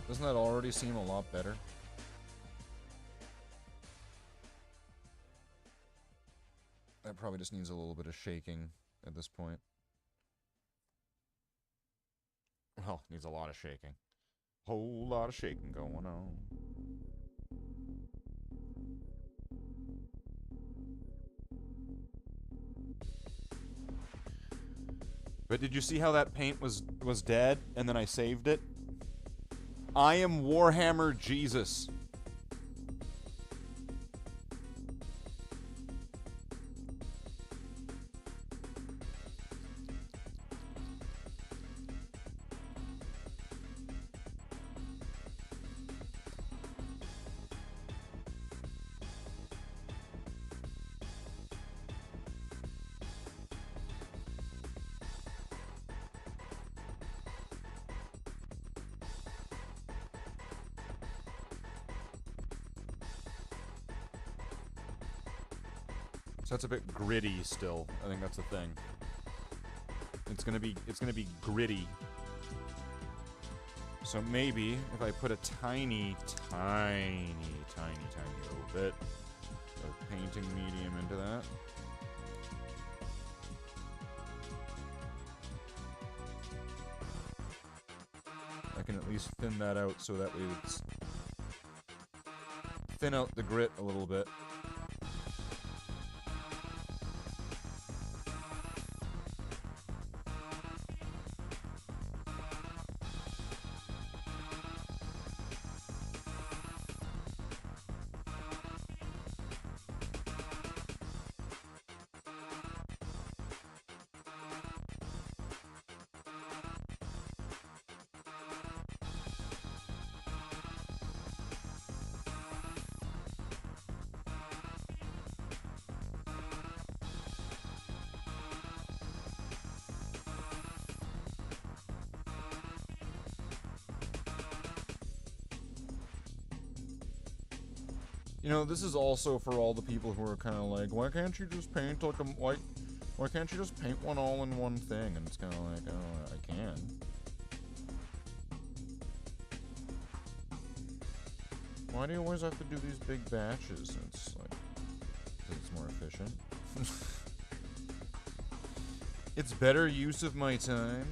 Doesn't that already seem a lot better? That probably just needs a little bit of shaking at this point. Well, needs a lot of shaking. Whole lot of shaking going on. But did you see how that paint was dead and then I saved it? I am Warhammer Jesus. So that's a bit gritty still. I think that's the thing. It's gonna be gritty. So maybe if I put a tiny little bit of painting medium into that. I can at least thin that out so that way it's thin out the grit a little bit. You know, this is also for all the people who are kind of like, why can't you just paint like a why can't you just paint one all in one thing? And it's kind of like, oh, I can. Why do you always have to do these big batches? It's like, 'cause it's more efficient. It's better use of my time.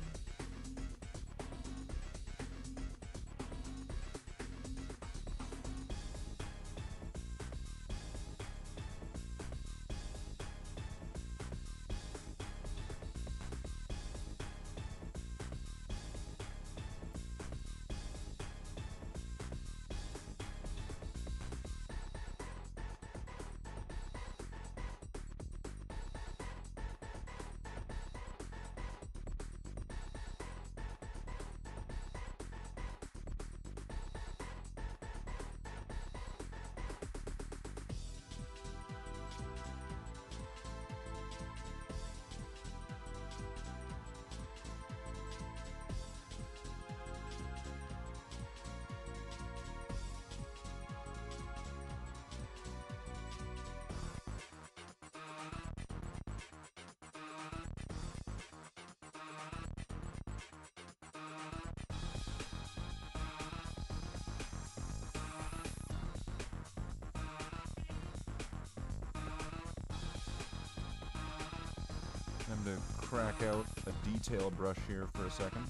I'm going to crack out a detail brush here for a second.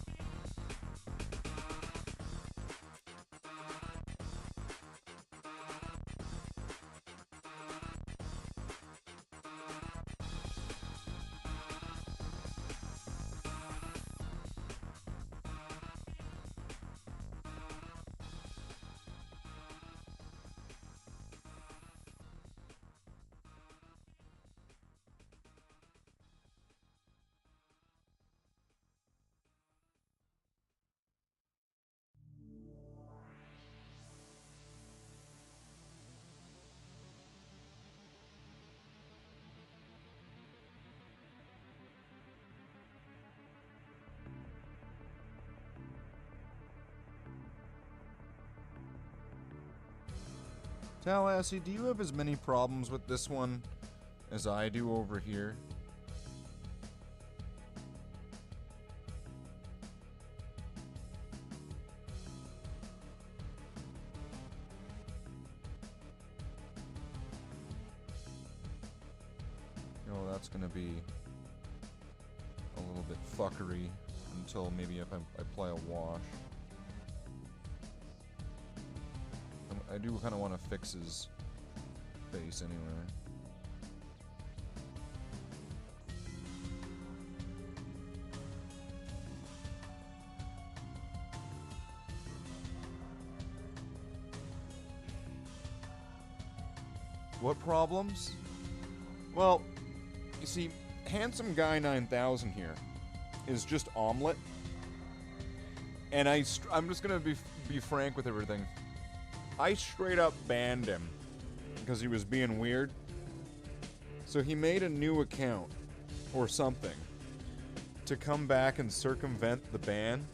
Tallahassee, do you have as many problems with this one as I do over here? You know, that's gonna be a little bit fuckery until maybe if I apply a wash. I do kind of want to fix his face anyway. What problems? Well, you see, Handsome Guy 9000 here is just omelet. And I'm just gonna be frank with everything. I straight up banned him because he was being weird. So he made a new account or something to come back and circumvent the ban.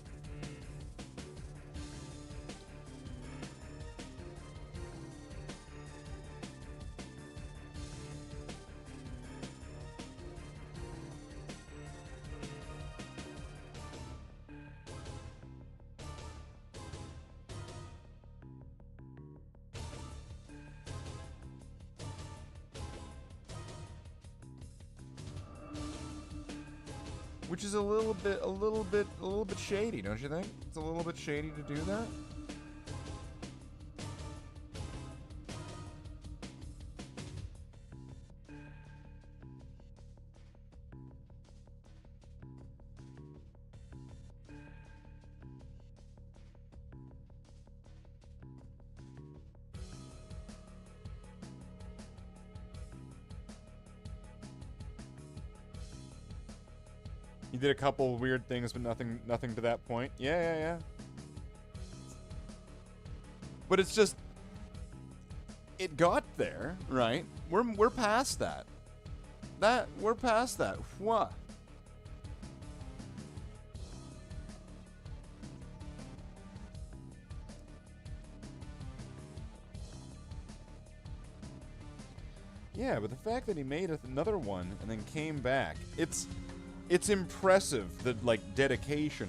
Which is a little bit shady, don't you think? It's a little bit shady to do that. You did a couple weird things, but nothing to that point. Yeah. But it's just, it got there, right? We're past that. We're past that. What? Yeah, but the fact that he made another one and then came back, it's impressive, the, like, dedication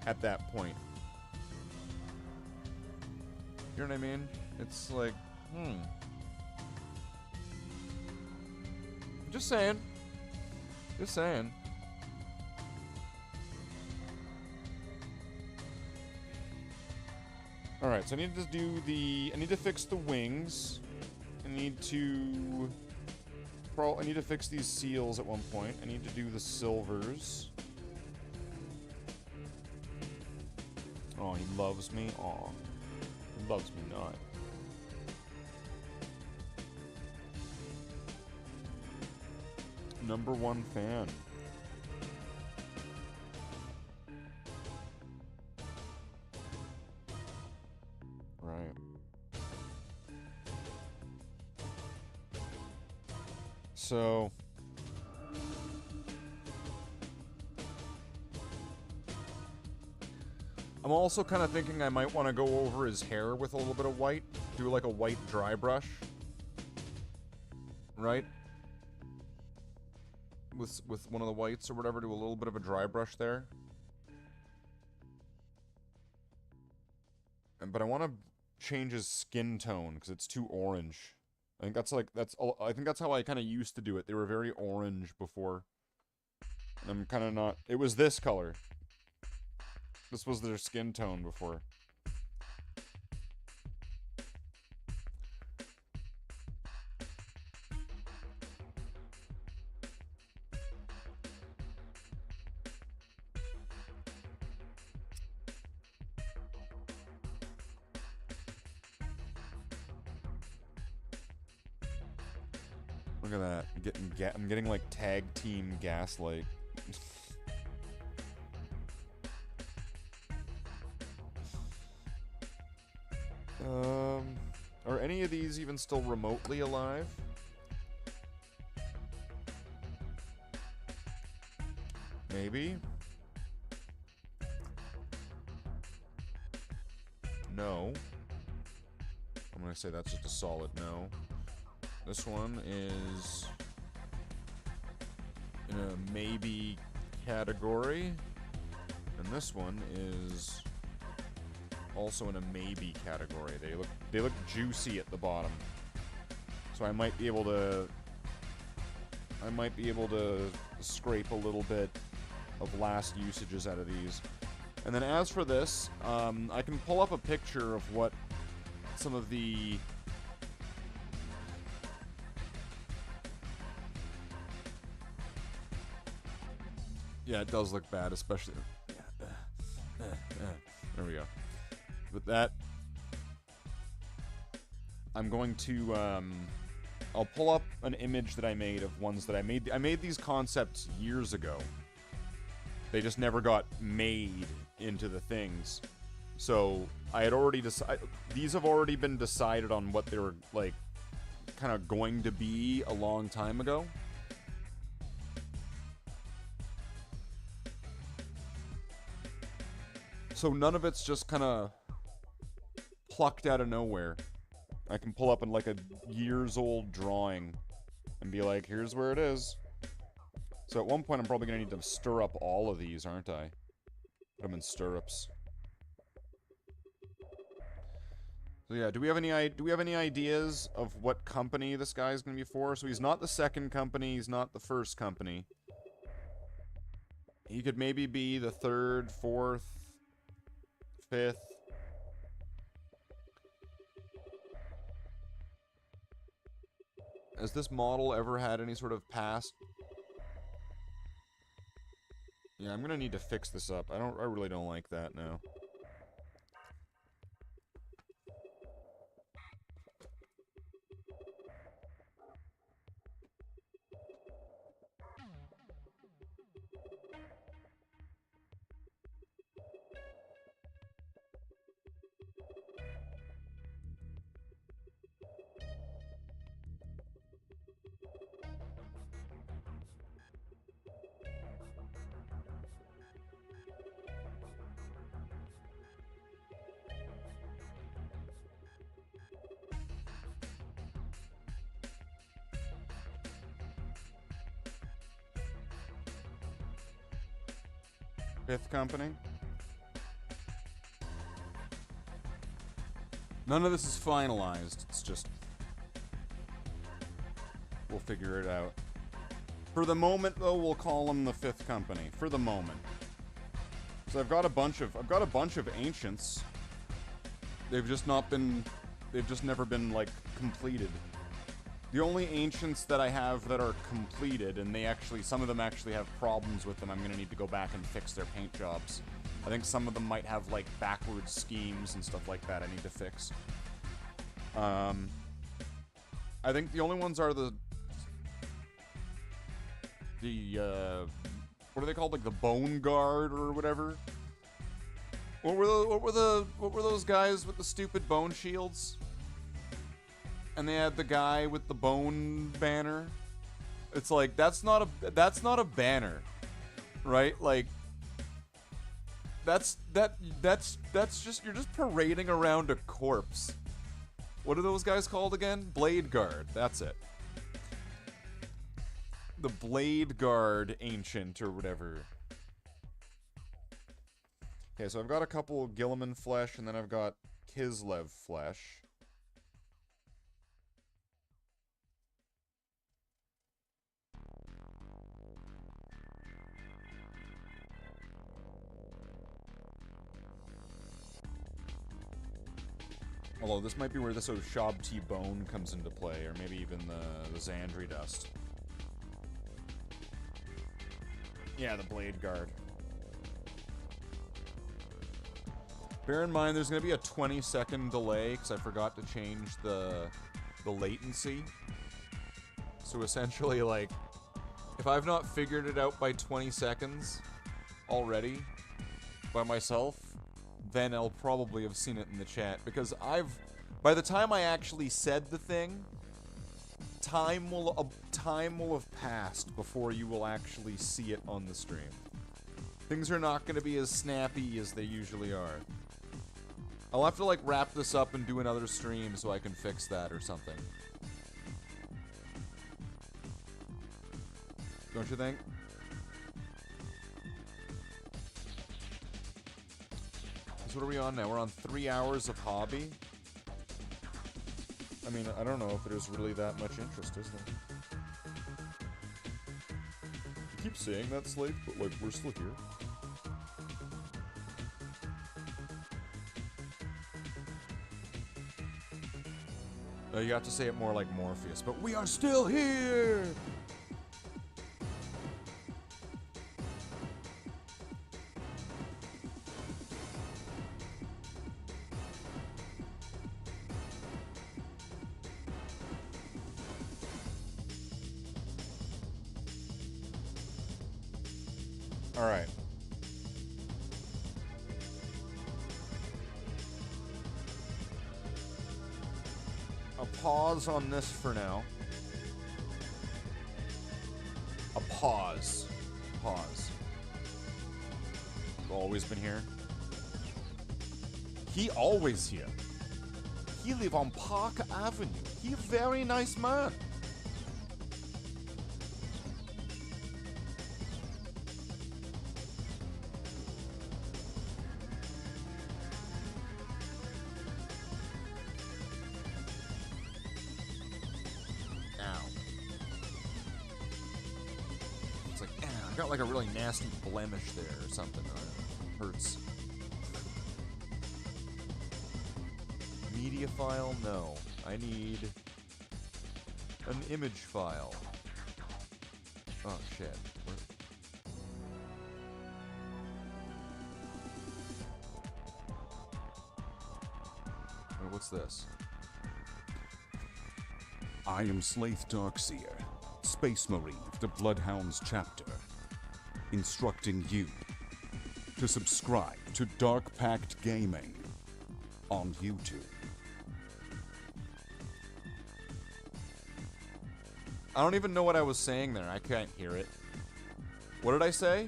at that point. You know what I mean? It's like, Just saying. Just saying. Alright, so I need to do I need to fix the wings. I need to fix these seals at one point. I need to do the silvers. Oh, he loves me? Aw. He loves me not. #1 fan. Right. So... I'm also kind of thinking I might want to go over his hair with a little bit of white. Do like a white dry brush. Right? With one of the whites or whatever, do a little bit of a dry brush there. But I want to change his skin tone because it's too orange. I think that's how I kind of used to do it. They were very orange before. I'm kind of not. It was this color. This was their skin tone before. Look at that. I'm getting like tag team gaslight. Are any of these even still remotely alive? Maybe? No. I'm gonna say that's just a solid no. This one is in a maybe category, and this one is also in a maybe category. They look juicy at the bottom, so I might be able to scrape a little bit of last usages out of these. And then as for this, I can pull up a picture of what some of the yeah, it does look bad, especially there we go. With that, I'm going to, I'll pull up an image that I made of ones that I made. I made these concepts years ago. They just never got made into the things. So, I had already decided, these have already been decided on what they were, like, kind of going to be a long time ago. So none of it's just kind of plucked out of nowhere. I can pull up in like a years-old drawing and be like, here's where it is. So at one point I'm probably going to need to stir up all of these, aren't I? Put them in stirrups. So yeah, do we have any ideas of what company this guy's going to be for? So he's not the second company, he's not the first company. He could maybe be the 3rd, 4th, 5th. Has this model ever had any sort of past? Yeah, I'm gonna need to fix this up. I really don't like that now. Fifth company. None of this is finalized. It's just... we'll figure it out. For the moment, though, we'll call them the fifth company. For the moment. So I've got a bunch of ancients. They've just not been... they've just never been, like, completed. The only ancients that I have that are completed, and they actually, some of them actually have problems with them, I'm gonna need to go back and fix their paint jobs. I think some of them might have, like, backwards schemes and stuff like that I need to fix. I think the only ones are the what are they called? Like the Bone Guard or whatever? What were those guys with the stupid bone shields? And they had the guy with the bone banner. It's like that's not a banner, right? Like that's just you're just parading around a corpse. What are those guys called again? Blade Guard. That's it. The Blade Guard Ancient or whatever. Okay, so I've got a couple Gilliman flesh, and then I've got Kislev flesh. Although this might be where this Oshabti bone comes into play, or maybe even the Xandri dust. Yeah, the Blade Guard. Bear in mind, there's going to be a 20-second delay, because I forgot to change the latency. So essentially, like, if I've not figured it out by 20 seconds already, by myself, then I'll probably have seen it in the chat, because by the time I actually said the thing, time will have passed before you will actually see it on the stream. Things are not going to be as snappy as they usually are. I'll have to, like, wrap this up and do another stream so I can fix that or something. Don't you think? So what are we on now? We're on 3 hours of hobby? I mean, I don't know if there's really that much interest, is there? You keep saying that, Slathe, but, like, we're still here. You have to say it more like Morpheus, but we are still here! Alright. A pause on this for now. A pause. Pause. Always been here. He always here. He live on Park Avenue. He a very nice man. It's like, got like a really nasty blemish there or something. Hurts. Media file? No. I need an image file. Oh shit. Wait, what's this? I am Slathe Darkseer, Space Marine of the Bloodhounds chapter, instructing you to subscribe to Dark Pact Gaming on YouTube. I don't even know what I was saying there. I can't hear it. What did I say?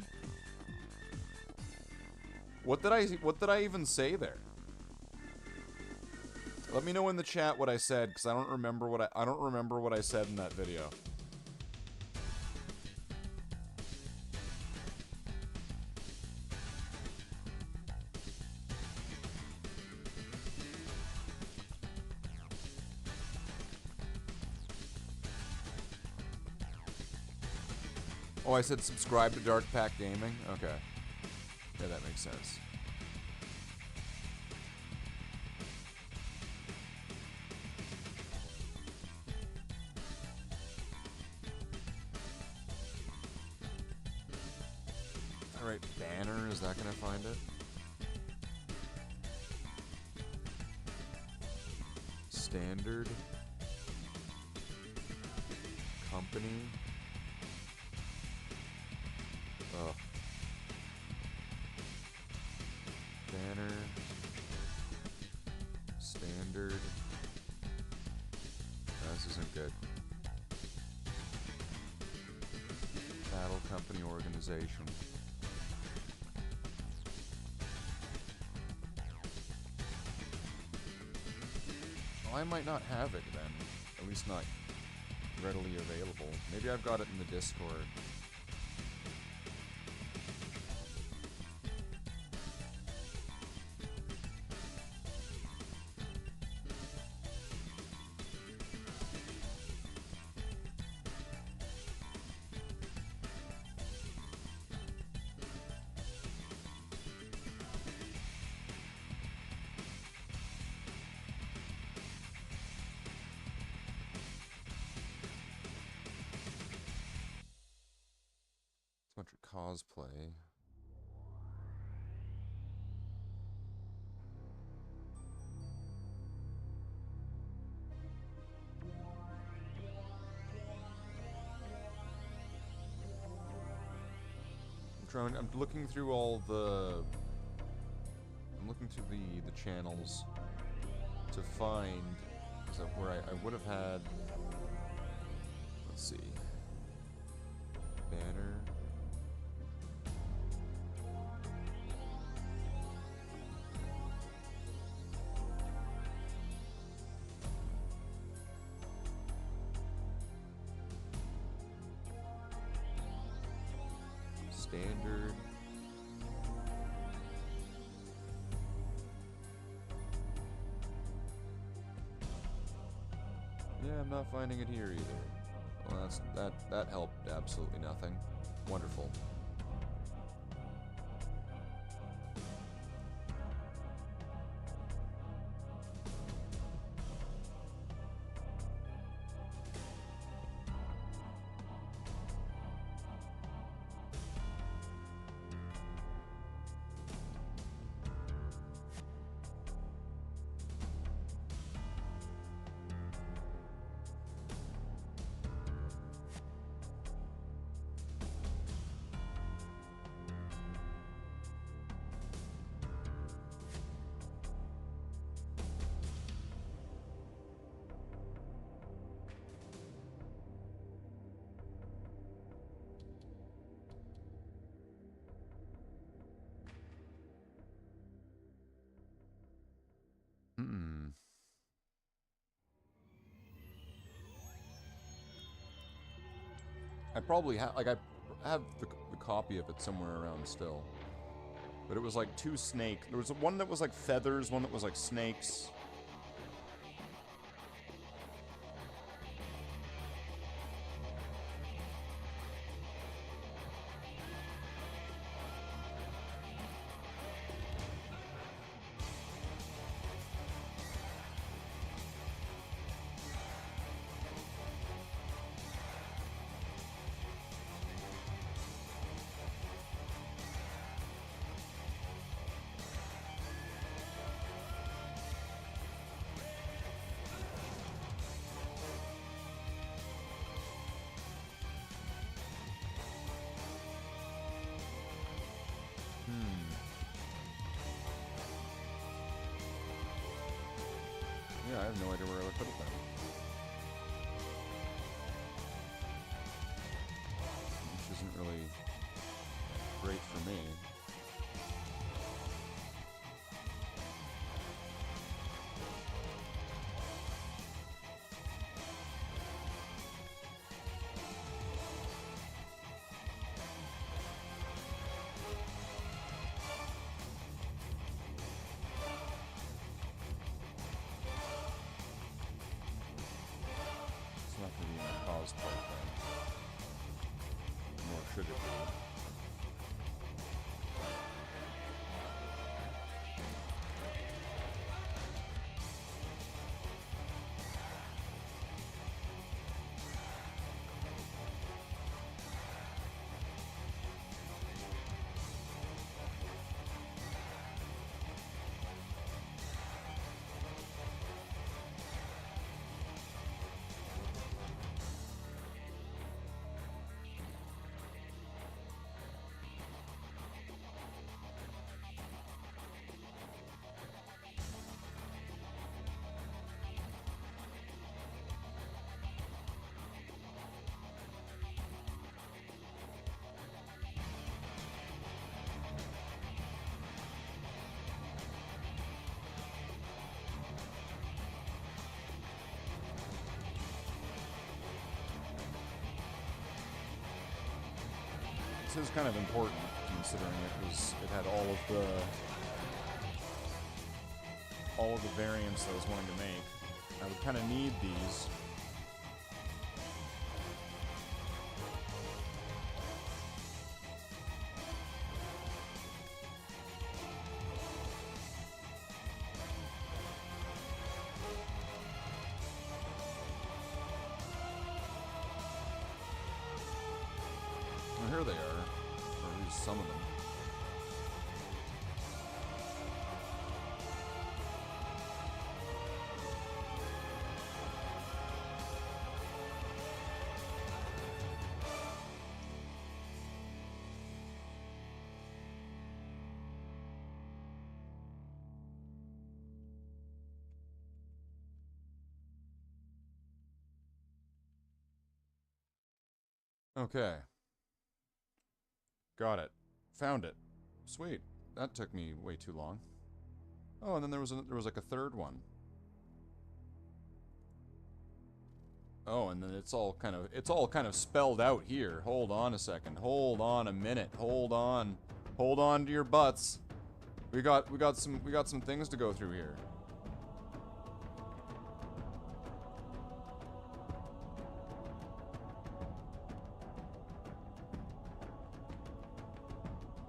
What did I even say there? Let me know in the chat what I said, because I don't remember what I said in that video. Oh, I said subscribe to Dark Pact Gaming? Okay. Yeah, that makes sense. Alright, banner, is that gonna find it? Standard. Company. Oh. Banner. Standard. No, this isn't good. Battle Company Organization. Well, I might not have it then. At least not readily available. Maybe I've got it in the Discord. Bunch of cosplay. I'm looking through all the... I'm looking through the channels to find where I would have had... Let's see. Banner... Standard. Yeah, I'm not finding it here either. Well, that helped absolutely nothing. Wonderful. I probably have, like, I have the copy of it somewhere around still. But it was like two snakes. There was one that was like feathers, one that was like snakes. I have no idea where I would put it then. Which isn't really great for me. It's not going to be in a cause pipeline. Nor should it be. This is kind of important, considering it had all of the variants that I was wanting to make. I would kind of need these. Well, here they are, or at least some of them. Okay. Got it. Found it. Sweet. That took me way too long. Oh, and then there was like a third one. Oh, and then it's all kind of spelled out here. Hold on a second. Hold on a minute. Hold on. Hold on to your butts. We got some things to go through here.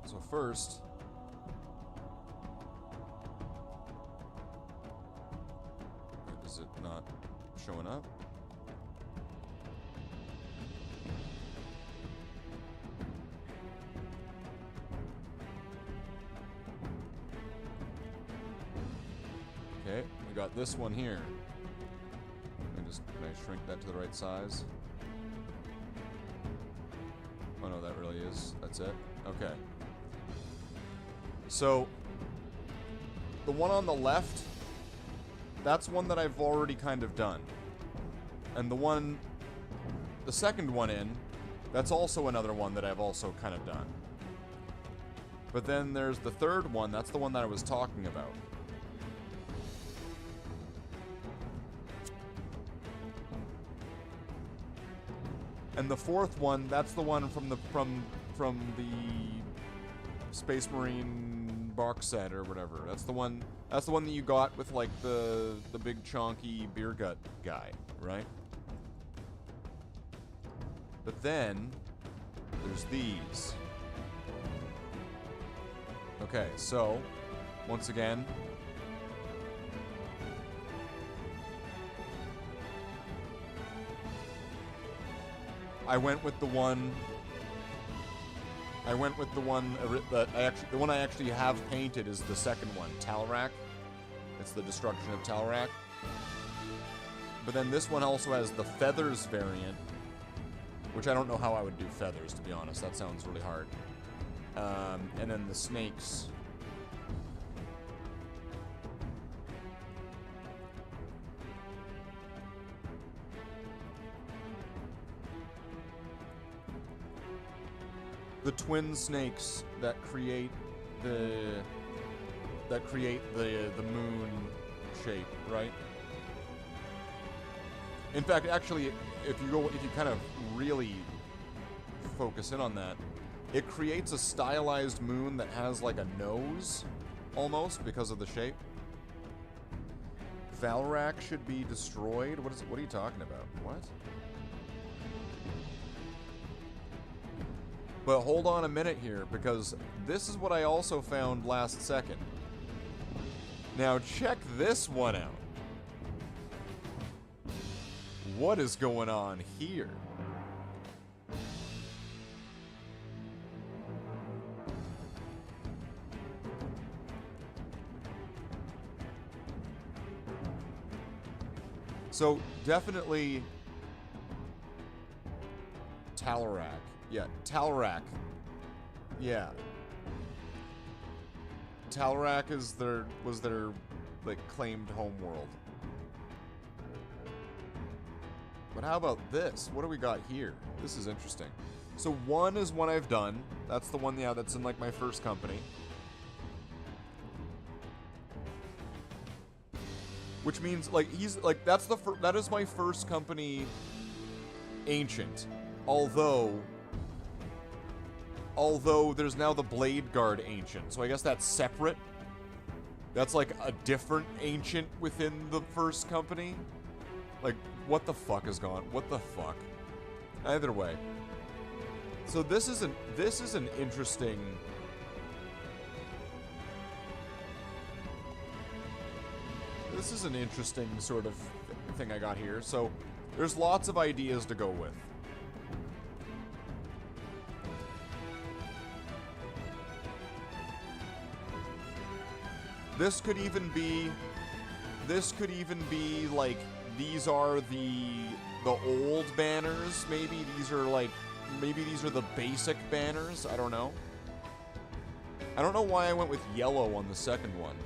So first, is it not showing up? Okay, we got this one here. Can I shrink that to the right size? Oh no, that really is. That's it. Okay. So, the one on the left, that's one that I've already kind of done. And the second one in, that's also another one that I've also kind of done. But then there's the third one, that's the one that I was talking about. And the fourth one, that's the one from the Space Marine box set or whatever. That's the one that you got with like the big chonky beer gut guy, right? But then there's these. Okay, so once again, I went with the one that the one I actually have painted is the second one, Talrak. It's the destruction of Talrak. But then this one also has the feathers variant, which I don't know how I would do feathers, to be honest. That sounds really hard. And then the snakes. the twin snakes that create the moon shape, right? In fact, actually, if you kind of really focus in on that, it creates a stylized moon that has like a nose, almost, because of the shape. Valrak should be destroyed? What are you talking about? What? But hold on a minute here, because this is what I also found last second. Now check this one out. What is going on here? So, definitely Talarak. Yeah, Talarak. Yeah. Talarak was their like claimed homeworld. But how about this? What do we got here? This is interesting. So 1 is one I've done. That's the one, yeah, that's in like my first company. Which means like he's like that is my first company ancient. Although there's now the Blade Guard ancient. So I guess that's separate. That's like a different ancient within the first company. Like, what the fuck is going? What the fuck? Either way. So this is an interesting. This is an interesting sort of thing I got here. So there's lots of ideas to go with. This could even be like, these are the old banners, maybe these are the basic banners, I don't know. I don't know why I went with yellow on the second one.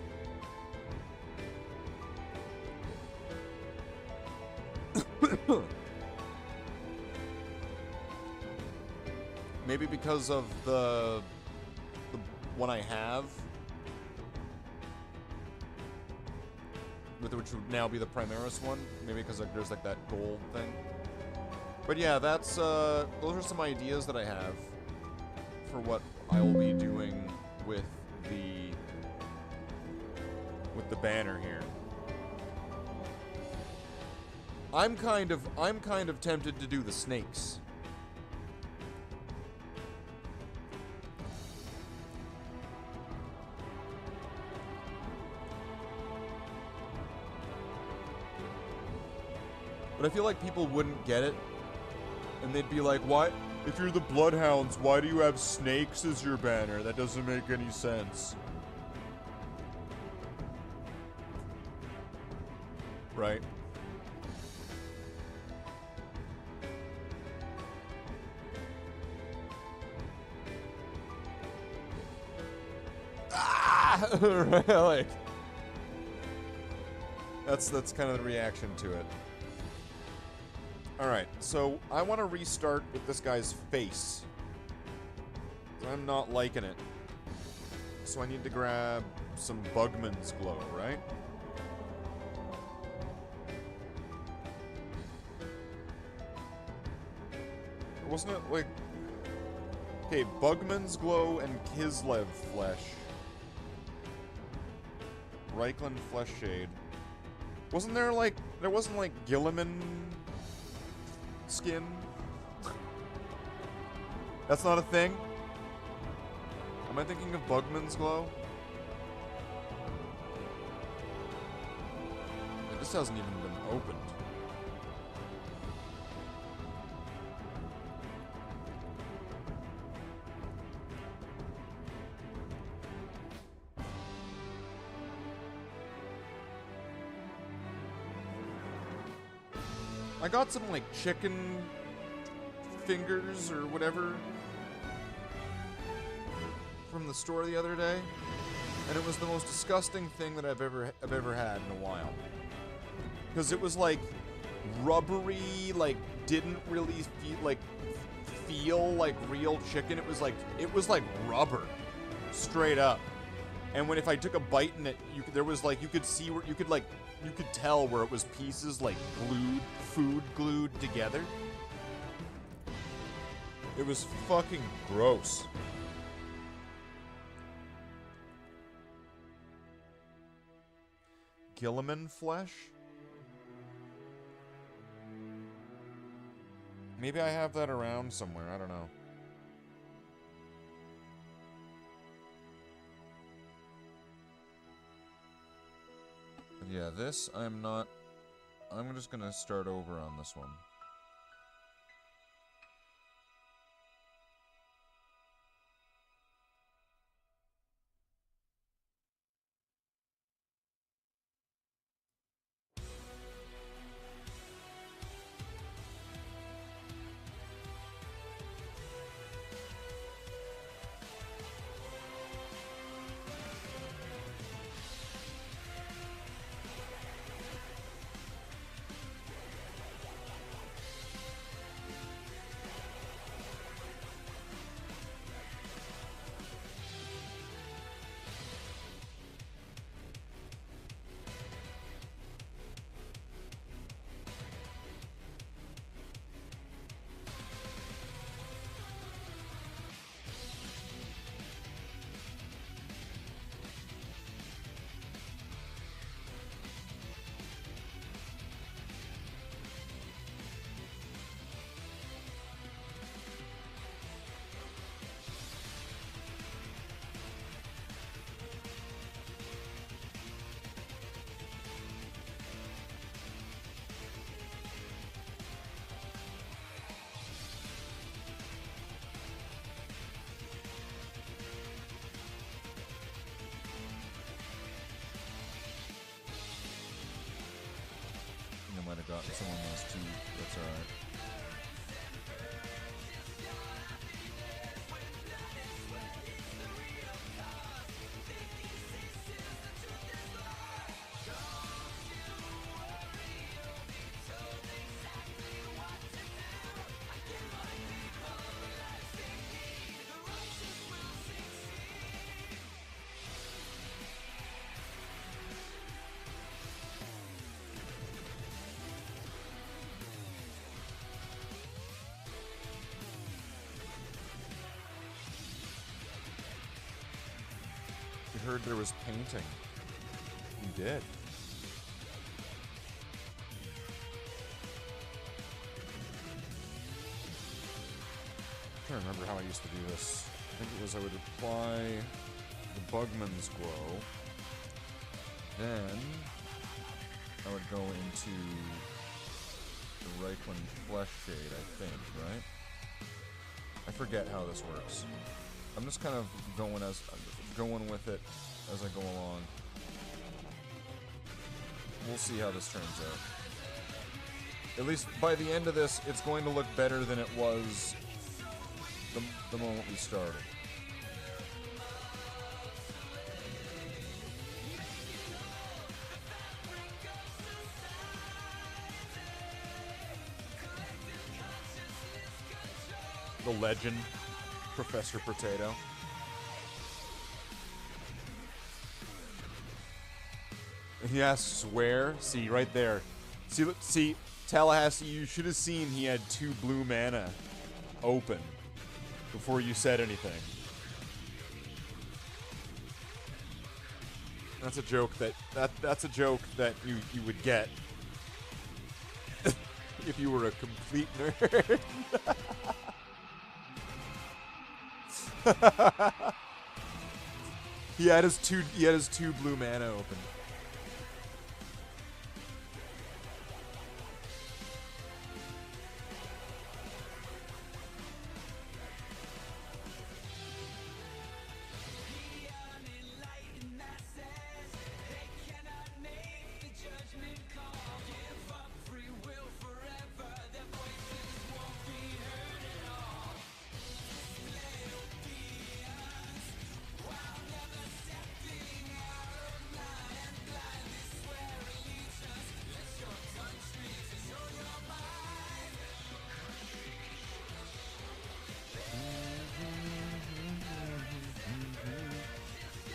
Maybe because of the one I have, which would now be the Primaris one. Maybe because like, there's like that gold thing. But yeah, that's those are some ideas that I have for what I will be doing with the banner here. I'm kind of tempted to do the snakes. But I feel like people wouldn't get it. And they'd be like, "Why? If you're the Bloodhounds, why do you have snakes as your banner? That doesn't make any sense." Right? Ah! Really? That's kind of the reaction to it. Alright, so I want to restart with this guy's face. I'm not liking it. So I need to grab some Bugman's Glow, right? Wasn't it like... Okay, Bugman's Glow and Kislev Flesh. Reichland Flesh Shade. Wasn't there like... There wasn't like Gilliman... skin? That's not a thing? Am I thinking of Bugman's Glow? This hasn't even been opened. I got some, like, chicken fingers or whatever from the store the other day, and it was the most disgusting thing that I've ever had in a while. Because it was, like, rubbery, like, didn't really feel like real chicken. It was like rubber, straight up. And if I took a bite in it, there was like you could tell where it was pieces like food glued together. It was fucking gross. Gilliman flesh? Maybe I have that around somewhere, I don't know. But yeah, this I'm just gonna start over on this one. Might have gotten someone else too. That's alright. Heard there was painting. You did. I'm trying to remember how I used to do this. I think it was I would apply the Bugman's Glow. Then I would go into the Reichland Flesh Shade, I think, right? I forget how this works. I'm just kind of going with it as I go along. We'll see how this turns out. At least by the end of this, it's going to look better than it was the moment we started. The legend, Professor Potato. He asks where. See, right there. See, Tallahassee, you should have seen he had 2 blue mana open before you said anything. That's a joke that's a joke that you would get if you were a complete nerd. He had his two blue mana open.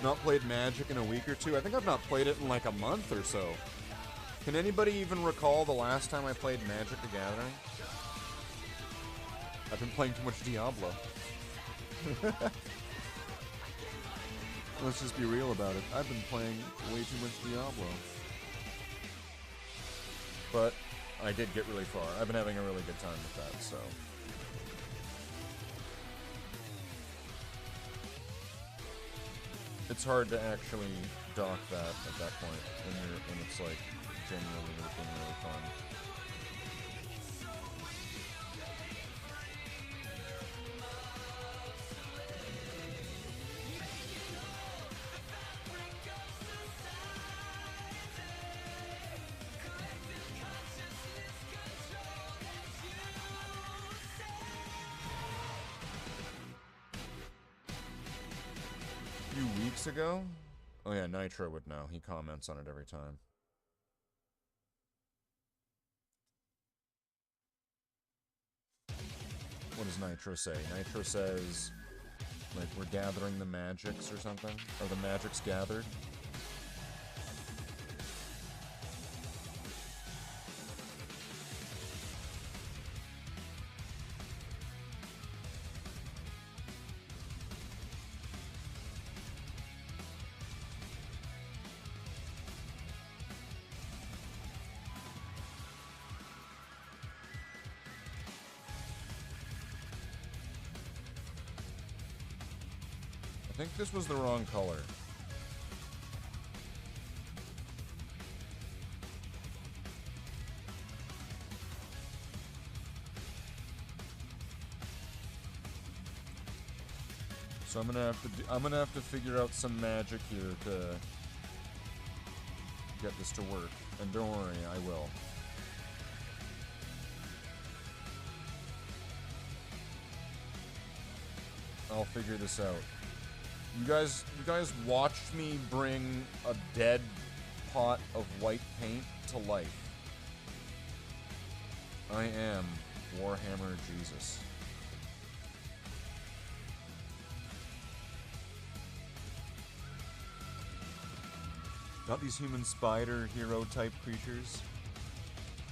Not played Magic in a week or two? I think I've not played it in like a month or so. Can anybody even recall the last time I played Magic the Gathering? I've been playing too much Diablo. Let's just be real about it. I've been playing way too much Diablo. But I did get really far. I've been having a really good time with that, so. It's hard to actually dock that at that point when it's like genuinely being really fun. Weeks ago? Oh yeah, Nitro would know. He comments on it every time. What does Nitro say? Nitro says, like, we're gathering the magics or something? Or the magics gathered? I think this was the wrong color. So I'm gonna have to figure out some magic here to get this to work. And don't worry, I will. I'll figure this out. You guys watched me bring a dead pot of white paint to life. I am Warhammer Jesus. Not these human spider hero type creatures.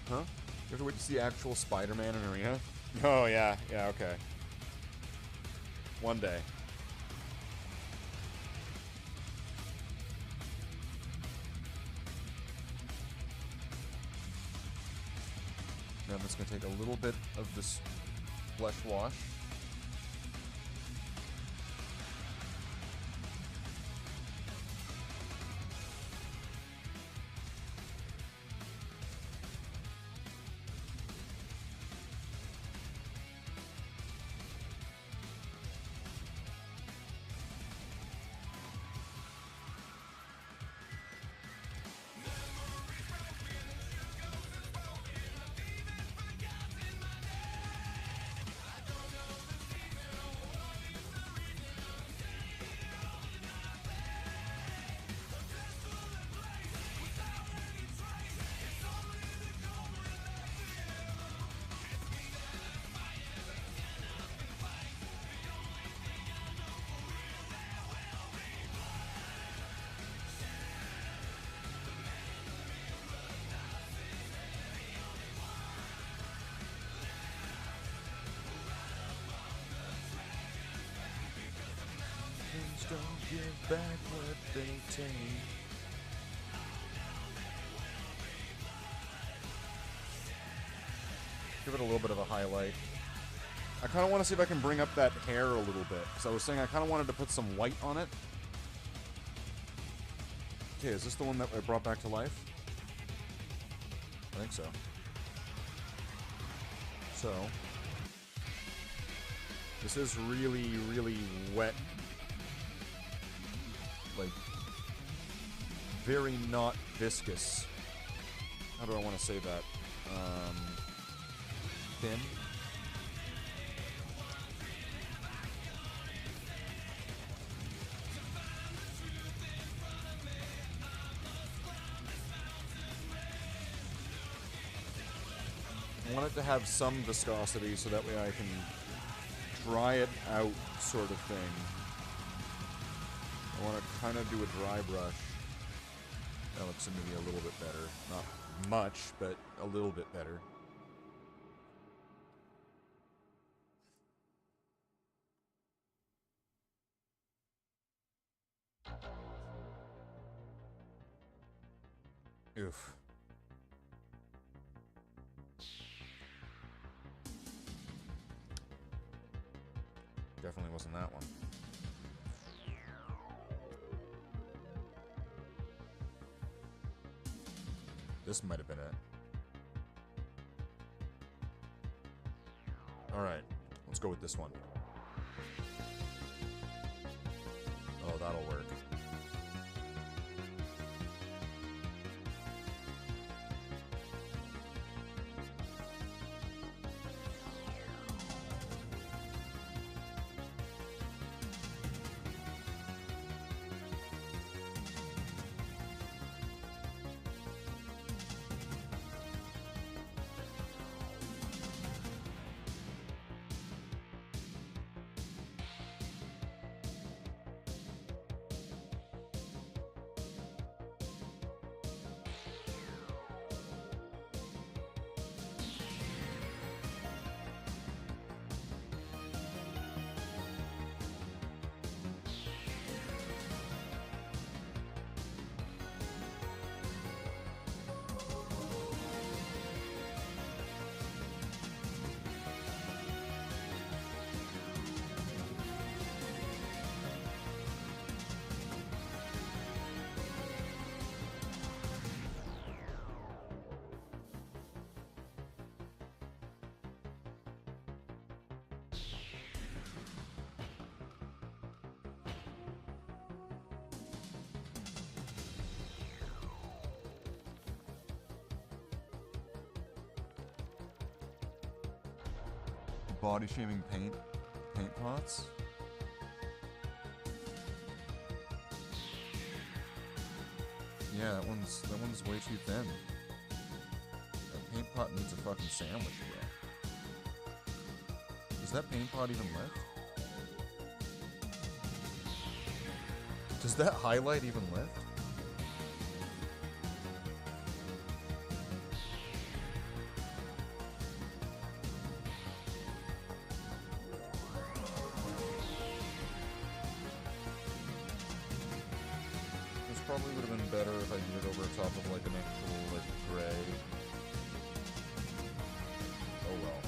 Huh? You have to wait to see actual Spider-Man in Arena? Oh yeah, okay. One day. Now I'm just going to take a little bit of this flesh wash. Don't give back what they take. Give it a little bit of a highlight. I kind of want to see if I can bring up that hair a little bit, because I was saying I kind of wanted to put some white on it. Okay, is this the one that I brought back to life? I think so. So, this is really, really wet. Like, very not viscous. How do I want to say that? Thin. I want it to have some viscosity so that way I can dry it out, sort of thing. I want it kind of do a dry brush. That looks maybe a little bit better. Not much, but a little bit better. Oof. Definitely wasn't that one. This might have been it. Alright, let's go with this one. Oh, that'll work. Body shaming paint pots. Yeah, that one's way too thin. That paint pot needs a fucking sandwich, bro. Does that paint pot even lift? Does that highlight even lift? Probably would have been better if I did it over the top of like an actual like gray. Oh well.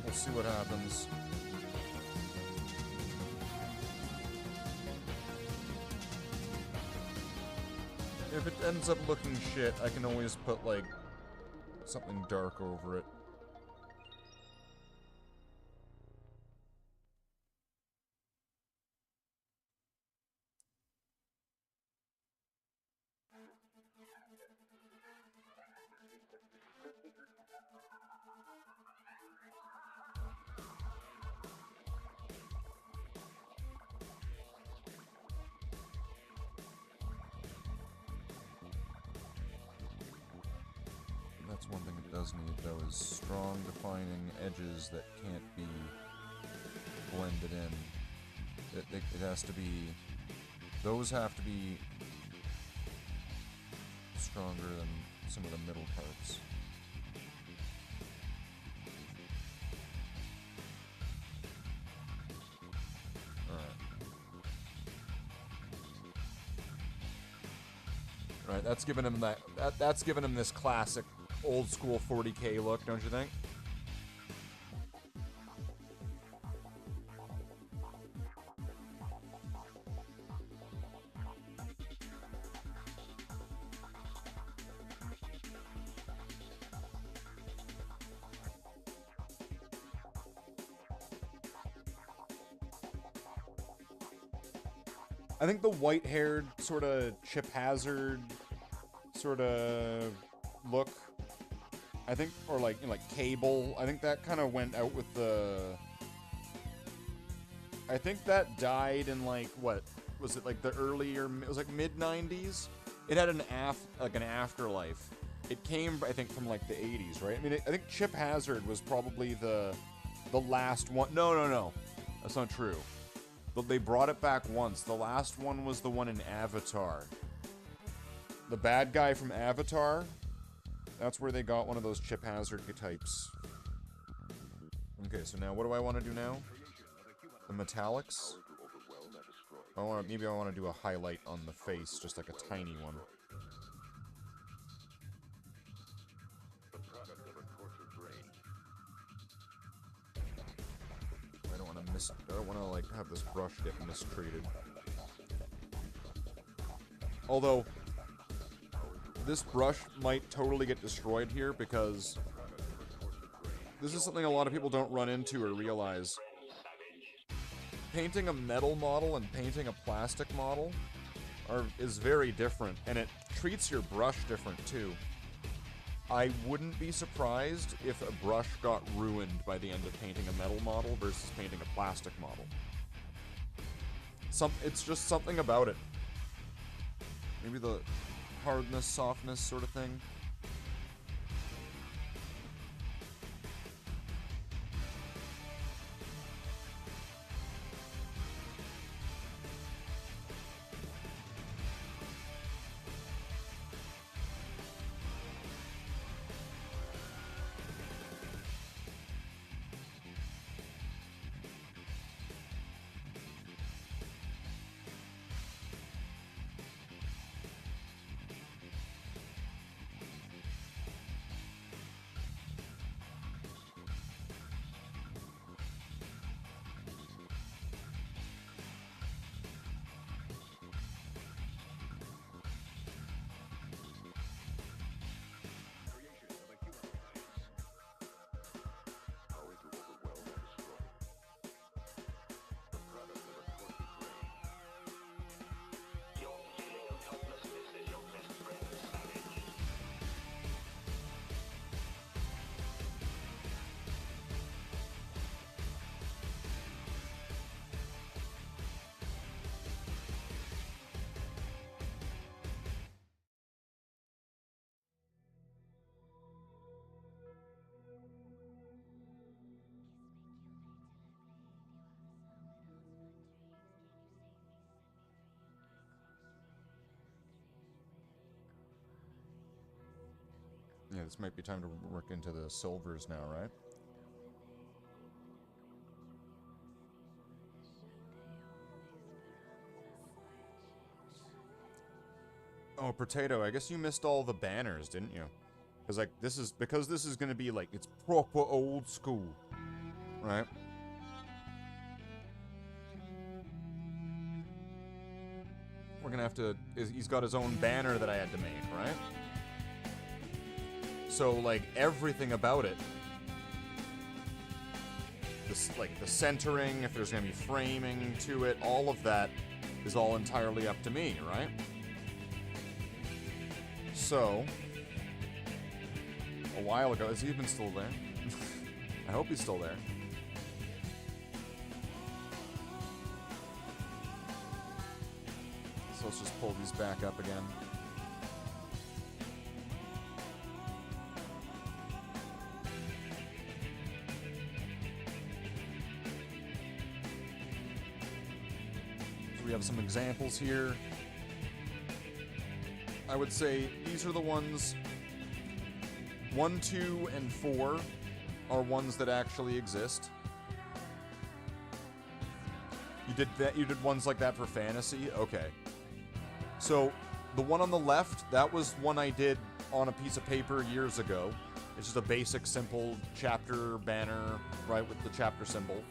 We'll see what happens. If it ends up looking shit, I can always put like something dark over it. That's one thing it does need, though, is strong defining edges that can't be blended in. It has to be... Those have to be stronger than some of the middle parts. Alright, that's giving him that's giving him this classic old school 40K look, don't you think? I think the white-haired sort of Chip Hazard sort of look, I think, or like, you know, like Cable, I think that kind of went out with the... I think that died in like, what, was it like the earlier, it was like mid-90s? It had an afterlife. It came, I think, from like the 80s, right? I mean, I think Chip Hazard was probably the The last one. No. That's not true. They brought it back once. The last one was the one in Avatar. The bad guy from Avatar. That's where they got one of those chip hazard types. Okay, so now what do I want to do now? The metallics? Maybe I want to do a highlight on the face, just like a tiny one. I don't want to like have this brush get mistreated. Although this brush might totally get destroyed here because this is something a lot of people don't run into or realize. Painting a metal model and painting a plastic model is very different, and it treats your brush different too. I wouldn't be surprised if a brush got ruined by the end of painting a metal model versus painting a plastic model. It's just something about it. Maybe the hardness, softness sort of thing. Yeah, this might be time to work into the silvers now, right? Oh, Potato, I guess you missed all the banners, didn't you? Because like this is gonna be like it's proper old school, right? We're gonna have to. He's got his own banner that I had to make, right? So like everything about it, this like the centering, if there's gonna be framing to it, all of that is all entirely up to me, right? So, a while ago, is he even still there? I hope he's still there. So let's just pull these back up again. So we have some examples here. I would say these are the ones, 1, 2, and 4 are ones that actually exist. You did ones like that for fantasy? Okay. So, the one on the left, that was one I did on a piece of paper years ago. It's just a basic, simple chapter banner, right, with the chapter symbol.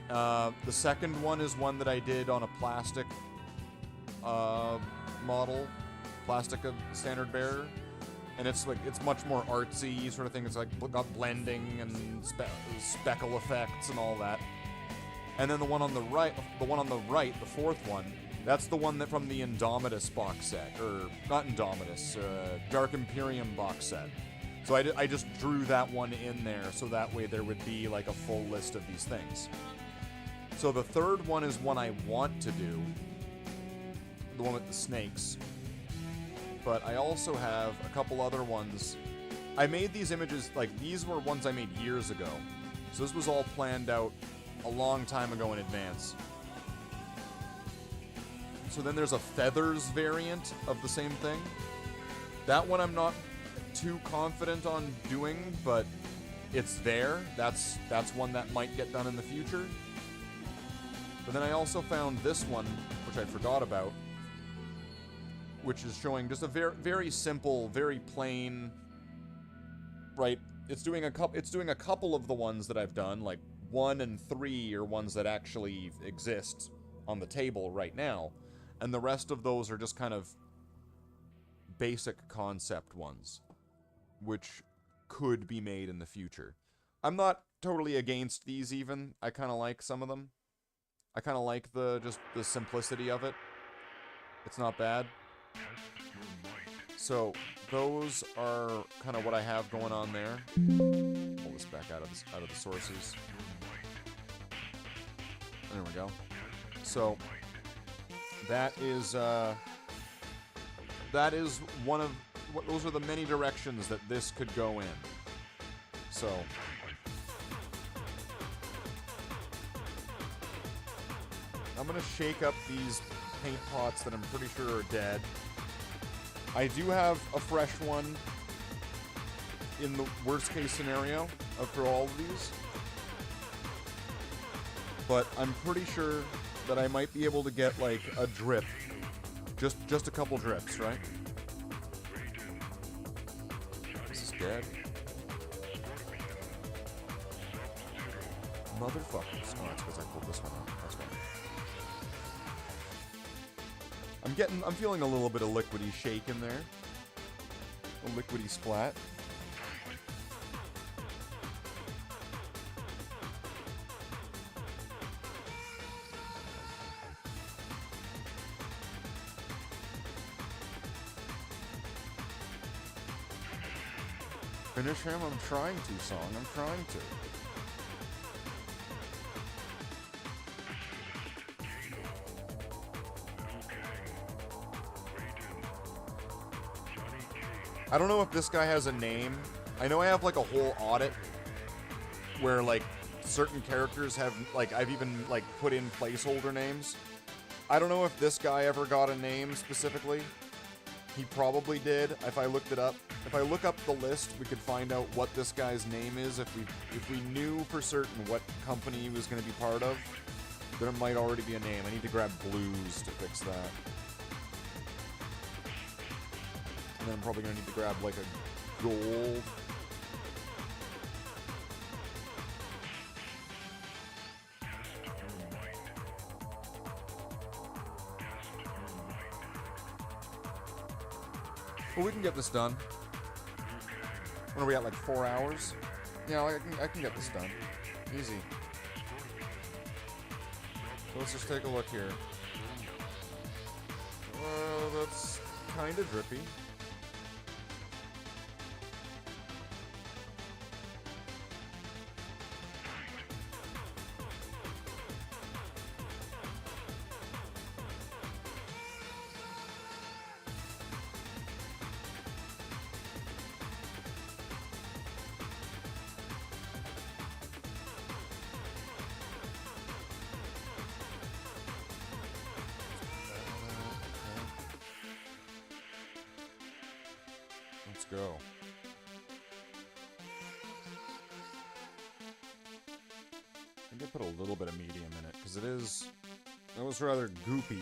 The second one is one that I did on a plastic model, plastic standard bearer, and it's much more artsy sort of thing. It's like got blending and speckle effects and all that. And then the one on the right, the fourth one, that's the one that from the Indomitus box set, or not Indomitus, Dark Imperium box set. So I just drew that one in there so that way there would be like a full list of these things. So the third one is one I want to do, the one with the snakes. But I also have a couple other ones. I made these images, like these were ones I made years ago. So this was all planned out a long time ago in advance. So then there's a feathers variant of the same thing. That one I'm not too confident on doing, but it's there. That's one that might get done in the future. But then I also found this one, which I forgot about, which is showing just a very simple, very plain, right? It's doing a couple of the ones that I've done, like 1 and 3 are ones that actually exist on the table right now, and the rest of those are just kind of basic concept ones, which could be made in the future. I'm not totally against these even. I kind of like some of them. I kind of like just the simplicity of it. It's not bad. So those are kind of what I have going on there. Pull this back out of the sources. There we go. So that is one of those are the many directions that this could go in. So I'm gonna shake up these paint pots that I'm pretty sure are dead. I do have a fresh one in the worst case scenario for all of these. But I'm pretty sure that I might be able to get like a drip. Just a couple drips, right? This is dead. Motherfuckers. Oh, that's because I pulled this one out. That's why. I'm feeling a little bit of liquidy shake in there. A liquidy splat. Finish him? I'm trying to, Song. I'm trying to. I don't know if this guy has a name. I know I have like a whole audit where like certain characters have like I've even like put in placeholder names. I don't know if this guy ever got a name specifically. He probably did if I looked it up. If I look up the list, we could find out what this guy's name is if we knew for certain what company he was going to be part of. There might already be a name. I need to grab blues to fix that. And then I'm probably going to need to grab, like, a gold. Well, we can get this done. What are we at, like 4 hours? Yeah, I can get this done. Easy. So let's just take a look here. That's kind of drippy. Let's go. I think I put a little bit of medium in it, because it was rather goopy.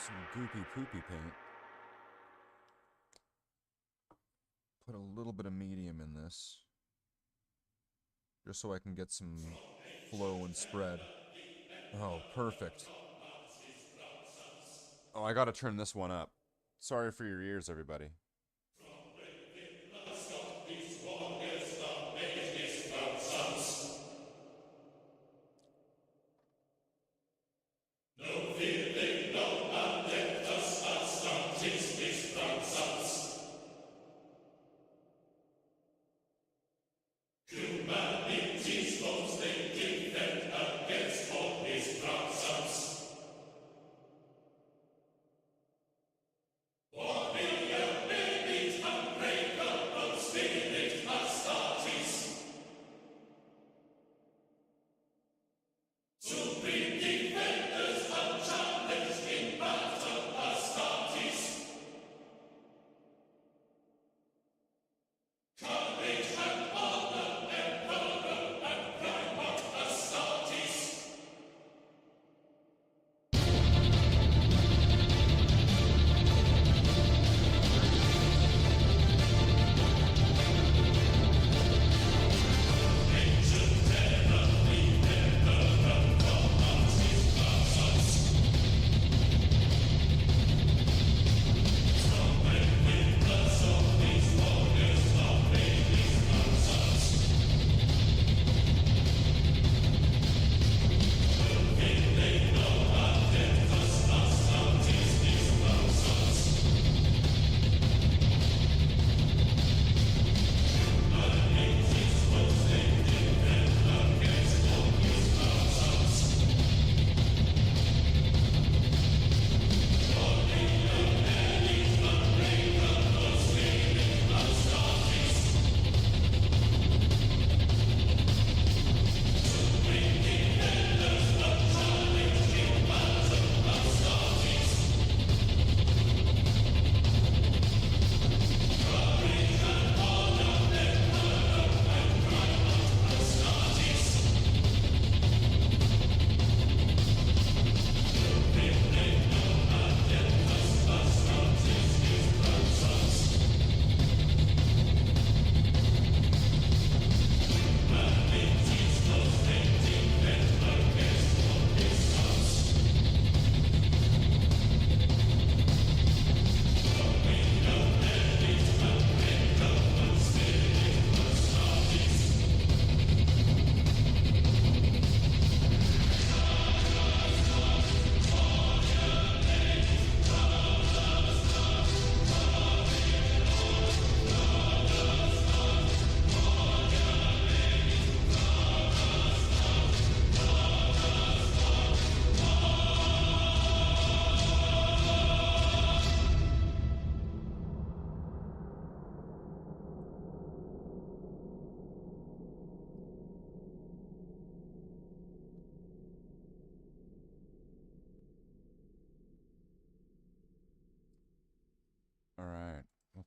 Some goopy poopy paint. Put a little bit of medium in this. Just so I can get some flow and spread. Oh, perfect. Oh, I gotta turn this one up. Sorry for your ears, everybody. What be a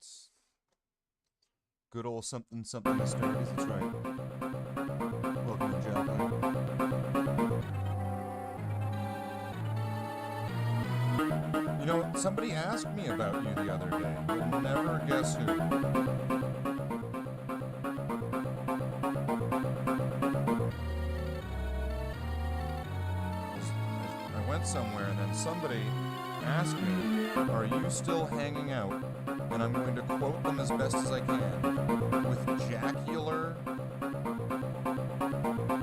That's good old something something stories. That's right. Welcome to Jack. You know, somebody asked me about you the other day. You'll never guess who. I went somewhere and then somebody asked me, "Are you still hanging out?" And I'm going to quote them as best as I can. With Jacular.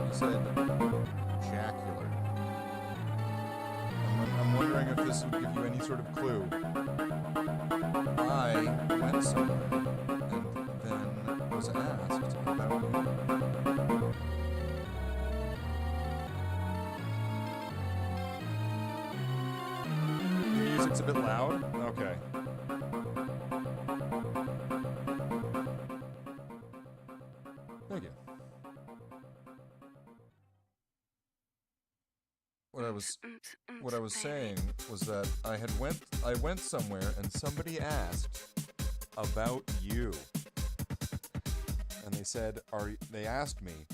He said, Jacular. I'm wondering if this would give you any sort of clue. I went somewhere and then was asked about you. The music's a bit loud? Okay. Thank you. What I was saying was that I went somewhere and somebody asked about you. And they said, they asked me,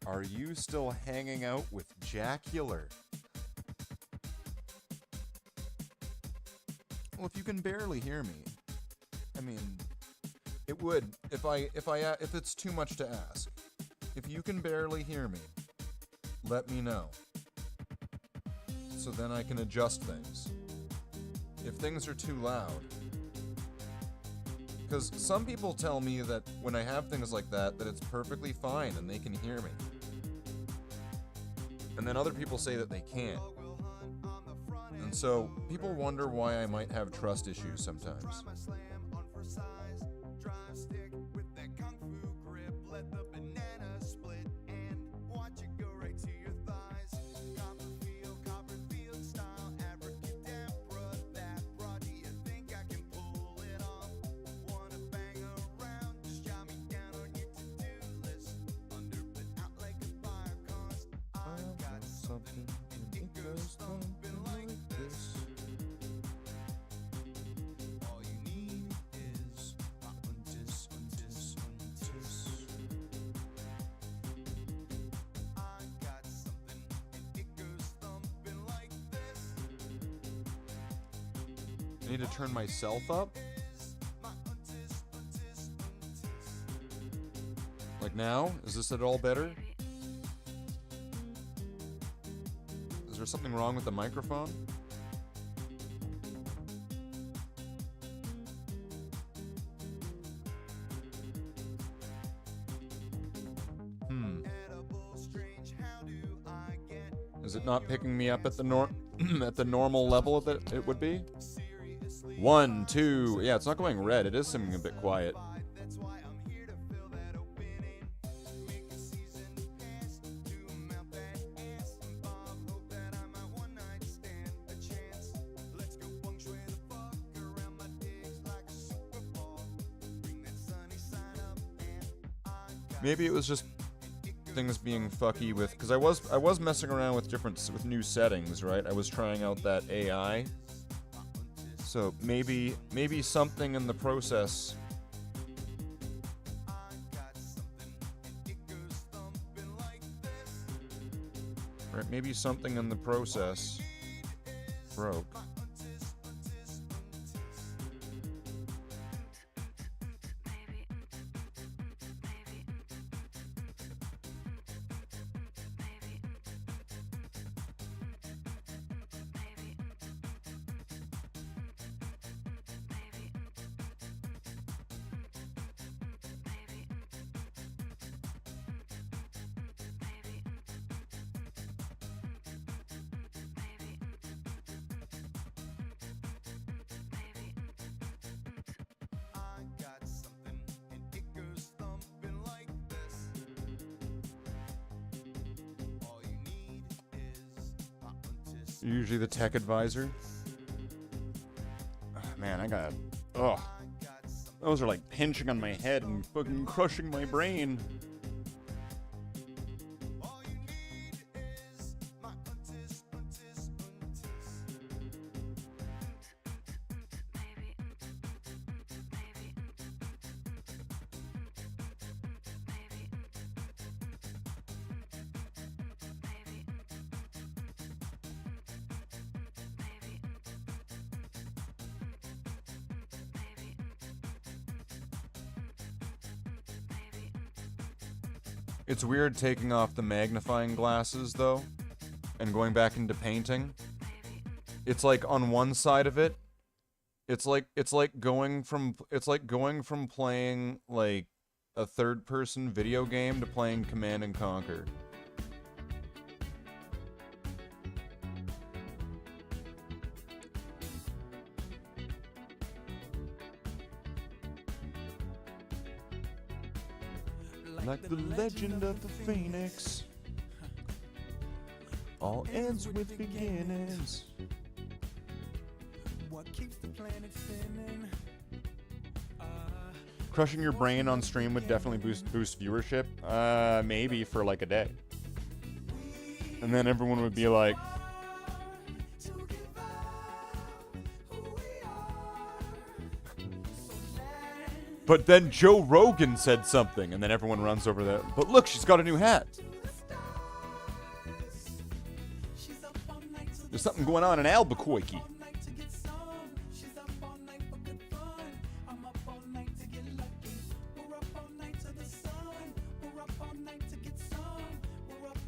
"Are you still hanging out with Jacular?" Well, if you can barely hear me, I mean, it would if it's too much to ask. If you can barely hear me, let me know. So then I can adjust things. If things are too loud. Because some people tell me that when I have things like that it's perfectly fine and they can hear me. And then other people say that they can't. And so people wonder why I might have trust issues sometimes. I need to turn myself up? Like now? Is this at all better? Is there something wrong with the microphone? Is it not picking me up at the at the normal level that it would be? 1, 2. Yeah, it's not going red. It is seeming a bit quiet. Maybe it was just things being fucky with, because I was messing around with new settings, right? I was trying out that AI. So maybe something in the process. Right, maybe something in the process broke. Usually the tech advisor. Oh, man, I got... Ugh. Those are like pinching on my head and fucking crushing my brain. It's weird taking off the magnifying glasses, though, and going back into painting. It's like on one side of it, it's like going from playing like a third-person video game to playing Command and Conquer. Like the legend of the Phoenix, all ends with beginnings. What keeps the planet spinning? Crushing your brain on stream would definitely boost viewership. Maybe for like a day. And then everyone would be like, but then Joe Rogan said something, and then everyone runs over there. But look, she's got a new hat. There's something going on in Albuquerque.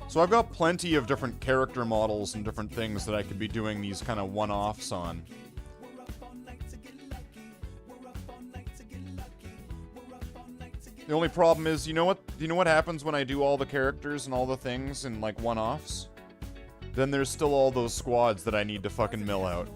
So I've got plenty of different character models and different things that I could be doing these kind of one-offs on. The only problem is, you know what happens when I do all the characters and all the things in like one-offs? Then there's still all those squads that I need to fucking mill out.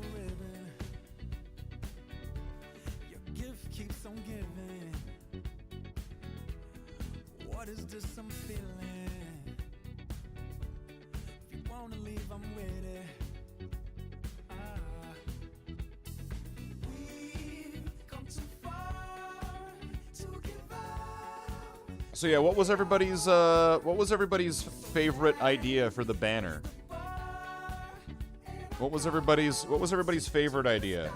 So yeah, what was everybody's favorite idea for the banner? What was everybody's favorite idea?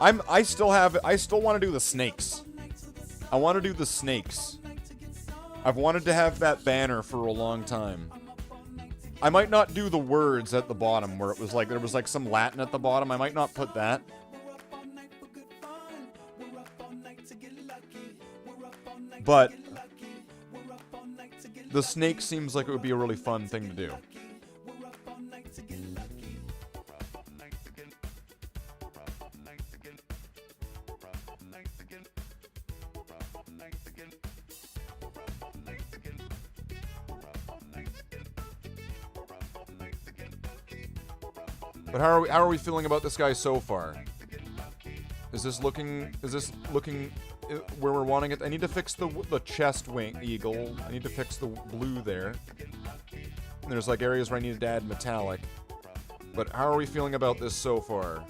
I still want to do the snakes. I want to do the snakes. I've wanted to have that banner for a long time. I might not do the words at the bottom where it was like there was like some Latin at the bottom. I might not put that. But the snake seems like it would be a really fun thing to do. But how are we feeling about this guy so far? Is this looking where we're wanting it? I need to fix the chest wing eagle. I need to fix the blue there. And there's like areas where I need to add metallic. But how are we feeling about this so far?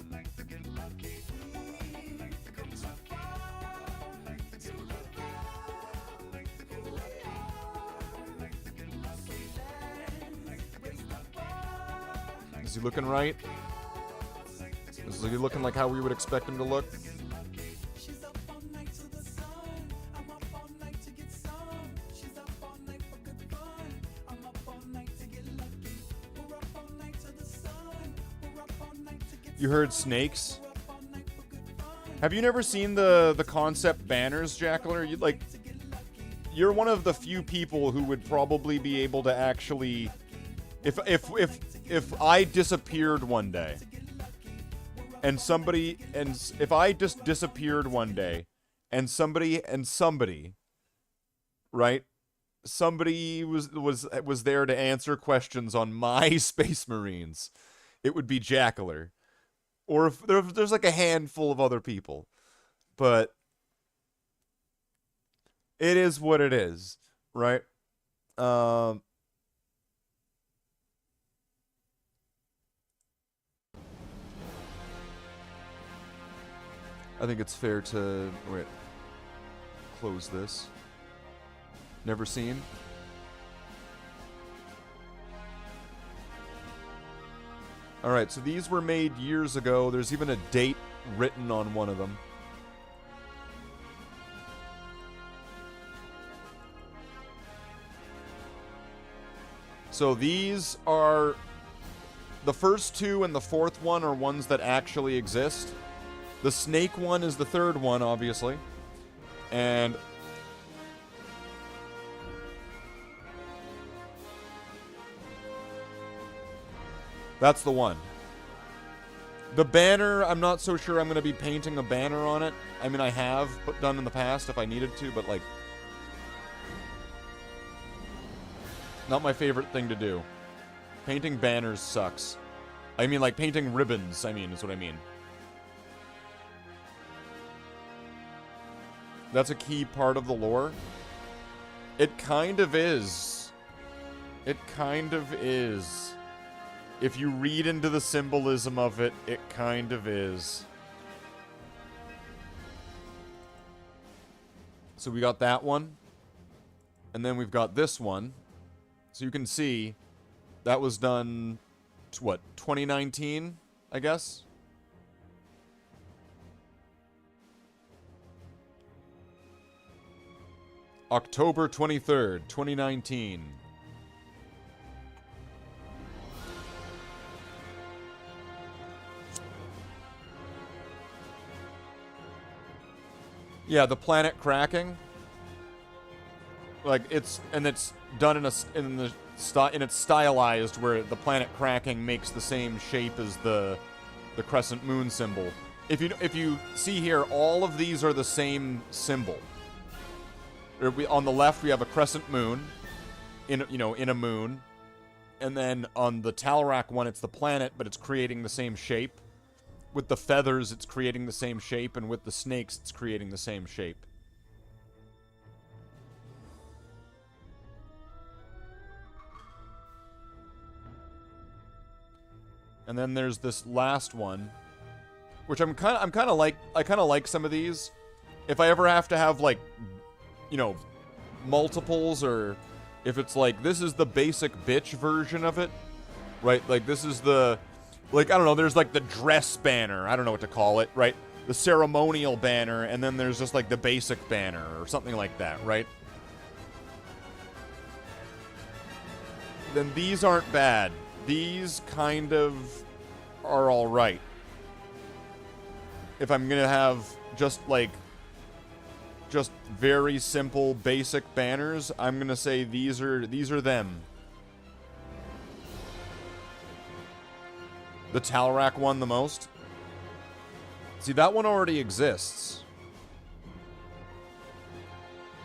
Is he looking right? Is he looking like how we would expect him to look? You heard snakes? Have you never seen the concept banners, Jackler? You're one of the few people who would probably be able to actually, if I disappeared one day, if I just disappeared one day, and somebody, right? Somebody was there to answer questions on my Space Marines, it would be Jackler. Or if there's like a handful of other people. But it is what it is, right? I think it's fair to close this. Never seen? Alright, so these were made years ago. There's even a date written on one of them. So these are... The first two and the fourth one are ones that actually exist. The snake one is the third one, obviously. And... That's the one. The banner, I'm not so sure I'm going to be painting a banner on it. I mean, I have done in the past if I needed to, but, like, not my favorite thing to do. Painting banners sucks. I mean, like, painting ribbons, I mean, is what I mean. That's a key part of the lore. It kind of is. It kind of is. If you read into the symbolism of it, it kind of is. So we got that one. And then we've got this one. So you can see that was done, what, 2019, I guess? October 23rd, 2019. Yeah, the planet cracking. Like it's done in it's stylized where the planet cracking makes the same shape as the crescent moon symbol. If you see here, all of these are the same symbol. On the left we have a crescent moon in a moon, and then on the Talarak one it's the planet, but it's creating the same shape. With the feathers, it's creating the same shape, and with the snakes, it's creating the same shape. And then there's this last one, which I kind of like some of these. If I ever have to have, like, multiples, or if it's like this is the basic bitch version of it, right? Like this is the, like, I don't know, there's like the dress banner, I don't know what to call it, right? The ceremonial banner, and then there's just like the basic banner or something like that, right? Then these aren't bad. These kind of are all right. If I'm gonna have just very simple basic banners, I'm gonna say these are them. The Talarak one the most. See, that one already exists.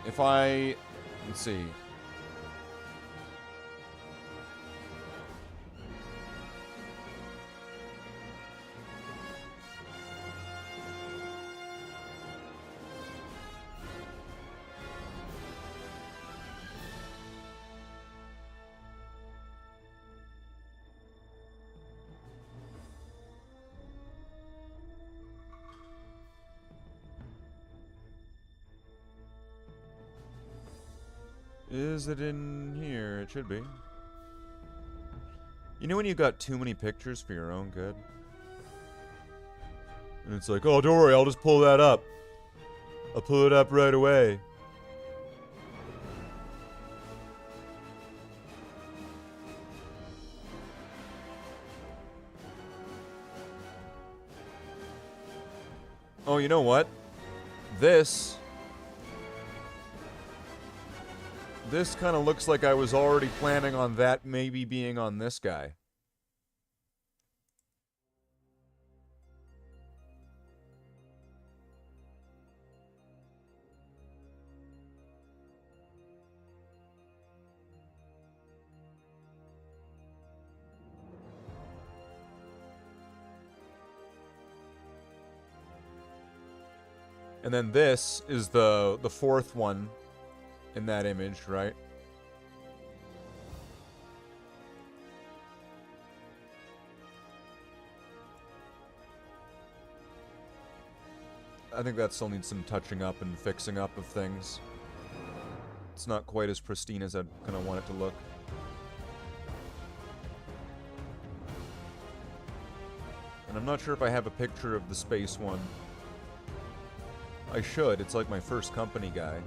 If let's see. Is it in here? It should be. You know when you've got too many pictures for your own good? And it's like, oh, don't worry, I'll just pull that up. I'll pull it up right away. Oh, you know what? This kind of looks like I was already planning on that maybe being on this guy. And then this is the fourth one in that image, right? I think that still needs some touching up and fixing up of things. It's not quite as pristine as I'd kind of want it to look. And I'm not sure if I have a picture of the space one. I should. It's like my first company guy.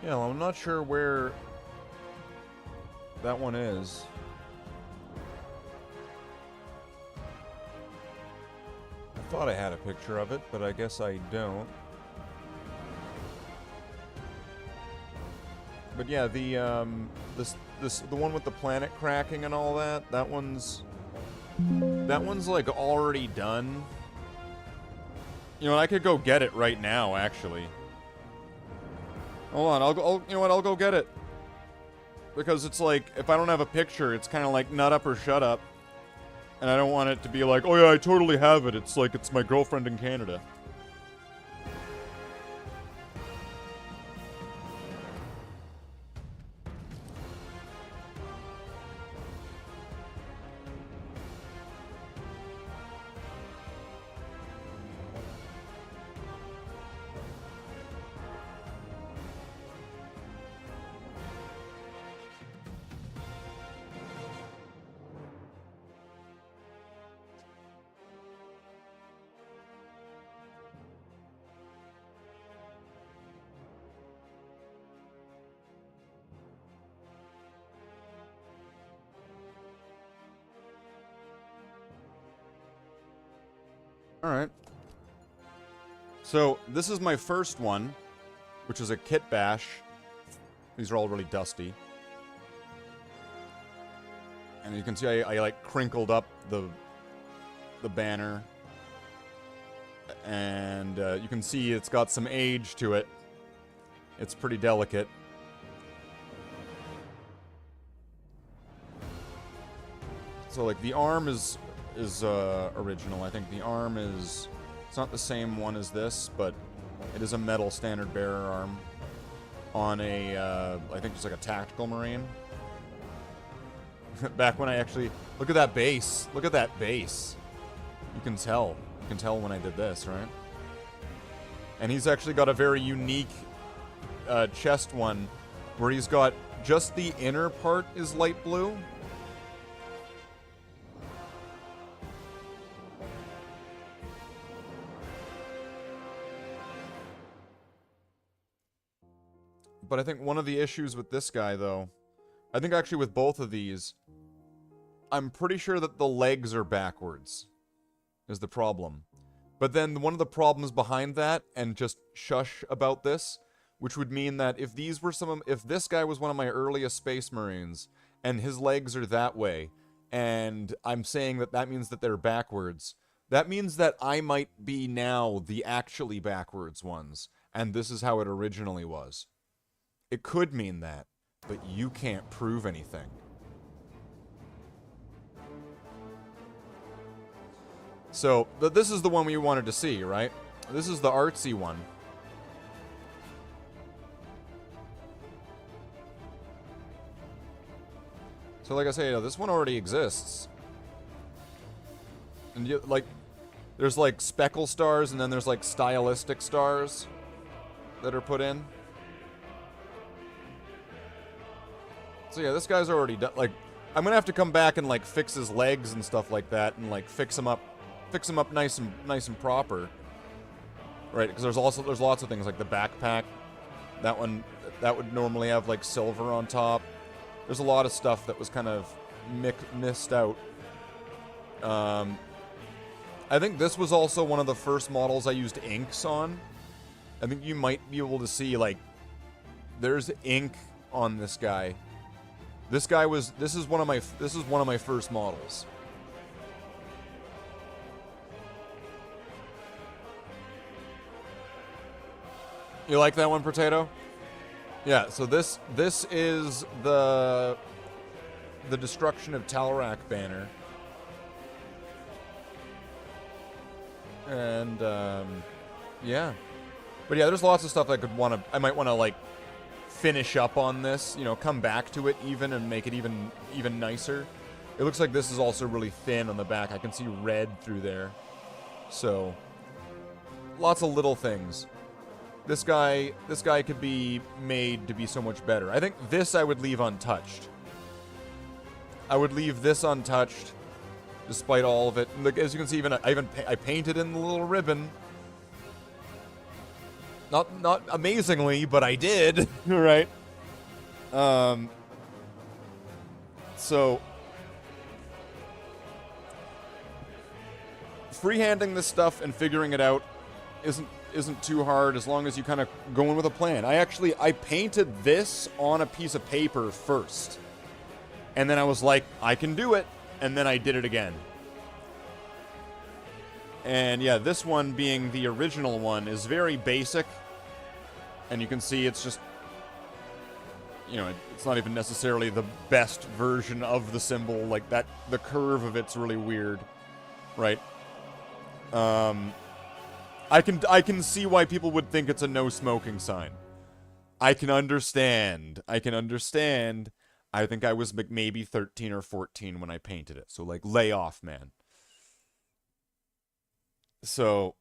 Yeah, well, I'm not sure where that one is. I thought I had a picture of it, but I guess I don't. But yeah, the one with the planet cracking and all that, that one's like already done. You know, I could go get it right now, actually. Hold on, you know what, I'll go get it. Because it's like, if I don't have a picture, it's kind of like nut up or shut up. And I don't want it to be like, oh yeah, I totally have it. It's like, it's my girlfriend in Canada. Alright. So, this is my first one, which is a kit bash. These are all really dusty. And you can see I like crinkled up the banner. And you can see it's got some age to it. It's pretty delicate. So like the arm is original. I think the arm is, it's not the same one as this, but it is a metal standard bearer arm on a, I think it's like a tactical marine. Back when I actually, look at that base. Look at that base. You can tell when I did this, right? And he's actually got a very unique chest one where he's got just the inner part is light blue. But I think one of the issues with this guy, though, I think actually with both of these, I'm pretty sure that the legs are backwards, is the problem. But then one of the problems behind that, and just shush about this, which would mean that if these were if this guy was one of my earliest Space Marines, and his legs are that way, and I'm saying that that means that they're backwards, that means that I might be now the actually backwards ones, and this is how it originally was. It could mean that, but you can't prove anything. So, this is the one we wanted to see, right? This is the artsy one. So like I say, this one already exists. And you, like, there's like speckle stars and then there's like stylistic stars that are put in. So yeah, this guy's already done, like, I'm gonna have to come back and like fix his legs and stuff like that and like fix him up nice and proper. Right, because there's lots of things like the backpack. That one, that would normally have like silver on top. There's a lot of stuff that was kind of missed out. I think this was also one of the first models I used inks on. I think you might be able to see, like, there's ink on this guy. This is one of my first models. You like that one, Potato? Yeah, so this is the Destruction of Talrak banner. And yeah. But yeah, there's lots of stuff I might want to like finish up on this, you know, come back to it even and make it even nicer. It looks like this is also really thin on the back. I can see red through there. So lots of little things. This guy could be made to be so much better. I think this I would leave untouched. I would leave this untouched despite all of it. And look, as you can see, I painted in the little ribbon. Not amazingly, but I did. Right? So freehanding this stuff and figuring it out isn't too hard as long as you kind of go in with a plan. I painted this on a piece of paper first. And then I was like, I can do it. And then I did it again. And yeah, this one being the original one is very basic. And you can see it's just, you know, it's not even necessarily the best version of the symbol. Like that, the curve of it's really weird, right? I can see why people would think it's a no smoking sign. I can understand. I think I was maybe 13 or 14 when I painted it. So like, lay off, man. So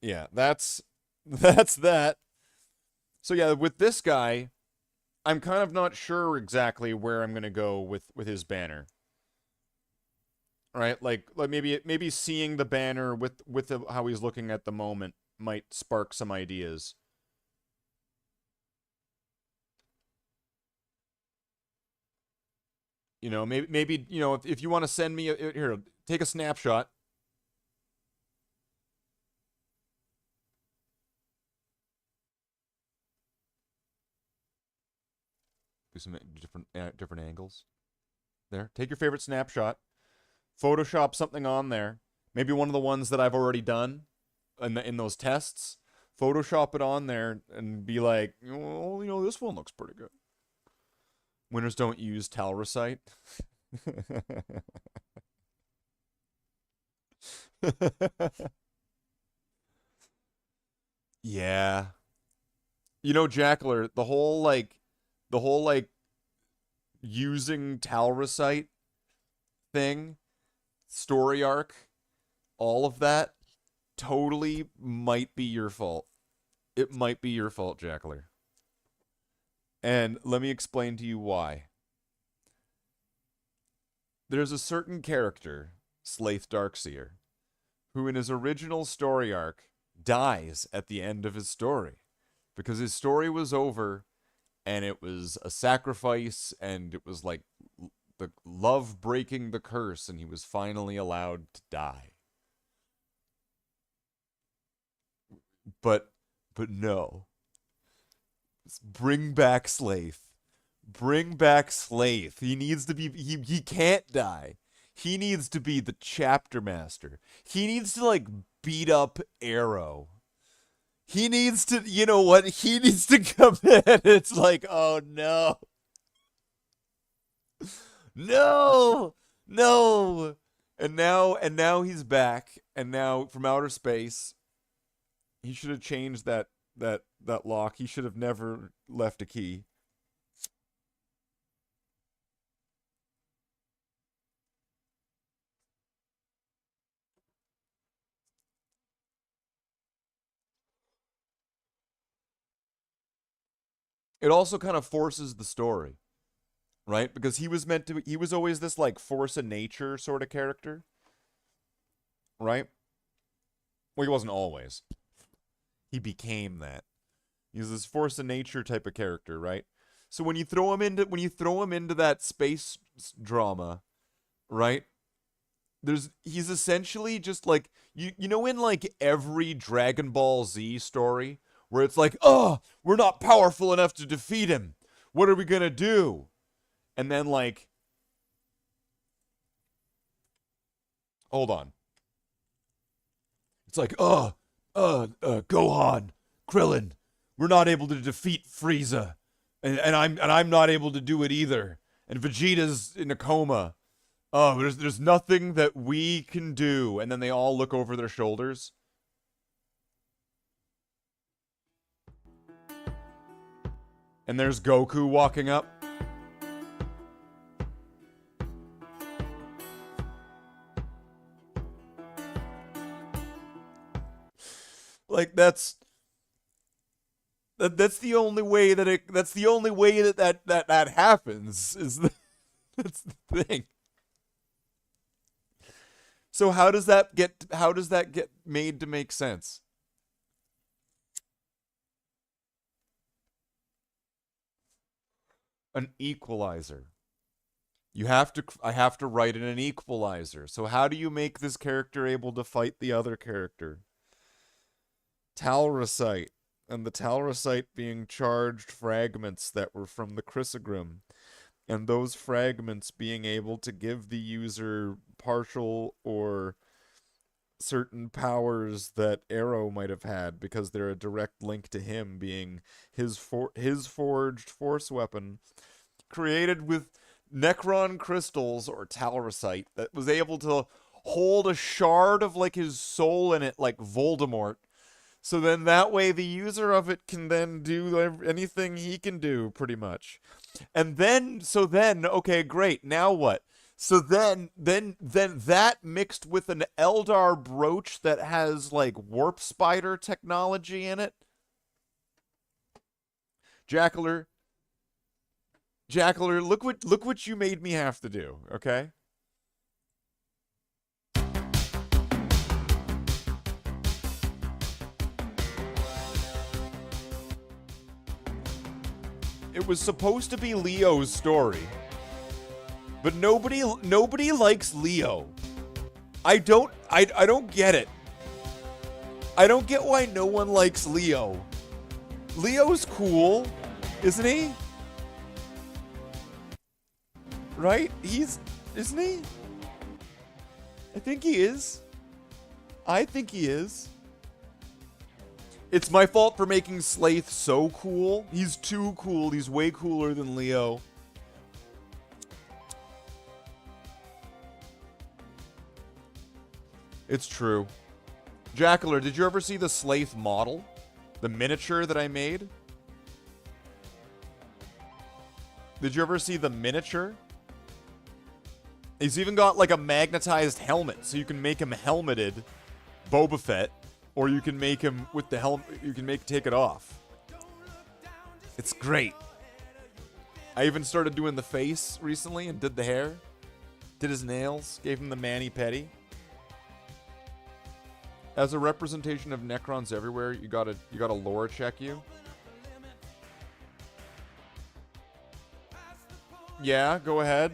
yeah, that's that. So yeah, with this guy, I'm kind of not sure exactly where I'm gonna go with his banner. Right, like maybe seeing the banner with how he's looking at the moment might spark some ideas. You know, maybe you know, if you want to send me here, take a snapshot. Do some different angles. There, take your favorite snapshot. Photoshop something on there. Maybe one of the ones that I've already done in those tests. Photoshop it on there and be like, well, you know, this one looks pretty good. Winners don't use Talricite. Yeah. You know, Jackler, the whole using Talricite thing, story arc, all of that totally might be your fault. It might be your fault, Jackler. And let me explain to you why. There's a certain character, Slathe Darkseer, who in his original story arc dies at the end of his story. Because his story was over, and it was a sacrifice, and it was like the love breaking the curse, and he was finally allowed to die. But no. Bring back Slathe. Bring back Slathe. He needs to be, he can't die. He needs to be the chapter master. He needs to, like, beat up Arrow. He needs to, you know what? He needs to come in. It's like, oh no. No! No! And now he's back. And now from outer space, he should have changed that lock. He should have never left a key. It also kind of forces the story, right? Because he was always this like force of nature sort of character, right? Well, he wasn't always. He became that. He's this force of nature type of character, right? So when you throw him into that space drama, right? He's essentially just like you know, in like every Dragon Ball Z story where it's like, oh, we're not powerful enough to defeat him. What are we gonna do? And then like, hold on. It's like, Gohan, Krillin, we're not able to defeat Frieza, and I'm not able to do it either. And Vegeta's in a coma. Oh, there's nothing that we can do. And then they all look over their shoulders. And there's Goku walking up. Like that's the only way that happens. That's the thing. So how does that get made to make sense? An equalizer. I have to write in an equalizer. So how do you make this character able to fight the other character? Talrasite, and the Talrasite being charged fragments that were from the Chrysogrim, and those fragments being able to give the user partial or certain powers that Arrow might have had because they're a direct link to him being his forged force weapon created with Necron crystals or Talrasite that was able to hold a shard of like his soul in it like Voldemort. So then that way the user of it can then do anything he can do pretty much. And then okay, great. Now what? So then that mixed with an Eldar brooch that has like warp spider technology in it. Jackler, look what you made me have to do, okay? It was supposed to be Leo's story. But nobody likes Leo. I don't get it. I don't get why no one likes Leo. Leo's cool, isn't he? Right? Isn't he? I think he is. It's my fault for making Slathe so cool. He's too cool. He's way cooler than Leo. It's true. Jackler, did you ever see the Slathe model? The miniature that I made? Did you ever see the miniature? He's even got like a magnetized helmet, so you can make him helmeted Boba Fett, or you can make him with the helmet, you can take it off. It's great. I even started doing the face recently and did the hair. Did his nails, gave him the mani-pedi. As a representation of Necrons everywhere, you gotta lore check you. Yeah, go ahead.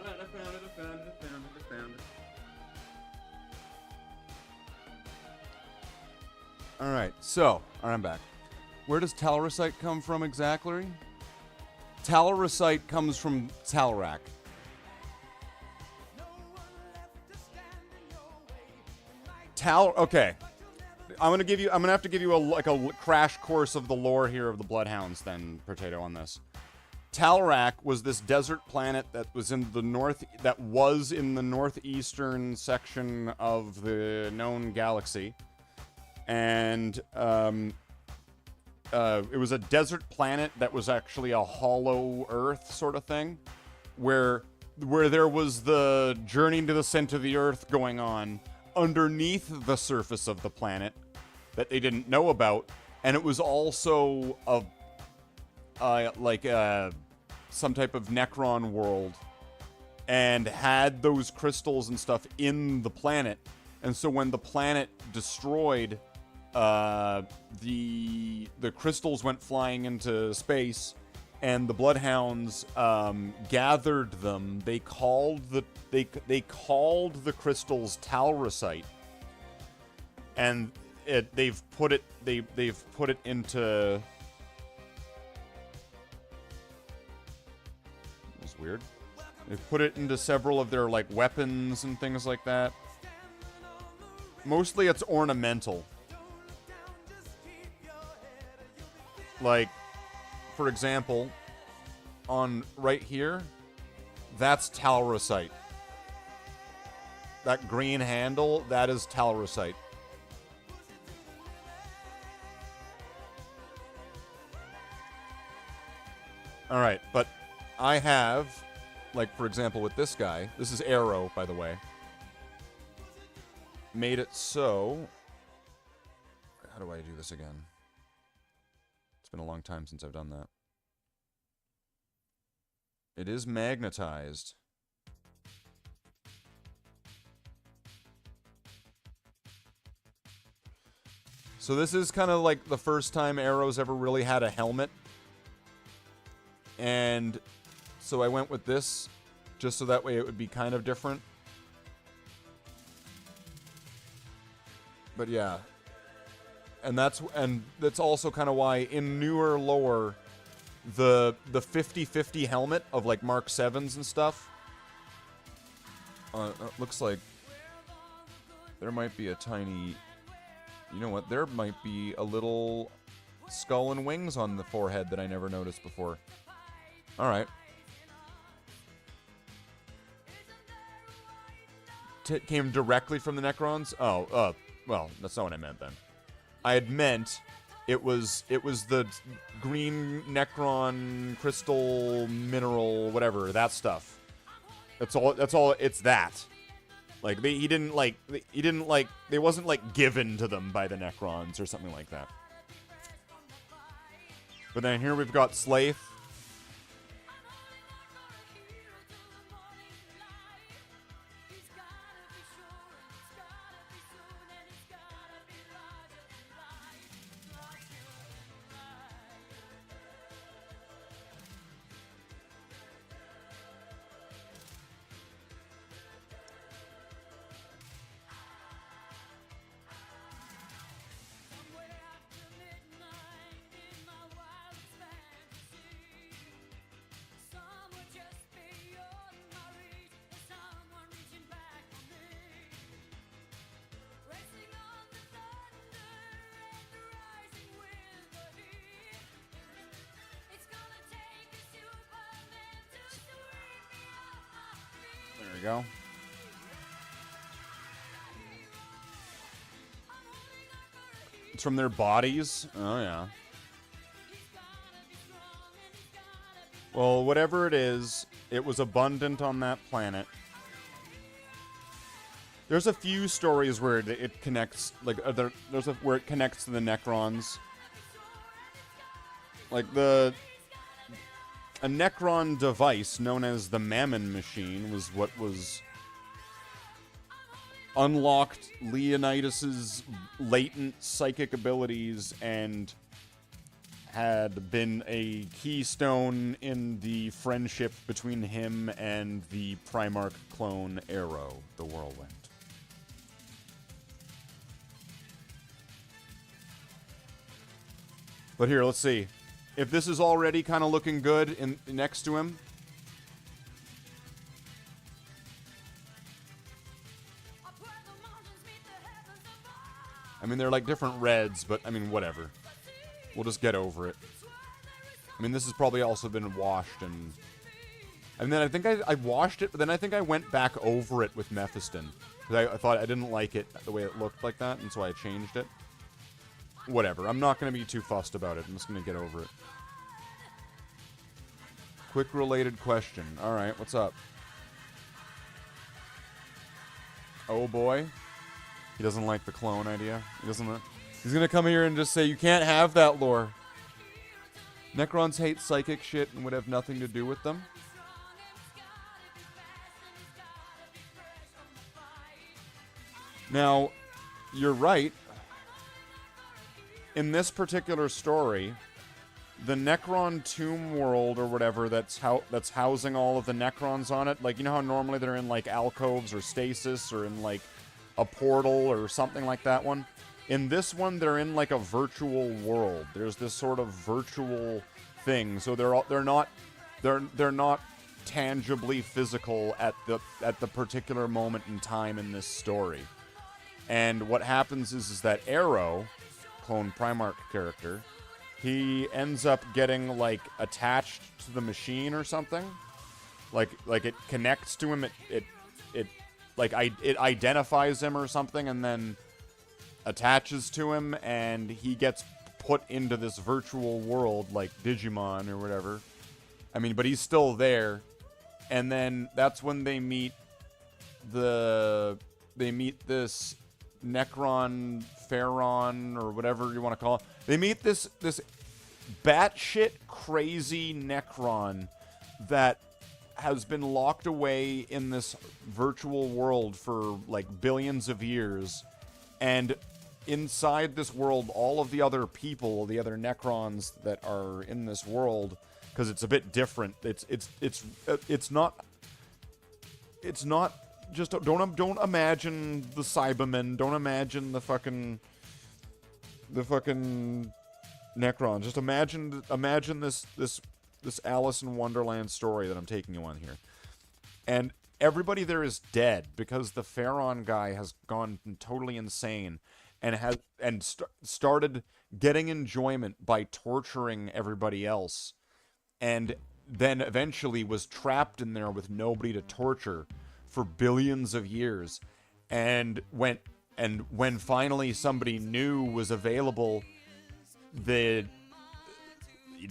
I found it. Alright, so, I'm back. Where does Talrasite come from exactly? Talrasite comes from Talrak. Okay. I'm gonna have to give you a crash course of the lore here of the Bloodhounds then, Potato, on this. Talrak was this desert planet that was in the northeastern section of the known galaxy. And it was a desert planet that was actually a hollow Earth sort of thing, where where there was the journey to the center of the Earth going on underneath the surface of the planet that they didn't know about, and it was also some type of Necron world, and had those crystals and stuff in the planet. And so when the planet destroyed, the crystals went flying into space, and the Bloodhounds gathered them. They called the crystals Talrusite, and they've put it into. It was weird. They've put it into several of their like weapons and things like that. Mostly it's ornamental. Like, for example, on right here, that's Talrusite. That green handle, that is Talrusite. Alright, but I have, like, for example, with this guy, this is Arrow, by the way, made it so... How do I do this again? It's been a long time since I've done that. It is magnetized. So this is kind of like the first time Arrow's ever really had a helmet. And so I went with this, just so that way it would be kind of different. But yeah. And that's also kind of why in newer lore, the 50-50 helmet of like Mark 7s and stuff, it looks like there might be a tiny, you know what, there might be a little skull and wings on the forehead that I never noticed before. Alright. Came directly from the Necrons? Oh, well, that's not what I meant then. I had meant it was the green Necron crystal mineral whatever, that stuff. That's all it's that. Like they wasn't like given to them by the Necrons or something like that. But then here we've got Slathe. There we go. It's from their bodies. Oh, yeah. Well, whatever it is, it was abundant on that planet. There's a few stories where it connects, like, where it connects to the Necrons. Like, a Necron device known as the Mammon Machine was what was unlocked Leonidas's latent psychic abilities and had been a keystone in the friendship between him and the Primarch clone Arrow, the Whirlwind. But here, let's see. If this is already kind of looking good next to him. I mean, they're like different reds, but I mean, whatever. We'll just get over it. I mean, this has probably also been washed and then I think I washed it, but then I think I went back over it with Mephiston. Because I thought I didn't like it the way it looked like that, and so I changed it. Whatever. I'm not going to be too fussed about it. I'm just going to get over it. Quick related question. Alright, what's up? Oh boy. He doesn't like the clone idea. He's gonna come here and just say, you can't have that lore. Necrons hate psychic shit and would have nothing to do with them. Now, you're right. In this particular story, the Necron tomb world or whatever that's housing all of the Necrons on it, like, you know how normally they're in like alcoves or stasis or in like a portal or something like that one? In this one, they're in like a virtual world. There's this sort of virtual thing, so they're not tangibly physical at the particular moment in time in this story. And what happens is that Arrow, clone Primarch character, he ends up getting like attached to the machine or something. Like it connects to him. It identifies him or something, and then attaches to him, and he gets put into this virtual world like Digimon or whatever. I mean, but he's still there. And then that's when they meet this Necron Pharaon or whatever you want to call it. They meet this batshit crazy Necron that has been locked away in this virtual world for like billions of years, and inside this world, all of the other people, the other Necrons that are in this world, because it's a bit different. It's not just don't imagine the Cybermen. Don't imagine the fucking Necrons. Just imagine this Alice in Wonderland story that I'm taking you on here. And everybody there is dead because the Pharaon guy has gone totally insane and started getting enjoyment by torturing everybody else, and then eventually was trapped in there with nobody to torture for billions of years. And when finally somebody new was available, they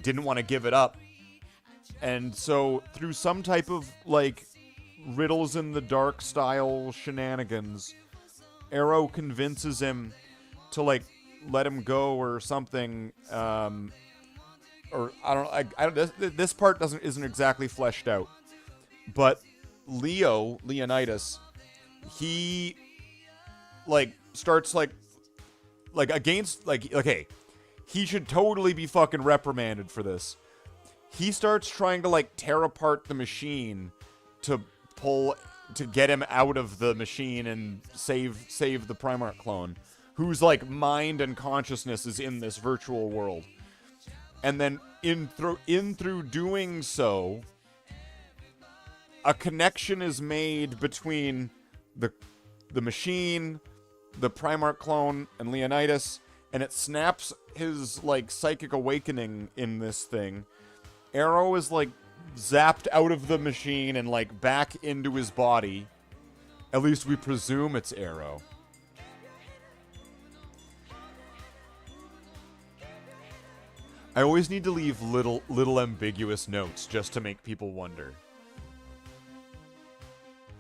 didn't want to give it up. And so through some type of like riddles in the dark style shenanigans, Arrow convinces him to like let him go or something. Or I don't. This part isn't exactly fleshed out, but Leonidas, he like starts like against like okay, he should totally be fucking reprimanded for this. He starts trying to like tear apart the machine to get him out of the machine and save the Primarch clone, whose like mind and consciousness is in this virtual world. And then in through doing so, a connection is made between the machine, the Primarch clone, and Leonidas, and it snaps his like psychic awakening in this thing. Arrow is like zapped out of the machine and like back into his body. At least we presume it's Arrow. I always need to leave little ambiguous notes just to make people wonder.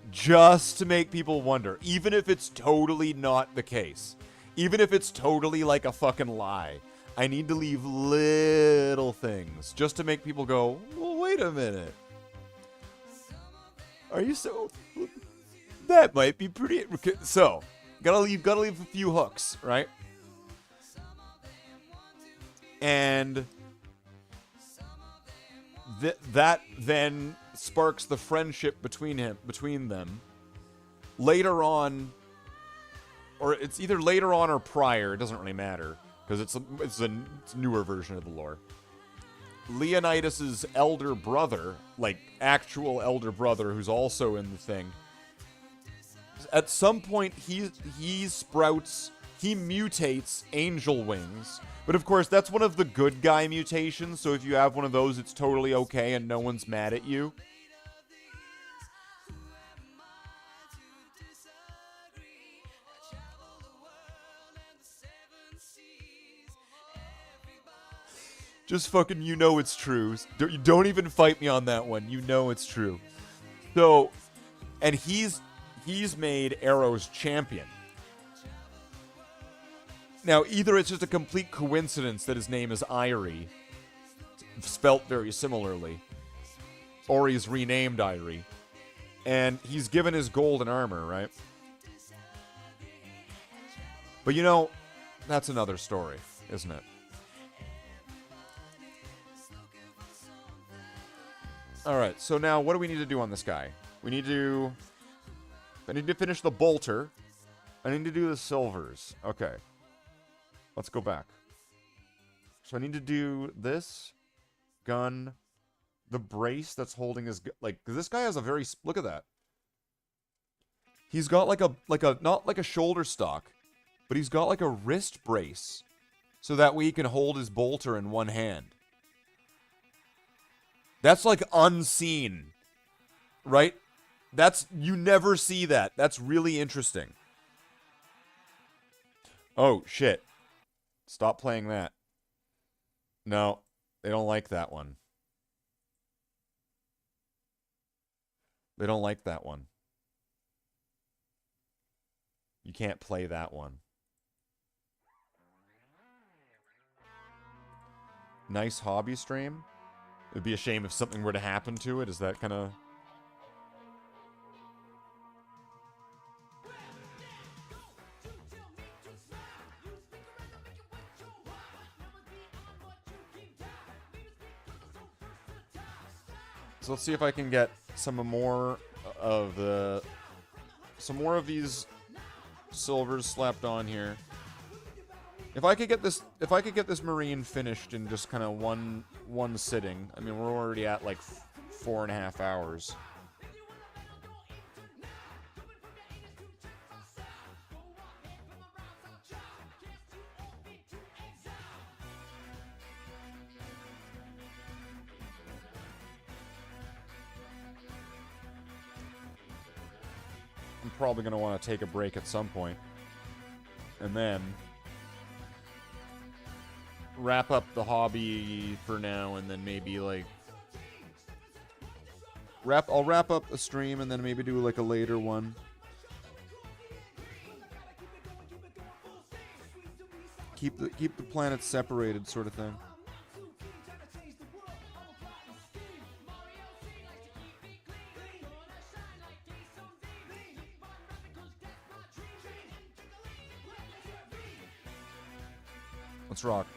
Just to make people wonder, even if it's totally not the case. Even if it's totally like a fucking lie. I need to leave little things just to make people go, well, wait a minute. Are you so... That might be pretty... So, gotta leave a few hooks, right? And that then sparks the friendship between them. Later on, or it's either later on or prior, it doesn't really matter. Because it's a newer version of the lore. Leonidas's elder brother, like actual elder brother, who's also in the thing. At some point, he mutates angel wings. But of course, that's one of the good guy mutations. So if you have one of those, it's totally okay and no one's mad at you. Just fucking, you know it's true. Don't even fight me on that one. You know it's true. So, and he he's made Arrow's champion. Now, either it's just a complete coincidence that his name is Irie, spelt very similarly, or he's renamed Irie, and he's given his golden armor, right? But you know, that's another story, isn't it? Alright, so now what do we need to do on this guy? I need to finish the bolter. I need to do the silvers. Okay. Let's go back. So I need to do this gun, the brace that's holding his like, 'cause this guy has a very, look at that. He's got like a not like a shoulder stock, but he's got like a wrist brace, so that way he can hold his bolter in one hand. That's like unseen, right? You never see that. That's really interesting. Oh, shit. Stop playing that. No, they don't like that one. They don't like that one. You can't play that one. Nice hobby stream. It'd be a shame if something were to happen to it. Is that kind of... So let's see if I can get some more of these silvers slapped on here. If I could get this marine finished in just kind of one sitting. I mean, we're already at like 4.5 hours. I'm probably going to want to take a break at some point. And then wrap up the hobby for now, and then maybe like I'll wrap up the stream and then maybe do like a later one. Keep the planets separated, sort of thing. Let's rock.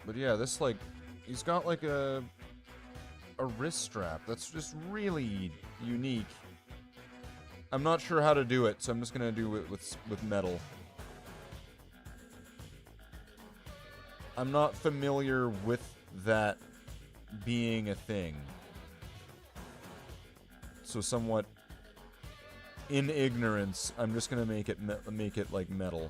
But yeah, this, like, he's got like a wrist strap that's just really unique. I'm not sure how to do it, so I'm just gonna do it with metal. I'm not familiar with that being a thing, so somewhat in ignorance, I'm just gonna make it like metal.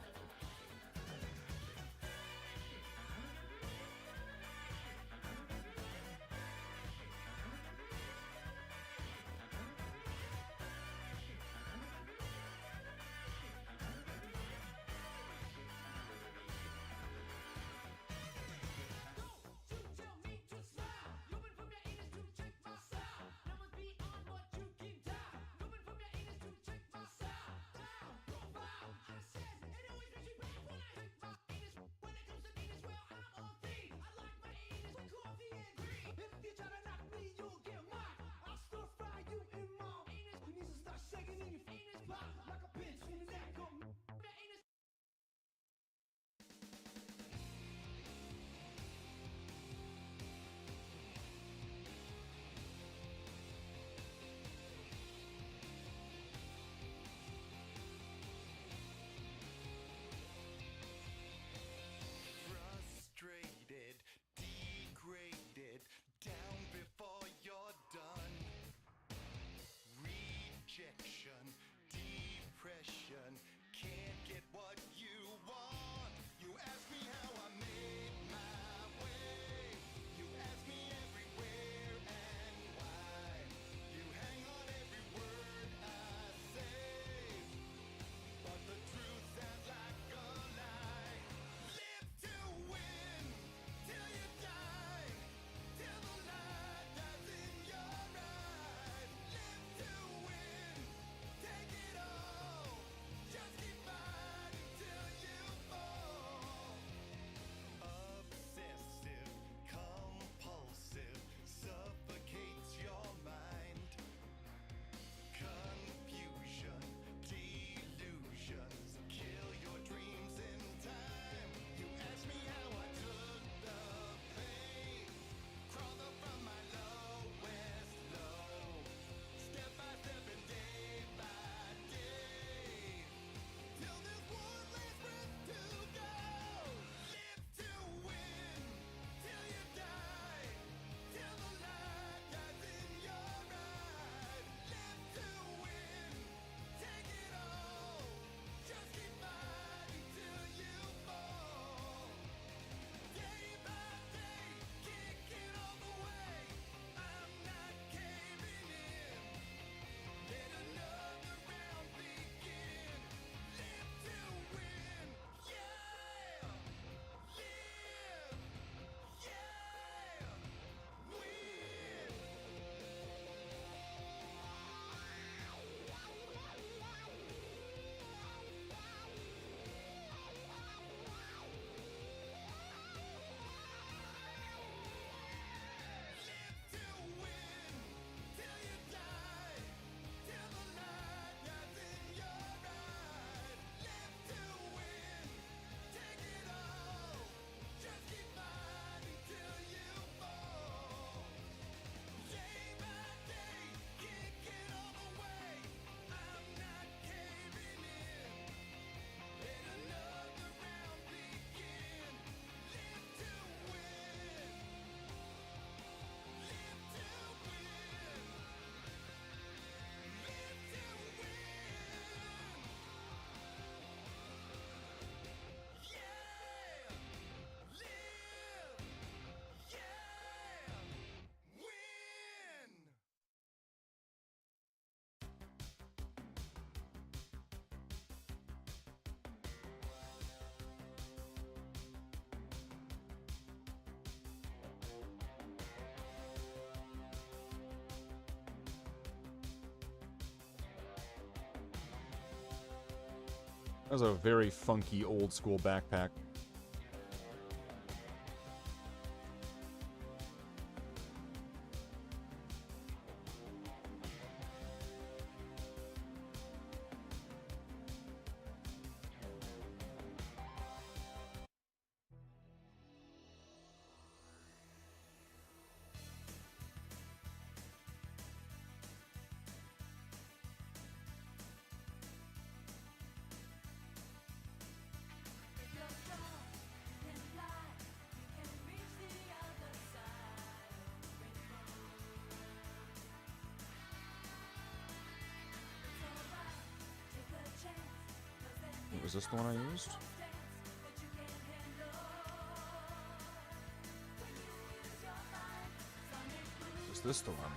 That was a very funky old school backpack. Was this the one I used? Is this the one?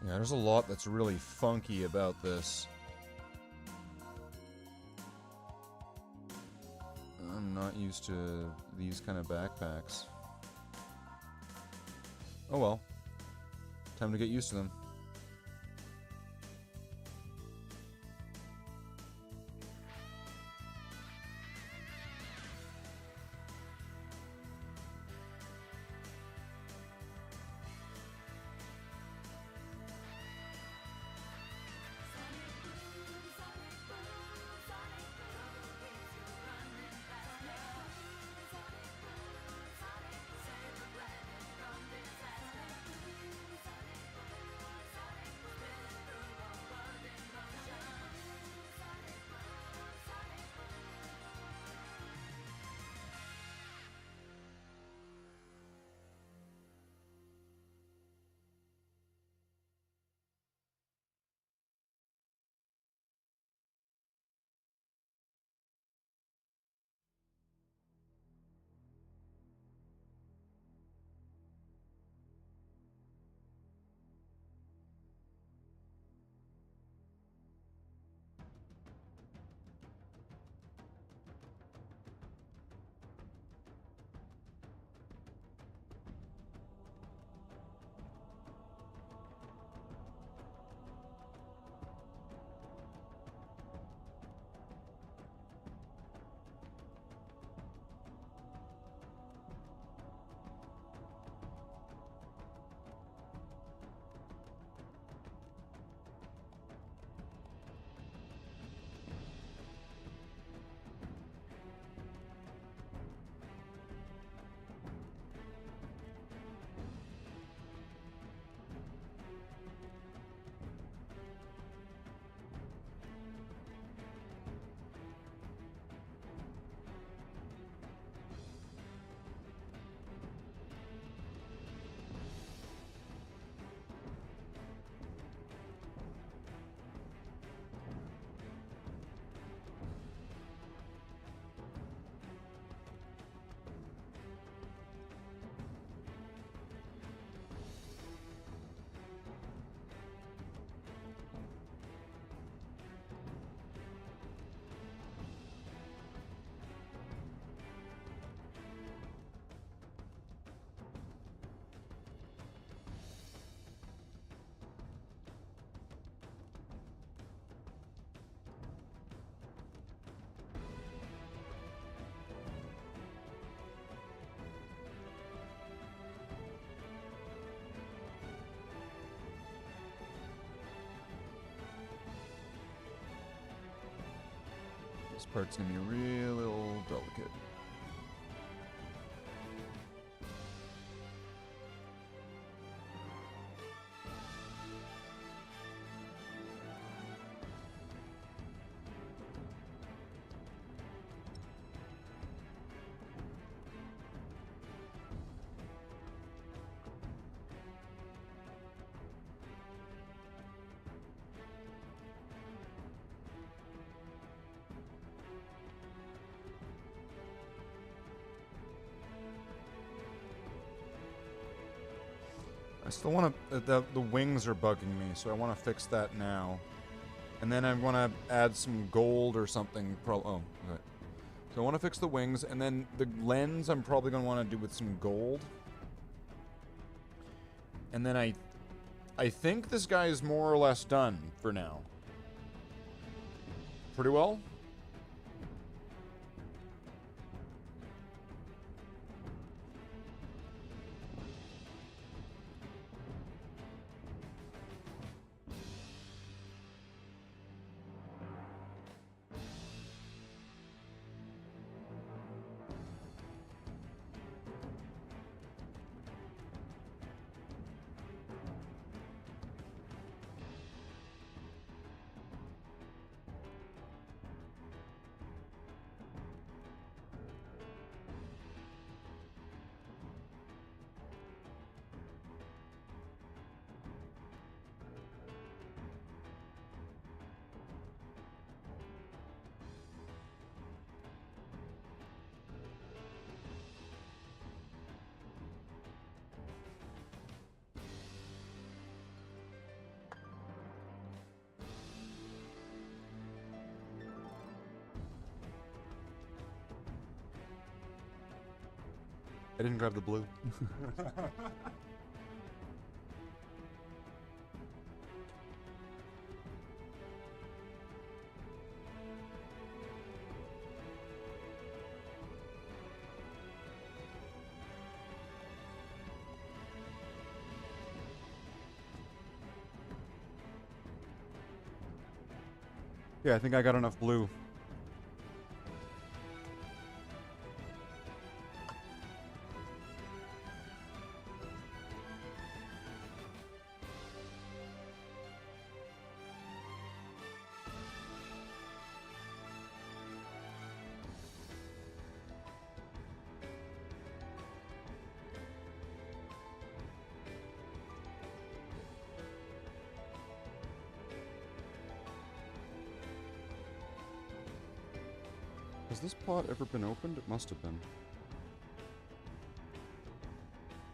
Yeah, there's a lot that's really funky about this. I'm not used to these kind of backpacks. Oh well. Time to get used to them. This part's gonna be real delicate. I still want to... The wings are bugging me, so I want to fix that now. And then I want to add some gold or something. Oh, okay. So I want to fix the wings, and then the lens I'm probably going to want to do with some gold. And then I think this guy is more or less done for now. Pretty well? I didn't grab the blue. Yeah, I think I got enough blue. Has this pot ever been opened? It must have been.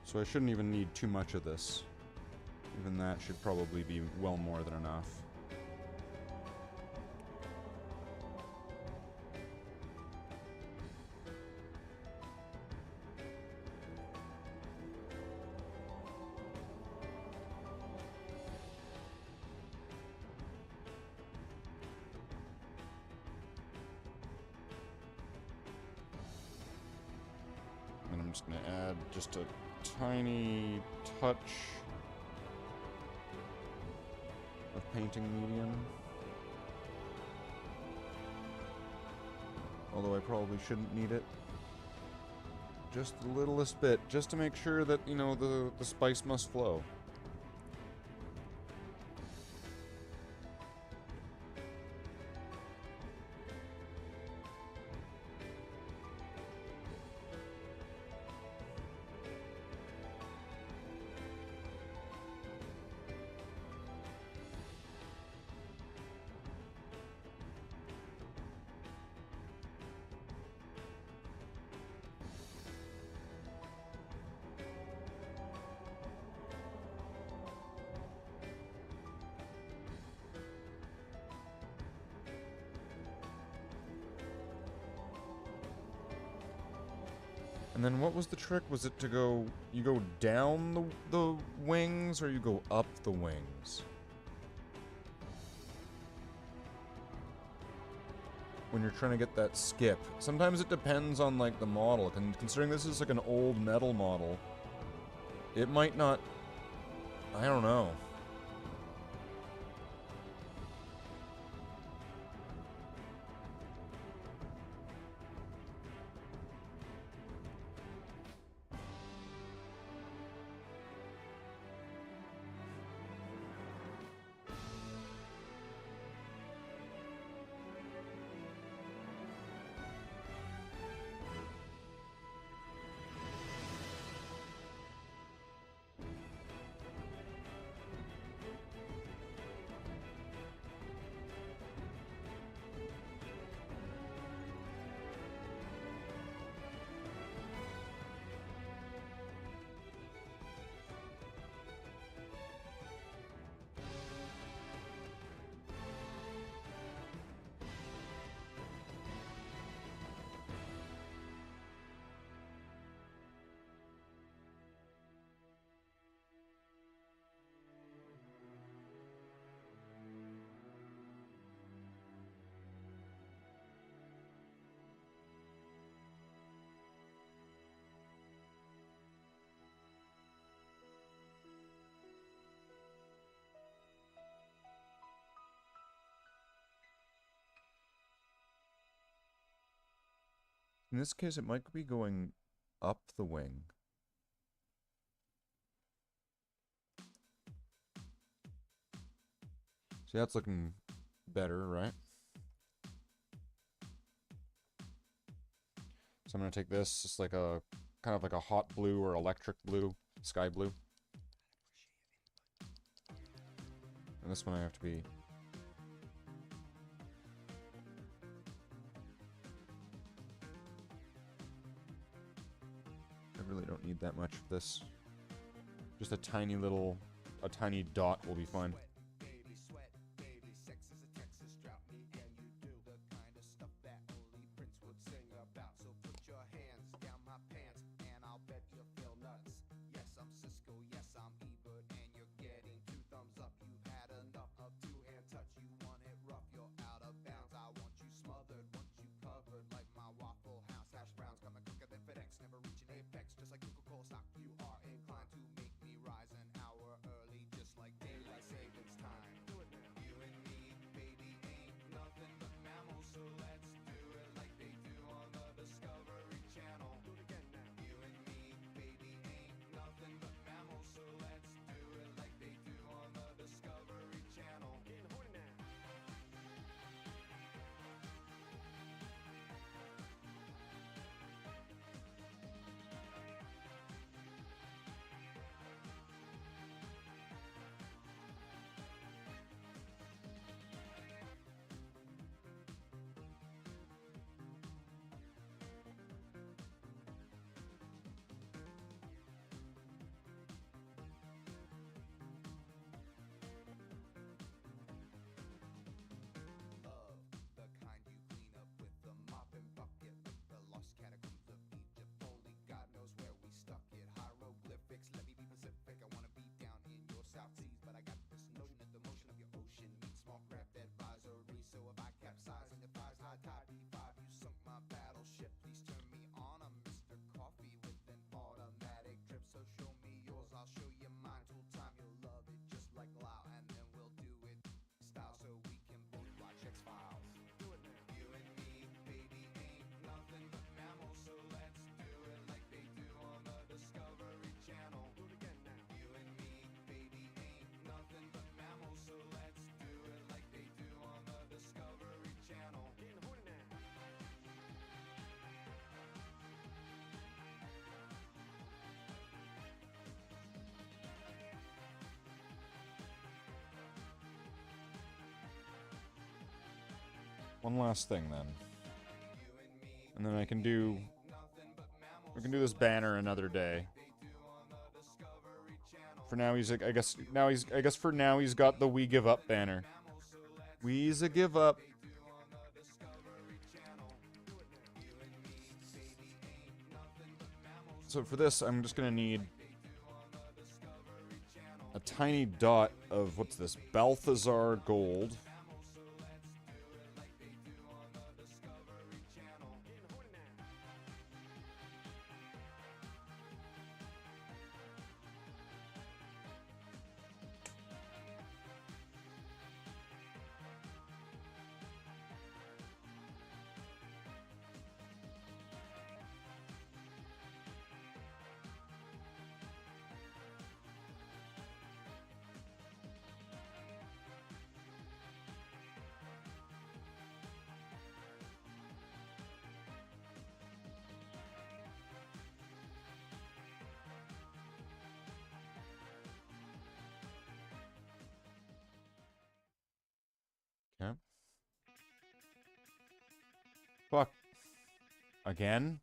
So I shouldn't even need too much of this. Even that should probably be well more than enough. I'm just going to add just a tiny touch of painting medium. Although I probably shouldn't need it. Just the littlest bit, just to make sure that, you know, the spice must flow. And then what was the trick? Was it to go... You go down the wings, or you go up the wings? When you're trying to get that skip. Sometimes it depends on, like, the model. Considering this is, like, an old metal model, it might not... I don't know. In this case, it might be going up the wing. See, that's looking better, right? So I'm gonna take this, just like a kind of like a hot blue or electric blue, sky blue. And this one I have to be. I really don't need that much of this. Just a tiny little, a tiny dot will be fine. Baby sweat, baby sex is a Texas drought. Me and you do the kind of stuff that only Prince would sing about. So put your hands down my pants, and I'll bet you feel nuts. Yes, I'm Cisco, yes, I'm Ebert, and you're getting 2 thumbs up. You've had enough of 2-hand touch. You want it rough, you're out of bounds. I want you smothered, want you covered like my Waffle House hash browns. Coming quicker than FedEx, never reaching apex. Just like Coca-Cola stock, you are inclined to make me rise an hour early, just like daylight savings time. Do it now. You and me, baby, ain't nothing but mammals, so let's do it like they do on the Discovery Channel. Do it again now. You and me, baby, ain't nothing but mammals, so let's do it like they do on the Discovery Channel. Getting horny now. Love, the kind you clean up with the mop and bucket, like the lost catacombs of Egypt. Only God knows where we stuck it. Hieroglyphics, let me be Pacific. I wanna be down in your South Seas, but I got this notion that the motion of your ocean means small craft advisory. So if I capsize on your thighs, high tide B5, you sunk my battleship. Please turn me on. I'm Mr. Coffee with an automatic drip. So show me yours, I'll show you mine. Tool time, you'll love it just like Lao, and then we'll do it style so we can both watch X-Files. Do it now. You and me, baby, ain't nothing but mammals, so let's do it like they do on the Discovery Channel. Do it again now. You and me, baby, ain't nothing but mammals, so let's do it like they do on the Discovery Channel. Getting horny now. One last thing then. And then I can do... We can do this banner another day. For now, he's like, I guess for now he's got the "We Give Up" banner. We's a give up. So for this, I'm just gonna need a tiny dot of, what's this, Balthazar gold. Okay. Fuck. Again?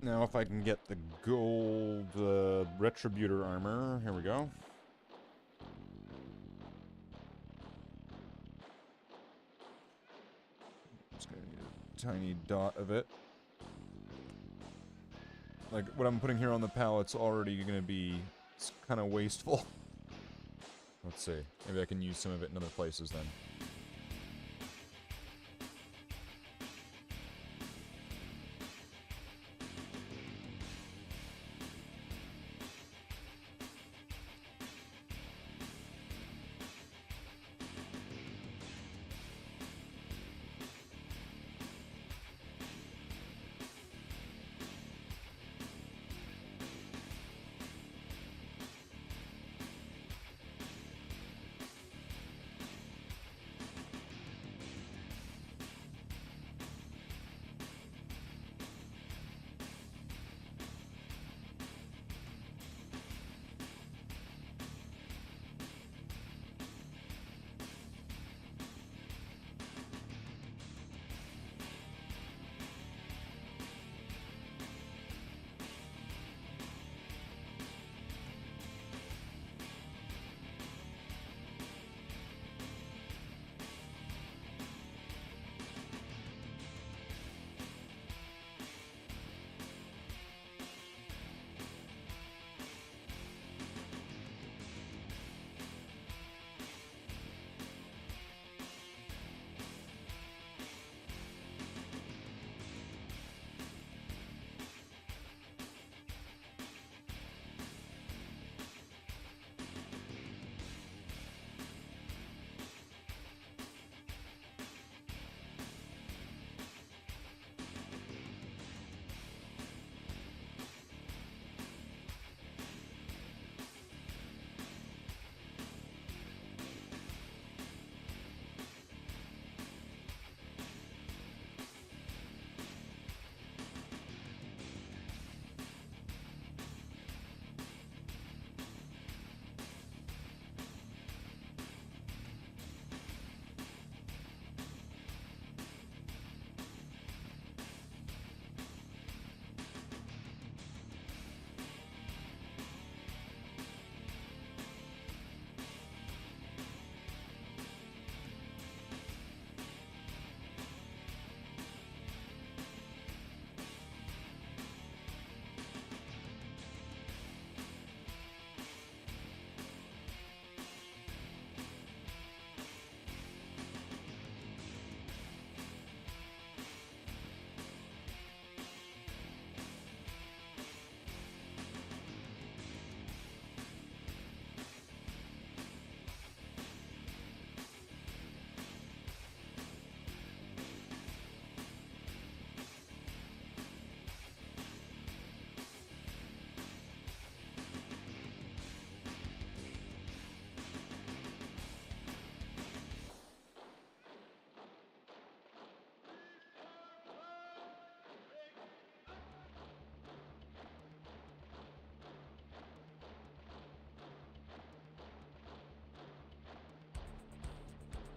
Now if I can get the gold Retributor armor, here we go. Just gonna need a tiny dot of it. Like, what I'm putting here on the pallet's already gonna be kind of wasteful. Let's see. Maybe I can use some of it in other places then.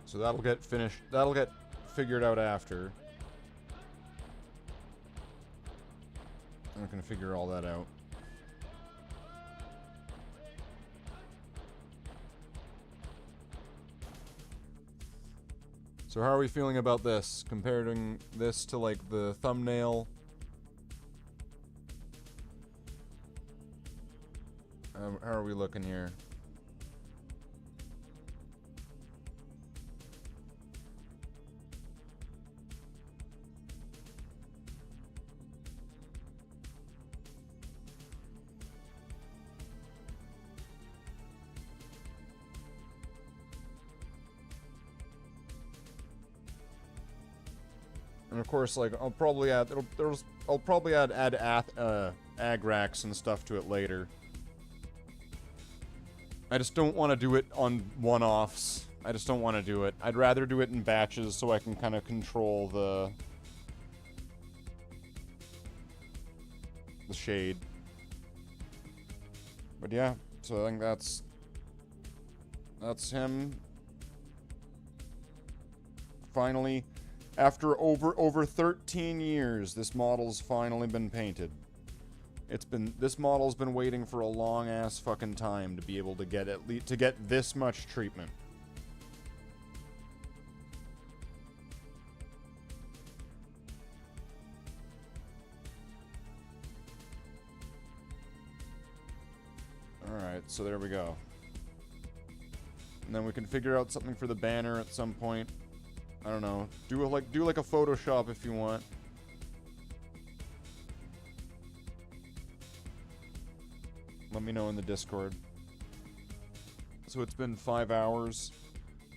So that'll get finished. That'll get figured out after. I'm not gonna figure all that out. So how are we feeling about this? Comparing this to, like, the thumbnail? How are we looking here? And of course, like, I'll probably add ag racks and stuff to it later. I just don't want to do it on one-offs. I just don't want to do it. I'd rather do it in batches so I can kind of control the shade. But yeah, so I think that's him. Finally, after over 13 years, this model's finally been painted. This model's been waiting for a long ass fucking time to be able to get this much treatment. Alright, so there we go. And then we can figure out something for the banner at some point. I don't know. Do like a Photoshop if you want. Let me know in the Discord. So it's been 5 hours.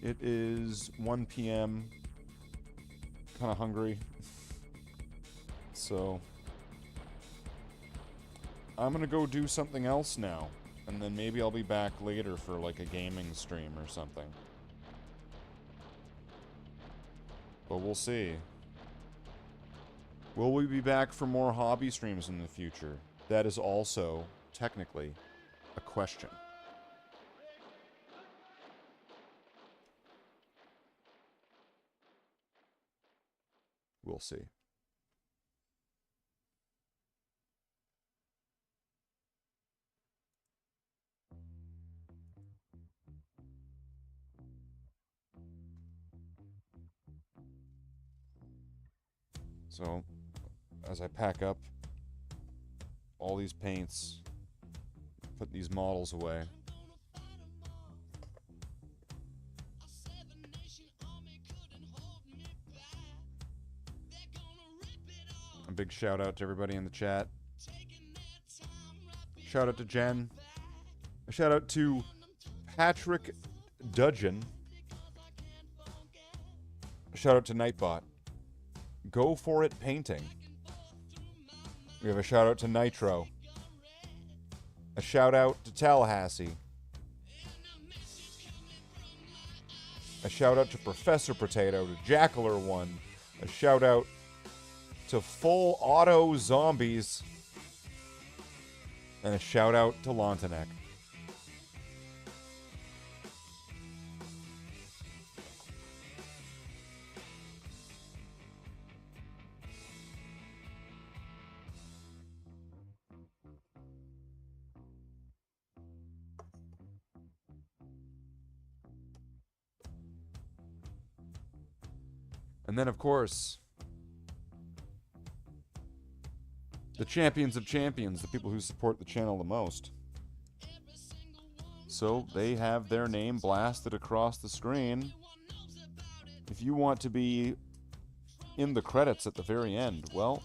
It is 1 p.m. Kind of hungry. So I'm gonna go do something else now. And then maybe I'll be back later for like a gaming stream or something. But we'll see. Will we be back for more hobby streams in the future? That is also, technically, a question. We'll see. So, as I pack up all these paints, put these models away. A big shout out to everybody in the chat. Shout out to Jen. A shout out to Patrick Dudgeon. A shout out to Nightbot. Go for it painting. We have a shout out to Nitro. A shout out to Tallahassee. A shout out to Professor Potato, to Jackler1. A shout out to Full Auto Zombies. And a shout out to Lontanek. And then, of course, the champions of champions, the people who support the channel the most. So they have their name blasted across the screen. If you want to be in the credits at the very end, well,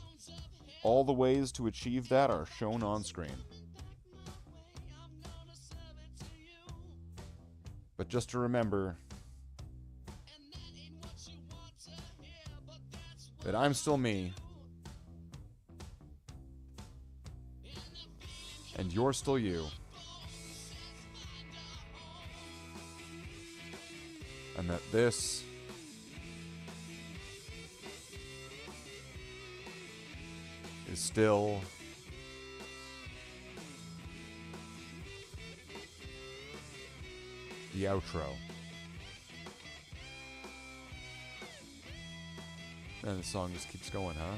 all the ways to achieve that are shown on screen. But just to remember that I'm still me, and you're still you, and that this is still the outro. And the song just keeps going, huh?